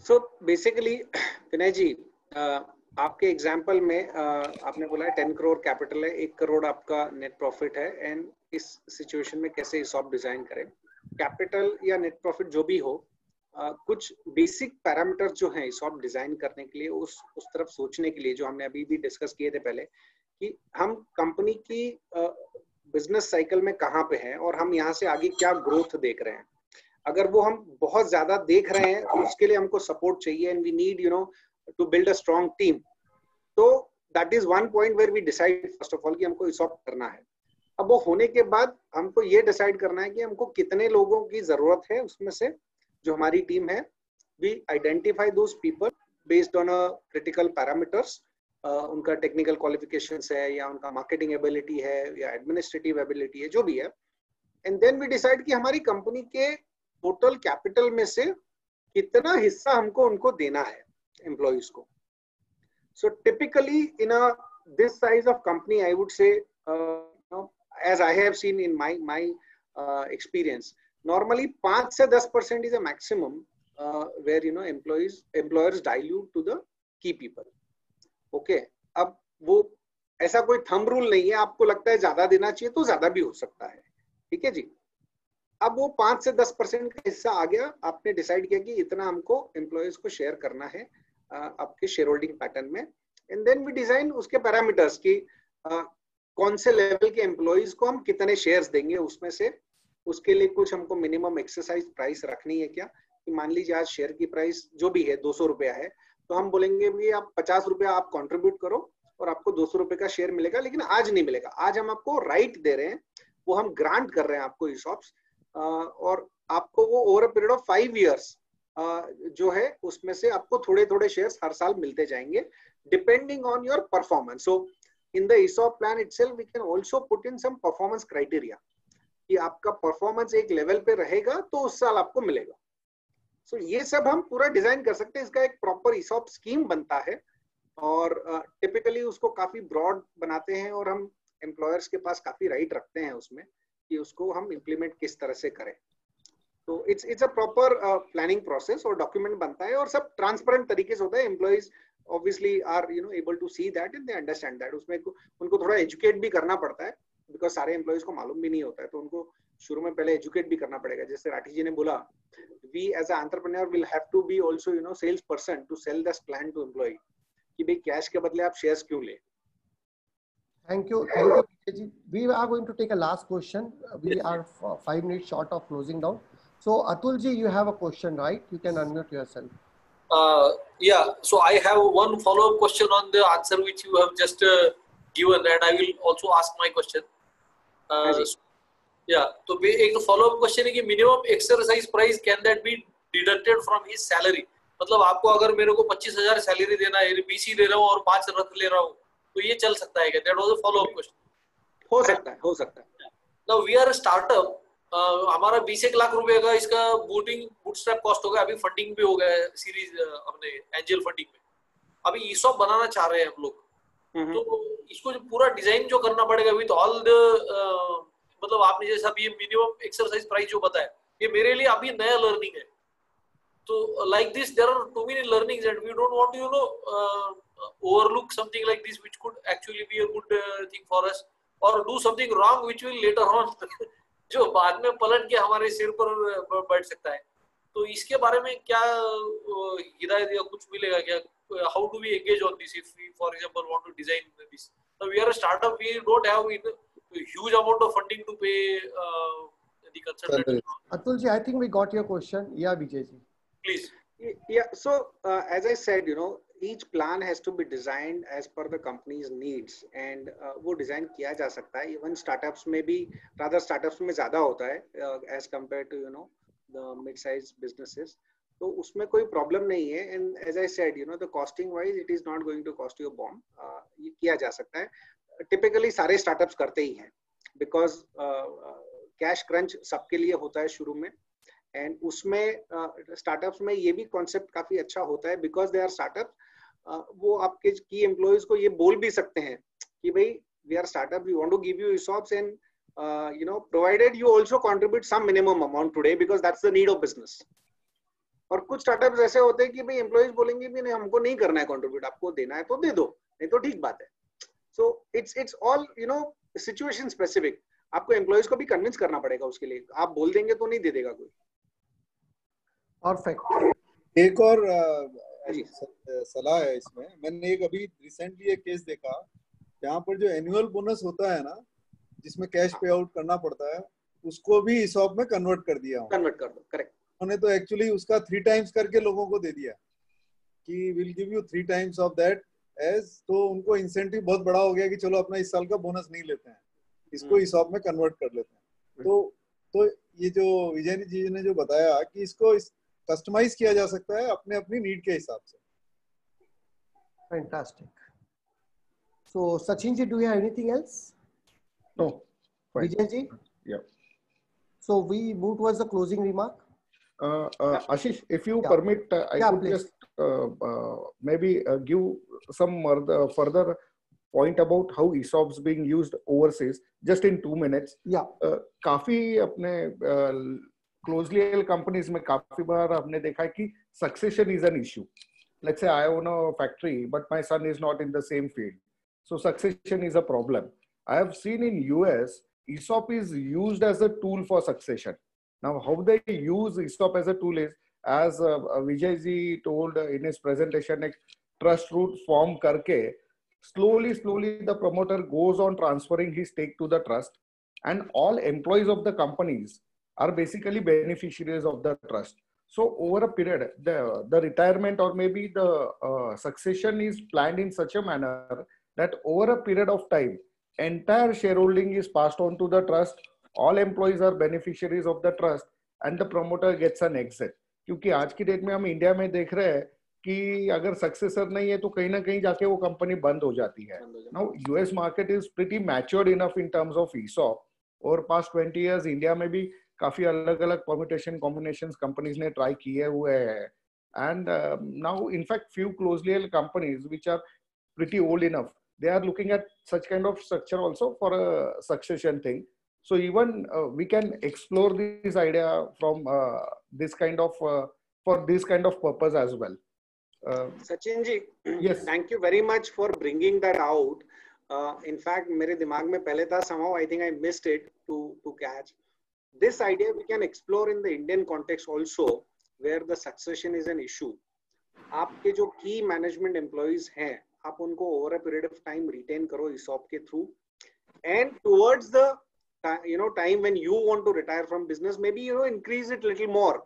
So basically, Vinay ji, आपके example में आपने बोला है 10 crore capital है, 1 करोड़ आपका net profit है, and इस situation में कैसे ESOP डिजाइन करें. कैपिटल या नेट प्रॉफिट जो भी हो, कुछ बेसिक पैरामीटर्स जो हैं ESOP डिजाइन करने के लिए, उस तरफ सोचने के लिए, जो हमने अभी भी डिस्कस किए थे पहले, कि हम कंपनी की बिजनेस साइकिल में कहाँ पे हैं और हम यहाँ से आगे क्या ग्रोथ देख रहे हैं. अगर वो हम बहुत ज्यादा देख रहे हैं, उसके लिए हमको सपोर्ट चाहिए, and we need to build a strong team. So that is one point where we decide first of all कि हमको ESOP करना है. अब वो होने के बाद हमको ये डिसाइड करना है कि हमको कितने लोगों की जरूरत है उसमें से जो हमारी टीम है. We identify those people based on a critical parameters. उनका टेक्निकल क्वालिफिकेशंस है या उनका मार्केटिंग एबिलिटी है या एडमिनिस्ट्रेटिव एबिलिटी है, जो भी है. एंड देन वी डिसाइड कि हमारी कंपनी के टोटल कैपिटल में से कितना हिस्सा हमको उनको देना है employees को. So typically in this size of company, I would say, as I have seen in my experience, normally 5 से 10% is a maximum where employers dilute to the key people. Okay, अब वो ऐसा कोई थंब रूल नहीं है, आपको लगता है ज्यादा देना चाहिए तो ज्यादा भी हो सकता है. ठीक है जी. अब वो 5 से 10% का हिस्सा आ गया, आपने डिसाइड किया कि इतना हमको एम्प्लॉयज को शेयर करना है आपके शेयर होल्डिंग पैटर्न में. एंड देन वी डिजाइन उसके पैरामीटर्स की कौन से लेवल के एम्प्लॉयज को हम कितने शेयर्स देंगे उसमें से. उसके लिए कुछ हमको मिनिमम एक्सरसाइज प्राइस रखनी है क्या, कि मान लीजिए आज शेयर की प्राइस जो भी है 200 रुपया है, तो हम बोलेंगे भी आप 50 रुपया आप कॉन्ट्रीब्यूट करो और आपको 200 रुपए का शेयर मिलेगा, लेकिन आज नहीं मिलेगा. आज हम आपको राइट दे रहे हैं, वो हम ग्रांट कर रहे हैं आपको ESOPs, और आपको वो over a period of 5 years जो है उसमें से आपको थोड़े थोड़े शेयर्स हर साल मिलते जाएंगे depending on your performance. So in the ESOP plan itself we can also put in some performance criteria, कि आपका परफॉर्मेंस एक लेवल पे रहेगा तो उस साल आपको मिलेगा. सो ये सब हम पूरा डिजाइन कर सकते हैं. इसका एक प्रॉपर ESOP स्कीम बनता है और टिपिकली उसको काफी ब्रॉड बनाते हैं और हम एम्प्लॉयर्स के पास काफी राइट रखते हैं उसमें कि उसको हम इम्प्लीमेंट किस तरह से करें. तो it's a proper planning process और डॉक्यूमेंट बनता है और सब ट्रांसपेरेंट तरीके से होता है. Employees obviously are able to see that and they understand that. उसमें उनको थोड़ा एजुकेट भी करना पड़ता है, बिकॉज सारे एम्प्लॉइज को मालूम भी नहीं होता है, तो उनको शुरू में पहले एजुकेट भी करना पड़ेगा. जैसे राठी जी ने बोला, we as an entrepreneur will have to be also sales person to sell this plan to employee. कि भाई कैश के बदले आप शेयर्स क्यों ले। Thank you, Vijay ji. We are going to take a last question. We are 5 minutes short of closing down. So Atul ji, you have a question, right? You can unmute yourself. Yeah, so I have one follow-up question on the answer which you have just given, and I will also ask my question. Yeah, so एक follow-up question है कि minimum exercise price can that be deducted from his salary? मतलब आपको अगर मेरे को 25,000 salary देना है, बीसी दे रहा हूँ और 5 रथ ले रहा हूँ, तो ये चल सकता है क्या? That was a follow-up question. हो सकता है. Now we are a startup. हमारा 20 लाख रुपए का इसका बूटस्ट्रैप कॉस्ट होगा, अभी फंडिंग भी हो गया है सीरीज अपने एंजल फंडिंग में. अभी ईसॉप बनाना चाह रहे हैं हम लोग, तो इसको जो पूरा डिजाइन जो करना पड़ेगा विद ऑल द मतलब आपने जैसा भी मिनिमम एक्सरसाइज प्राइस जो बताया, ये मेरे लिए अभी नया लर्निंग है. तो like this there are too many learnings and we don't want to you know overlook something like this which could actually be a good thing for us or do something wrong which will later on जो बाद में पलट के हमारे सिर पर बैठ सकता है. तो इसके बारे में क्या हिदायत या कुछ मिलेगा क्या? How do we engage on this if we, for example, want to design this? So we are a startup. We don't have a huge amount of funding to pay the consultant. Atul ji, I think we got your question. Yeah, Vijay ji. Please. Yeah. So as I said, you know, each plan has to be designed as per the company's needs and वो design किया जा सकता है. Even startups में भी, rather startups में ज्यादा होता है as compared to, you know, the mid-sized businesses. तो उसमें कोई प्रॉब्लम नहीं है. And as I said, you know, the costing wise it is not going to cost you a bomb. ये किया जा सकता है. Typically सारे स्टार्टअप्स करते ही हैं because कैश क्रंच सबके लिए होता है शुरू में. एंड उसमें स्टार्टअप्स में ये भी कॉन्सेप्ट काफी अच्छा होता है बिकॉज दे आर स्टार्टअप. वो आपके की एम्प्लॉयज को ये बोल भी सकते हैं कि भाई we are startup, we want to give you ESOPs and you know provided you also contribute some minimum amount today because that's the need of business. और कुछ स्टार्टअप्स ऐसे होते हैं कि भाई एम्प्लॉयज बोलेंगे भी नहीं हमको नहीं करना है कंट्रीब्यूट, आपको देना है तो दे दो, नहीं तो ठीक बात है. So it's all you know situation specific. आपको एम्प्लॉयज को भी कन्विंस करना पड़ेगा उसके लिए. आप बोल देंगे तो नहीं दे देगा कोई. परफेक्ट. एक और सलाह है इसमें. मैंने एक अभी रिसेंटली एक केस देखा जहाँ पर जो एनुअल बोनस होता है ना, जिसमें कैश पे आउट करना पड़ता है, उसको भी ESOP में कन्वर्ट कर दिया. कन्वर्ट कर दो. करेक्ट. उन्होंने तो एक्चुअली उसका 3 टाइम्स करके लोगों को दे दिया कि will give you 3 times of that as. तो उनको इंसेंटिव बहुत बड़ा हो गया कि चलो अपना इस साल का बोनस नहीं लेते हैं, इसको ESOP में कन्वर्ट कर लेते हैं. तो ये जो विजय जी ने जो बताया कि इसको कस्टमाइज किया जा सकता है अपने अपनी नीड के हिसाब से. Fantastic. So Sachin ji, do you have anything else? No. Vijay ji? Yeah. So we move towards the closing remark. Ashish, if you permit, I could please. just maybe give some further point about how ESOPs being used overseas, just in 2 minutes. Yeah. काफी अपने closely held companies में काफी बार हमने देखा है कि succession is an issue. Let's say I own a factory, but my son is not in the same field. So succession is a problem. I have seen in US, ESOP is used as a tool for succession. Now, how they use ESOP as a tool is, as Vijay ji told in his presentation, a trust route form karke, slowly the promoter goes on transferring his stake to the trust, and all employees of the companies are basically beneficiaries of the trust. So over a period, the retirement or maybe the succession is planned in such a manner that over a period of time, entire shareholding is passed on to the trust. All employees are beneficiaries of the trust, and the promoter gets an exit. क्योंकि आज की date में हम India में देख रहे हैं कि अगर सक्सेसर नहीं है तो कहीं ना कहीं जाके वो कंपनी बंद हो जाती है. Now US market is pretty matured enough in terms of ESOP. Over past 20 years, India में भी काफी अलग अलग परम्यूटेशन कॉम्बिनेशंस कंपनीज ने ट्राई किए हुए हैं. And now in fact few closely held companies which are pretty old enough, they are looking at such kind of structure also for a succession thing. So even we can explore this idea from this kind of for this kind of purpose as well. Sachin ji, yes, thank you very much for bringing that out. In fact, मेरे दिमाग में पहले था, somehow I think I missed it to catch. This idea we can explore in the Indian context also, where the succession is an issue. आपके जो key management employees हैं, आप उनको over a period of time retain करो ESOP के through, and towards the time when you want to retire from business, maybe increase it little more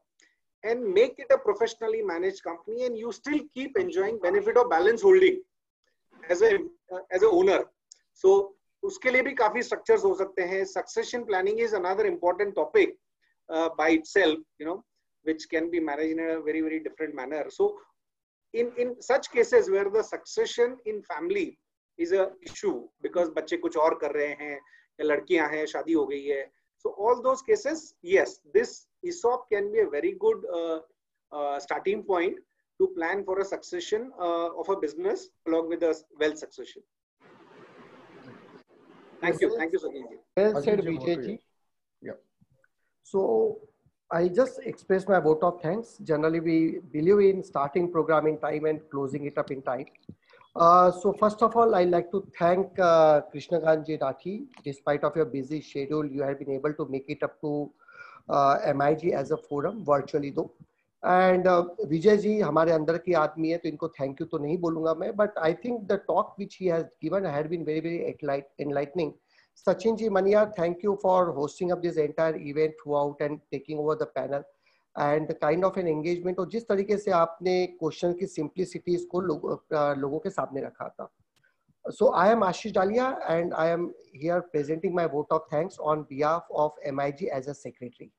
and make it a professionally managed company, and you still keep enjoying benefit of balance holding as a owner. So उसके लिए भी काफी structures हो सकते हैं. Succession planning is another important topic by itself, which can be managed in a very, very different manner. So in such cases where the succession in family is a issue because बच्चे कुछ और कर रहे हैं या लड़कियां हैं, शादी हो गई है, so all those cases, yes, this ESOP can be a very good starting point to plan for a succession of a business along with a wealth succession. Thank you, Sakin ji. Well said, Vijay ji. Yeah. So I just express my vote of thanks. Generally, we believe in starting program in time and closing it up in time. So first of all, I'd like to thank Krishnakant ji Rathi. Despite of your busy schedule, you have been able to make it up to MIG as a forum, virtually though. And Vijay ji हमारे अंदर की आदमी है, तो इनको thank you तो नहीं बोलूँगा मैं, but I think the talk which he has given had been very, very enlightening. Sachin ji Maniar, thank you for hosting up this entire event throughout and taking over the panel. And the kind of an engagement और जिस तरीके से आपने question की simplicity को लोगों के सामने रखा था. So I am Ashish Dalia and I am here presenting my vote of thanks on behalf of MIG as a secretary.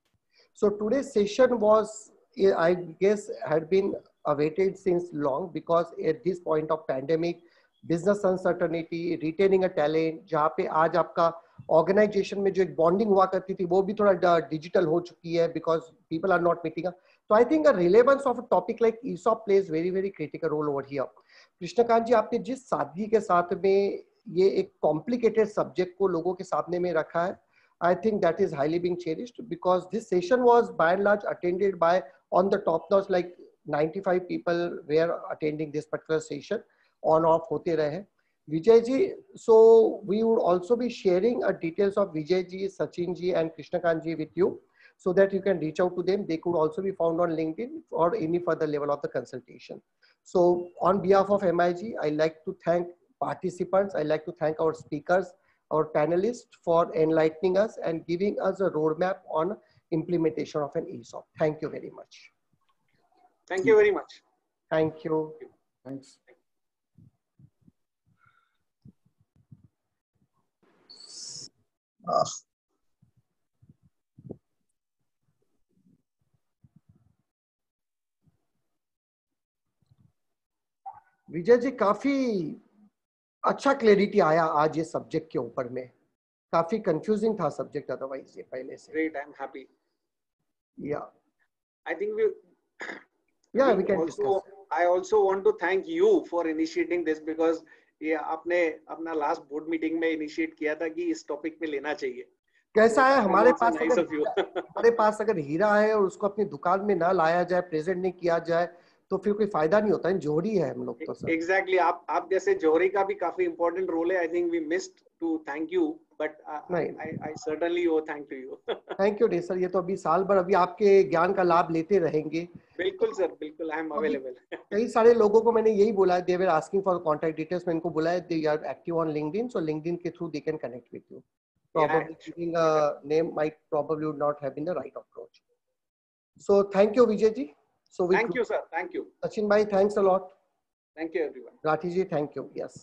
So today's session was, I guess, had been awaited since long, because at this point of pandemic, business uncertainty, retaining a talent, जहाँ पे आज आपका organisation में जो एक bonding हुआ करती थी वो भी थोड़ा डिजिटल हो चुकी है, because people are not meeting. तो I think relevance of a topic like ESOP plays very, very critical role over here. Krishnakant ji, आपने जिस सादगी के साथ में ये एक कॉम्प्लिकेटेड सब्जेक्ट को लोगों के सामने में रखा है, I think that is highly being cherished, because this session was by and large attended by, on the top notch, like 95 people were attending this particular session, on off hote rahe. Vijay ji, so we would also be sharing details of Vijay ji, Sachin ji and Krishnakant ji with you, so that you can reach out to them. They could also be found on LinkedIn or any further level of the consultation. So on behalf of MIG, I like to thank participants. I like to thank our speakers, our panelists, for enlightening us and giving us a roadmap on implementation of an ESOP. Thank you very much. Thank you very much. Thank you. Thanks. Vijay ji, काफी अच्छा clarity आया आज ये subject के ऊपर में. काफी confusing था सब्जेक्ट अदरवाइज ये पहले से. Great, I'm happy. Yeah. I think we can discuss. I also want to thank you for initiating this, because ये आपने अपना लास्ट बोर्ड मीटिंग में इनिशिएट किया था कि इस टॉपिक में लेना चाहिए. कैसा है, हमारे पास अगर हीरा है और उसको अपनी दुकान में ना लाया जाए, प्रेजेंट नहीं किया जाए, तो फिर कोई फायदा नहीं होता है. जोहरी है हम लोग तो सर. एग्जैक्टली, आप जैसे जोहरी का भी काफी इंपॉर्टेंट रोल है. I think we missed to thank you, but I certainly owe thank to you. Thank you नहीं सर, ये तो अभी साल भर अभी आपके ज्ञान का लाभ लेते रहेंगे. बिल्कुल सर, बिल्कुल, आई एम अवेलेबल. कई सारे लोगों को मैंने यही बोला है, they were asking for contact details. मैं इनको बोला है they are active on LinkedIn, so LinkedIn के through they can connect with you. Probably giving a name might probably would not have been the right approach. So thank you, Vijay ji. So thank you, sir. Thank you. Sachin bhai, thanks a lot. Thank you, everyone. Rathi ji, thank you. Yes.